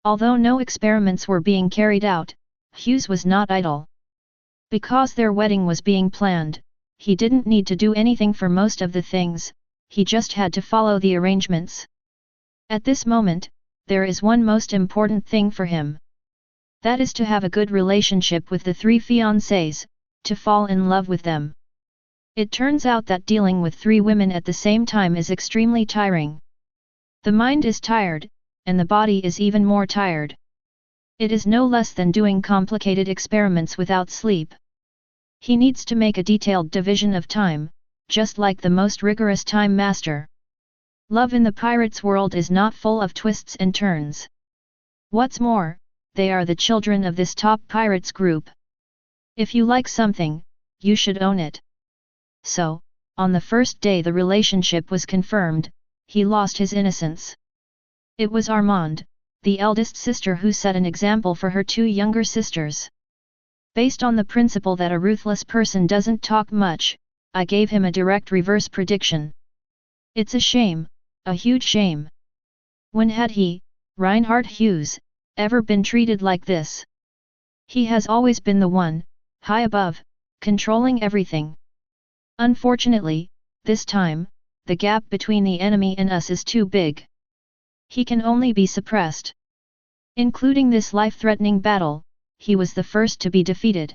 Although no experiments were being carried out, Hughes was not idle. Because their wedding was being planned, he didn't need to do anything for most of the things, he just had to follow the arrangements. At this moment, there is one most important thing for him. That is to have a good relationship with the 3 fiancés, to fall in love with them. It turns out that dealing with 3 women at the same time is extremely tiring. The mind is tired, and the body is even more tired. It is no less than doing complicated experiments without sleep. He needs to make a detailed division of time, just like the most rigorous time master. Love in the pirates' world is not full of twists and turns. What's more, they are the children of this top pirates group. If you like something, you should own it. So, on the first day the relationship was confirmed, he lost his innocence. It was Armand, the eldest sister, who set an example for her 2 younger sisters. Based on the principle that a ruthless person doesn't talk much, I gave him a direct reverse prediction. It's a shame, a huge shame. When had he, Reinhard Hughes, ever been treated like this? He has always been the one, high above, controlling everything. Unfortunately, this time, the gap between the enemy and us is too big. He can only be suppressed. Including this life-threatening battle, he was the first to be defeated.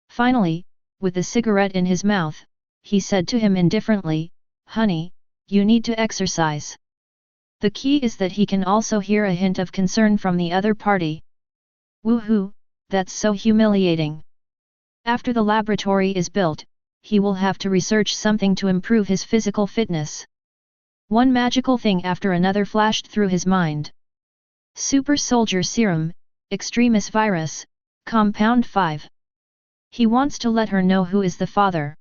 Finally, with a cigarette in his mouth, he said to him indifferently, "Honey, you need to exercise." The key is that he can also hear a hint of concern from the other party. Woohoo, that's so humiliating. After the laboratory is built, he will have to research something to improve his physical fitness. One magical thing after another flashed through his mind. Super Soldier Serum, Extremis Virus, Compound 5. He wants to let her know who is the father.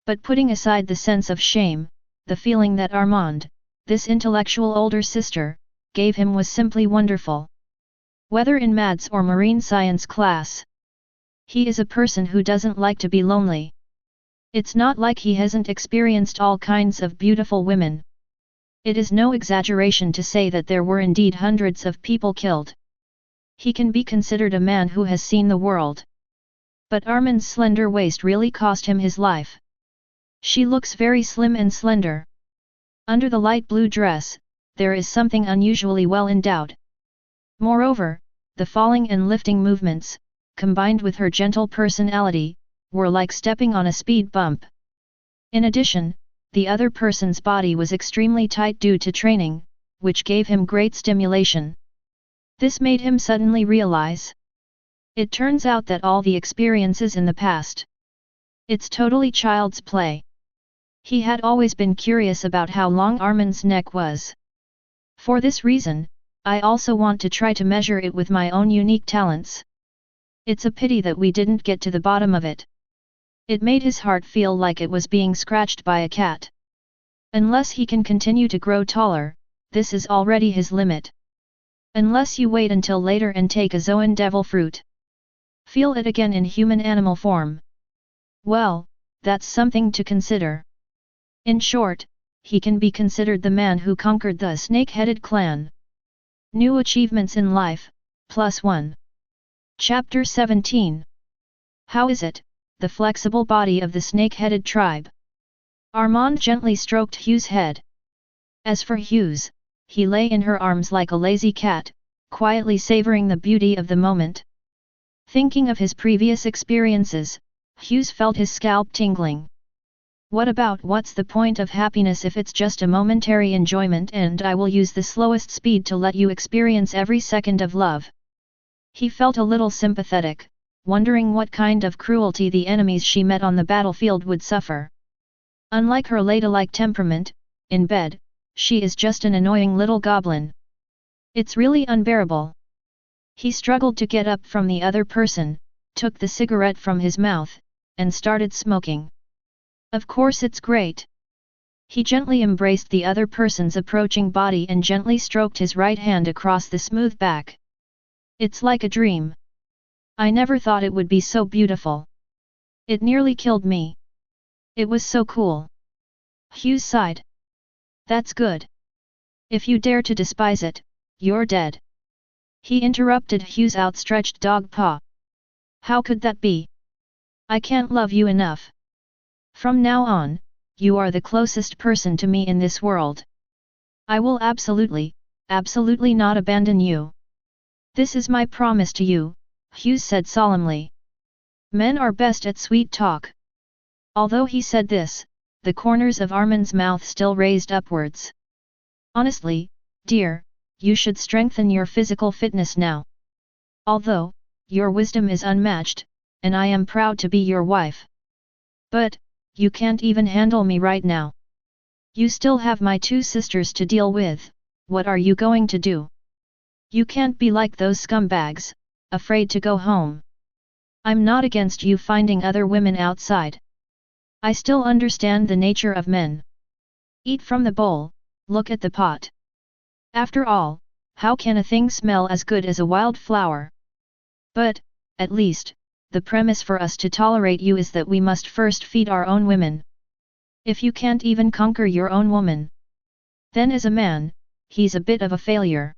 But putting aside the sense of shame, the feeling that Armand, this intellectual older sister, gave him was simply wonderful. Whether in maths or marine science class, he is a person who doesn't like to be lonely. It's not like he hasn't experienced all kinds of beautiful women. It is no exaggeration to say that there were indeed hundreds of people killed. He can be considered a man who has seen the world. But Armand's slender waist really cost him his life. She looks very slim and slender. Under the light blue dress, there is something unusually well endowed. Moreover, the falling and lifting movements, combined with her gentle personality, were like stepping on a speed bump. In addition, the other person's body was extremely tight due to training, which gave him great stimulation. This made him suddenly realize. It turns out that all the experiences in the past. It's totally child's play. He had always been curious about how long Armand's neck was. For this reason, I also want to try to measure it with my own unique talents. It's a pity that we didn't get to the bottom of it. It made his heart feel like it was being scratched by a cat. Unless he can continue to grow taller, this is already his limit. Unless you wait until later and take a Zoan devil fruit. Feel it again in human animal form. Well, that's something to consider. In short, he can be considered the man who conquered the snake-headed clan. New achievements in life, +1. Chapter 17. How is it, the flexible body of the snake-headed tribe? Armand gently stroked Hughes' head. As for Hughes, he lay in her arms like a lazy cat, quietly savoring the beauty of the moment. Thinking of his previous experiences, Hughes felt his scalp tingling. What about what's the point of happiness if it's just a momentary enjoyment, and I will use the slowest speed to let you experience every second of love. He felt a little sympathetic, wondering what kind of cruelty the enemies she met on the battlefield would suffer. Unlike her ladylike temperament, in bed, she is just an annoying little goblin. It's really unbearable. He struggled to get up from the other person, took the cigarette from his mouth, and started smoking. Of course it's great. He gently embraced the other person's approaching body and gently stroked his right hand across the smooth back. It's like a dream. I never thought it would be so beautiful. It nearly killed me. It was so cool. Hughes sighed. That's good. If you dare to despise it, you're dead. He interrupted Hughes' outstretched dog paw. How could that be? I can't love you enough. From now on, you are the closest person to me in this world. I will absolutely not abandon you. This is my promise to you, Hughes said solemnly. Men are best at sweet talk. Although he said this, the corners of Armin's mouth still raised upwards. Honestly, dear, you should strengthen your physical fitness now. Although, your wisdom is unmatched, and I am proud to be your wife. But, you can't even handle me right now. You still have my 2 sisters to deal with. What are you going to do? You can't be like those scumbags, afraid to go home. I'm not against you finding other women outside. I still understand the nature of men. Eat from the bowl, look at the pot. After all, how can a thing smell as good as a wild flower? But, at least, the premise for us to tolerate you is that we must first feed our own women. If you can't even conquer your own woman, then as a man, he's a bit of a failure.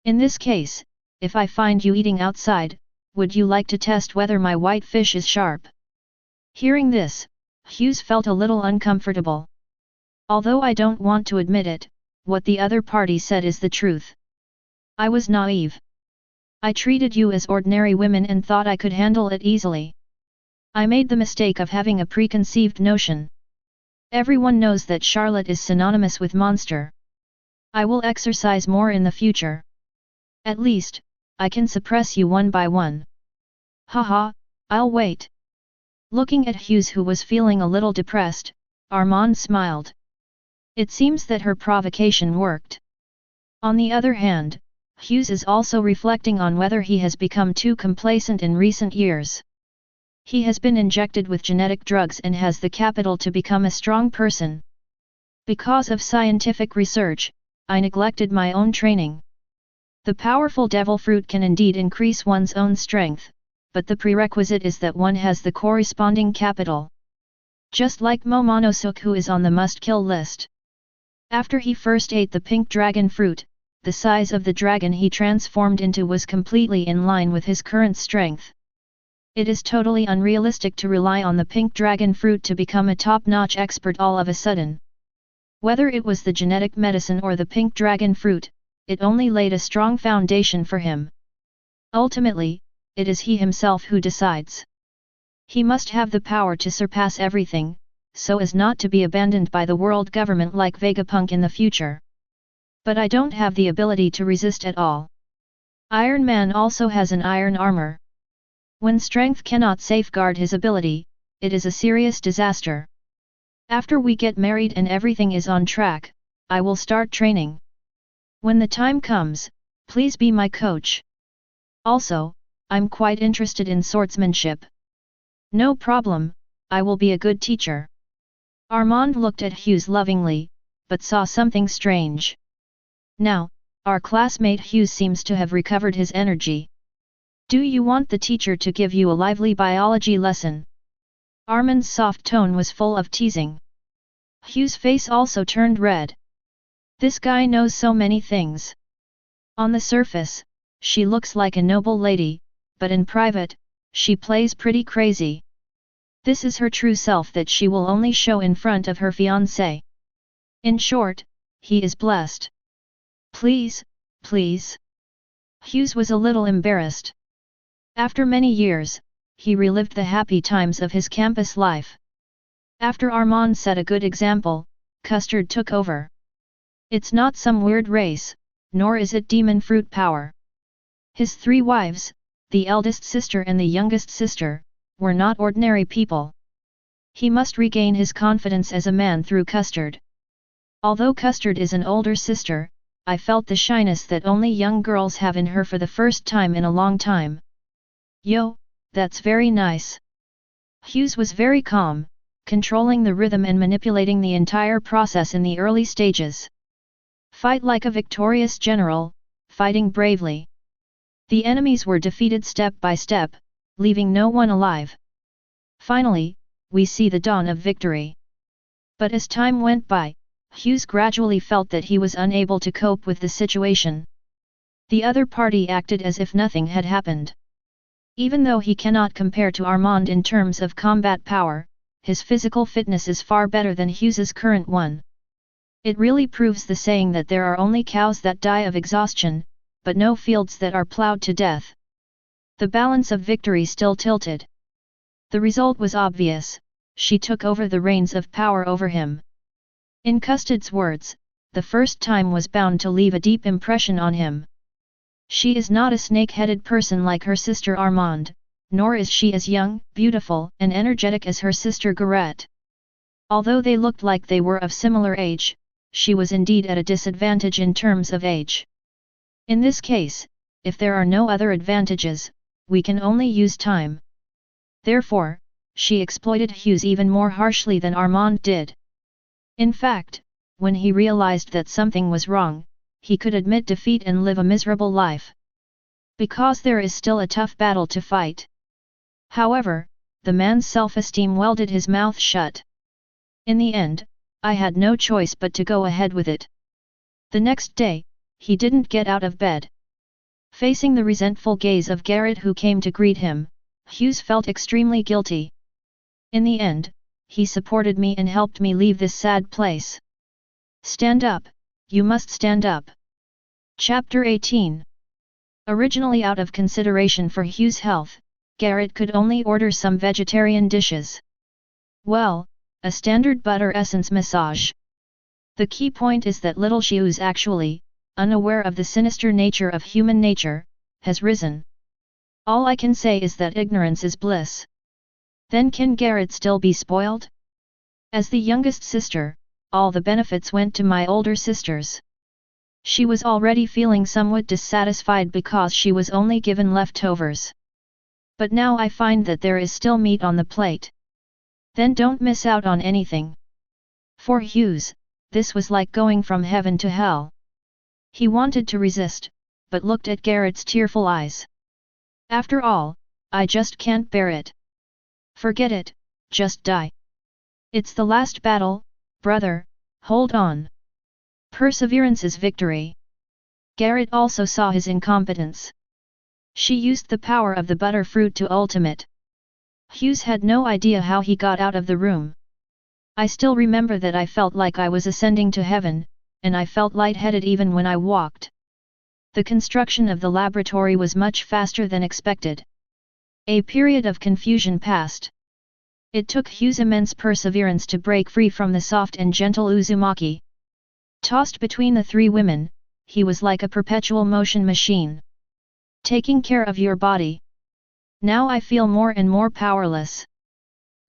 In this case, if I find you eating outside, would you like to test whether my white fish is sharp? Hearing this, Hughes felt a little uncomfortable. Although I don't want to admit it, what the other party said is the truth. I was naive. I treated you as ordinary women and thought I could handle it easily. I made the mistake of having a preconceived notion. Everyone knows that Charlotte is synonymous with monster. I will exercise more in the future. At least, I can suppress you one by one. Haha, I'll wait. Looking at Hughes, who was feeling a little depressed, Armand smiled. It seems that her provocation worked. On the other hand, Hughes is also reflecting on whether he has become too complacent in recent years. He has been injected with genetic drugs and has the capital to become a strong person. Because of scientific research, I neglected my own training. The powerful devil fruit can indeed increase one's own strength, but the prerequisite is that one has the corresponding capital. Just like Momonosuke, who is on the must-kill list. After he first ate the pink dragon fruit, the size of the dragon he transformed into was completely in line with his current strength. It is totally unrealistic to rely on the pink dragon fruit to become a top-notch expert all of a sudden. Whether it was the genetic medicine or the pink dragon fruit, it only laid a strong foundation for him. Ultimately, it is he himself who decides. He must have the power to surpass everything, so as not to be abandoned by the world government like Vegapunk in the future. But I don't have the ability to resist at all. Iron Man also has an iron armor. When strength cannot safeguard his ability, it is a serious disaster. After we get married and everything is on track, I will start training. When the time comes, please be my coach. Also, I'm quite interested in swordsmanship. No problem, I will be a good teacher. Armand looked at Hughes lovingly, but saw something strange. Now, our classmate Hughes seems to have recovered his energy. Do you want the teacher to give you a lively biology lesson? Armand's soft tone was full of teasing. Hughes' face also turned red. This guy knows so many things. On the surface, she looks like a noble lady, but in private, she plays pretty crazy. This is her true self that she will only show in front of her fiancé. In short, he is blessed. Please, please. Hughes was a little embarrassed. After many years, he relived the happy times of his campus life. After Armand set a good example, Custard took over. It's not some weird race, nor is it demon fruit power. His 3 wives, the eldest sister and the youngest sister, were not ordinary people. He must regain his confidence as a man through Custard. Although Custard is an older sister, I felt the shyness that only young girls have in her for the first time in a long time. Yo, that's very nice. Hughes was very calm, controlling the rhythm and manipulating the entire process in the early stages. Fight like a victorious general, fighting bravely. The enemies were defeated step by step, leaving no one alive. Finally, we see the dawn of victory. But as time went by, Hughes gradually felt that he was unable to cope with the situation. The other party acted as if nothing had happened. Even though he cannot compare to Armand in terms of combat power, his physical fitness is far better than Hughes's current one. It really proves the saying that there are only cows that die of exhaustion, but no fields that are plowed to death. The balance of victory still tilted. The result was obvious: she took over the reins of power over him. In Custard's words, the first time was bound to leave a deep impression on him. She is not a snake-headed person like her sister Armand, nor is she as young, beautiful, and energetic as her sister Garrett. Although they looked like they were of similar age, she was indeed at a disadvantage in terms of age. In this case, if there are no other advantages, we can only use time. Therefore, she exploited Hughes even more harshly than Armand did. In fact, when he realized that something was wrong, he could admit defeat and live a miserable life. Because there is still a tough battle to fight. However, the man's self-esteem welded his mouth shut. In the end, I had no choice but to go ahead with it. The next day, he didn't get out of bed. Facing the resentful gaze of Garrett who came to greet him, Hughes felt extremely guilty. In the end, he supported me and helped me leave this sad place. Stand up, you must stand up. Chapter 18. Originally out of consideration for Hughes' health, Garrett could only order some vegetarian dishes. Well, a standard butter essence massage. The key point is that little Hughes actually, unaware of the sinister nature of human nature, has risen. All I can say is that ignorance is bliss. Then can Garrett still be spoiled? As the youngest sister, all the benefits went to my older sisters. She was already feeling somewhat dissatisfied because she was only given leftovers. But now I find that there is still meat on the plate. Then don't miss out on anything. For Hughes, this was like going from heaven to hell. He wanted to resist, but looked at Garrett's tearful eyes. After all, I just can't bear it. Forget it, just die. It's the last battle, brother, hold on. Perseverance is victory. Garrett also saw his incompetence. She used the power of the butter fruit to ultimate. Hughes had no idea how he got out of the room. I still remember that I felt like I was ascending to heaven, and I felt lightheaded even when I walked. The construction of the laboratory was much faster than expected. A period of confusion passed. It took Hughes immense perseverance to break free from the soft and gentle Uzumaki. Tossed between the 3 women, he was like a perpetual motion machine. Taking care of your body. Now I feel more and more powerless.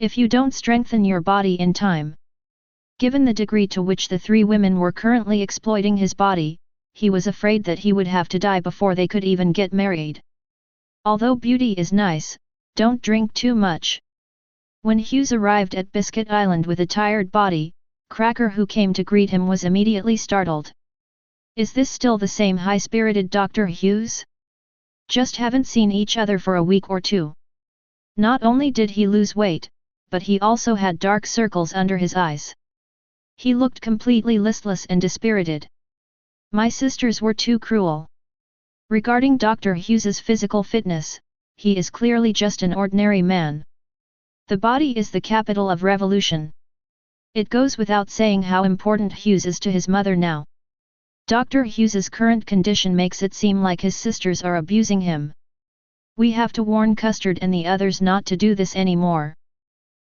If you don't strengthen your body in time. Given the degree to which the 3 women were currently exploiting his body, he was afraid that he would have to die before they could even get married. Although beauty is nice, don't drink too much. When Hughes arrived at Biscuit Island with a tired body, Cracker who came to greet him was immediately startled. Is this still the same high-spirited Dr. Hughes? Just haven't seen each other for a week or 2. Not only did he lose weight, but he also had dark circles under his eyes. He looked completely listless and dispirited. My sisters were too cruel. Regarding Dr. Hughes's physical fitness, he is clearly just an ordinary man. The body is the capital of revolution. It goes without saying how important Hughes is to his mother now. Dr. Hughes's current condition makes it seem like his sisters are abusing him. We have to warn Custard and the others not to do this anymore.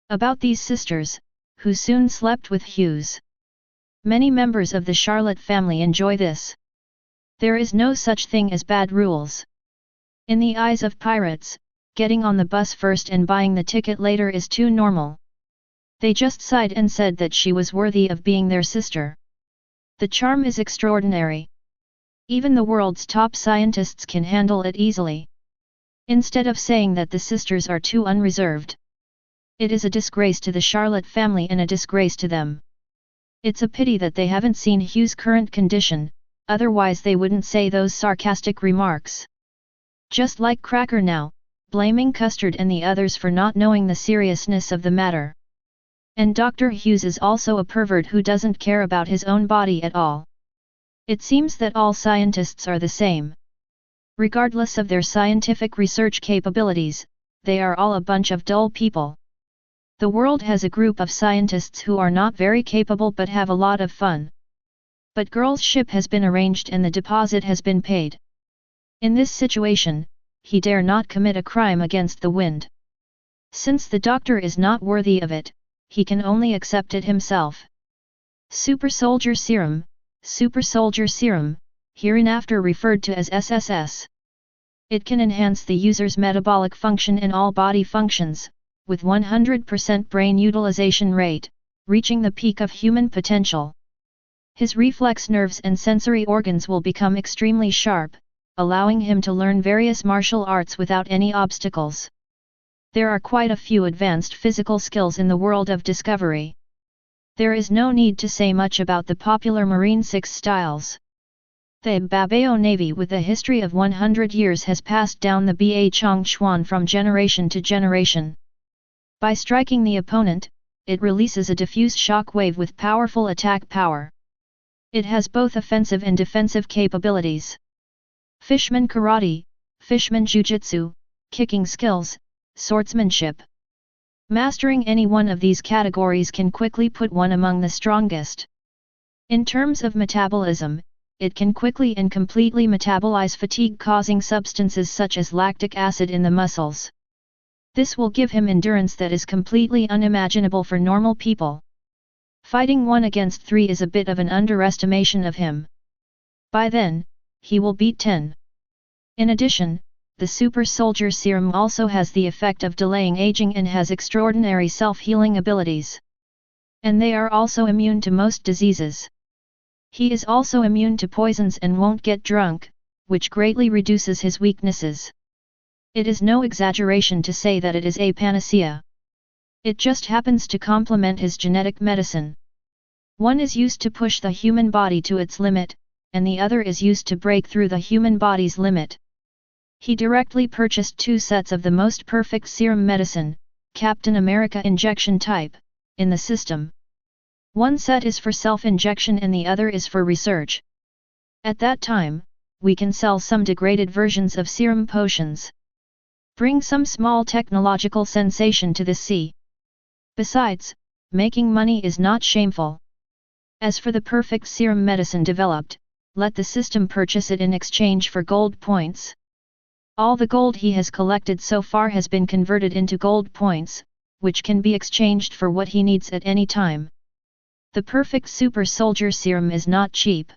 About these sisters, who soon slept with Hughes. Many members of the Charlotte family enjoy this. There is no such thing as bad rules. In the eyes of pirates, getting on the bus first and buying the ticket later is too normal. They just sighed and said that she was worthy of being their sister. The charm is extraordinary. Even the world's top scientists can handle it easily. Instead of saying that the sisters are too unreserved. It is a disgrace to the Charlotte family and a disgrace to them. It's a pity that they haven't seen Hugh's current condition, otherwise they wouldn't say those sarcastic remarks. Just like Cracker now, blaming Custard and the others for not knowing the seriousness of the matter. And Dr. Hughes is also a pervert who doesn't care about his own body at all. It seems that all scientists are the same. Regardless of their scientific research capabilities, they are all a bunch of dull people. The world has a group of scientists who are not very capable but have a lot of fun. But Girl's ship has been arranged and the deposit has been paid. In this situation, he dare not commit a crime against the wind. Since the doctor is not worthy of it, he can only accept it himself. Super Soldier Serum, hereinafter referred to as SSS. It can enhance the user's metabolic function in all body functions, with 100% brain utilization rate, reaching the peak of human potential. His reflex nerves and sensory organs will become extremely sharp, allowing him to learn various martial arts without any obstacles. There are quite a few advanced physical skills in the world of Discovery. There is no need to say much about the popular Marine 6 styles. The Babao Navy with a history of 100 years has passed down the Ba Chong Chuan from generation to generation. By striking the opponent, it releases a diffuse shock wave with powerful attack power. It has both offensive and defensive capabilities. Fishman Karate, Fishman Jiu-Jitsu, kicking skills, swordsmanship. Mastering any one of these categories can quickly put one among the strongest. In terms of metabolism, it can quickly and completely metabolize fatigue-causing substances such as lactic acid in the muscles. This will give him endurance that is completely unimaginable for normal people. Fighting 1 against 3 is a bit of an underestimation of him. By then, he will beat 10. In addition, the Super Soldier Serum also has the effect of delaying aging and has extraordinary self-healing abilities. And they are also immune to most diseases. He is also immune to poisons and won't get drunk, which greatly reduces his weaknesses. It is no exaggeration to say that it is a panacea. It just happens to complement his genetic medicine. One is used to push the human body to its limit, and the other is used to break through the human body's limit. He directly purchased 2 sets of the most perfect serum medicine, Captain America injection type, in the system. One set is for self-injection and the other is for research. At that time, we can sell some degraded versions of serum potions. Bring some small technological sensation to the sea. Besides, making money is not shameful. As for the perfect serum medicine developed, let the system purchase it in exchange for gold points. All the gold he has collected so far has been converted into gold points, which can be exchanged for what he needs at any time. The perfect Super Soldier Serum is not cheap.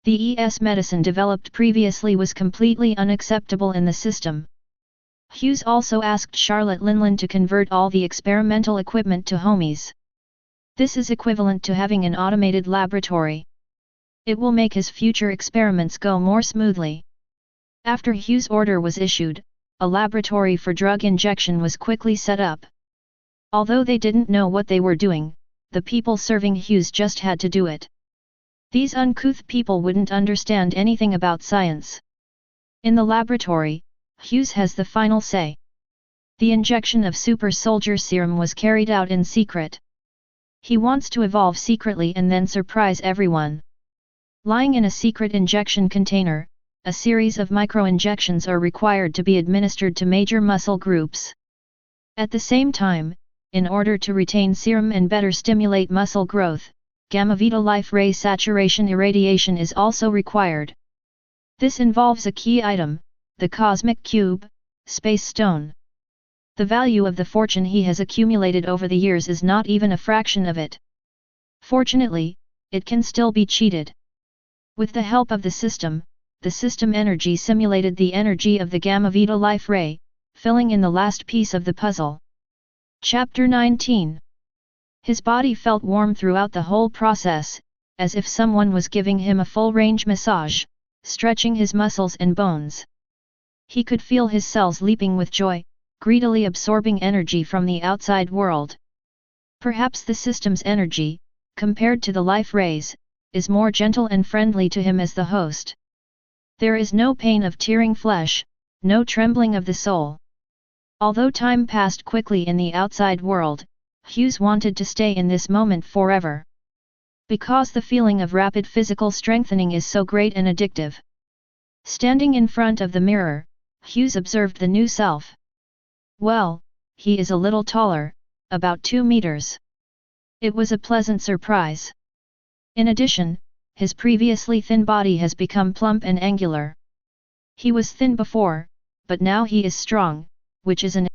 The ES medicine developed previously was completely unacceptable in the system. Hughes also asked Charlotte Linland to convert all the experimental equipment to homies. This is equivalent to having an automated laboratory. It will make his future experiments go more smoothly. After Hughes' order was issued, a laboratory for drug injection was quickly set up. Although they didn't know what they were doing, the people serving Hughes just had to do it. These uncouth people wouldn't understand anything about science. In the laboratory, Hughes has the final say. The injection of Super Soldier Serum was carried out in secret. He wants to evolve secretly and then surprise everyone. Lying in a secret injection container, a series of micro-injections are required to be administered to major muscle groups. At the same time, in order to retain serum and better stimulate muscle growth, gamma-beta light ray saturation irradiation is also required. This involves a key item, the cosmic cube, space stone. The value of the fortune he has accumulated over the years is not even a fraction of it. Fortunately, it can still be cheated. With the help of the system energy simulated the energy of the Gamma Vita life ray, filling in the last piece of the puzzle. Chapter 19. His body felt warm throughout the whole process, as if someone was giving him a full-range massage, stretching his muscles and bones. He could feel his cells leaping with joy, greedily absorbing energy from the outside world. Perhaps the system's energy, compared to the life rays, is more gentle and friendly to him as the host. There is no pain of tearing flesh, no trembling of the soul. Although time passed quickly in the outside world, Hughes wanted to stay in this moment forever. Because the feeling of rapid physical strengthening is so great and addictive. Standing in front of the mirror, Hughes observed the new self. Well, he is a little taller, about 2 meters. It was a pleasant surprise. In addition, his previously thin body has become plump and angular. He was thin before, but now he is strong, which is an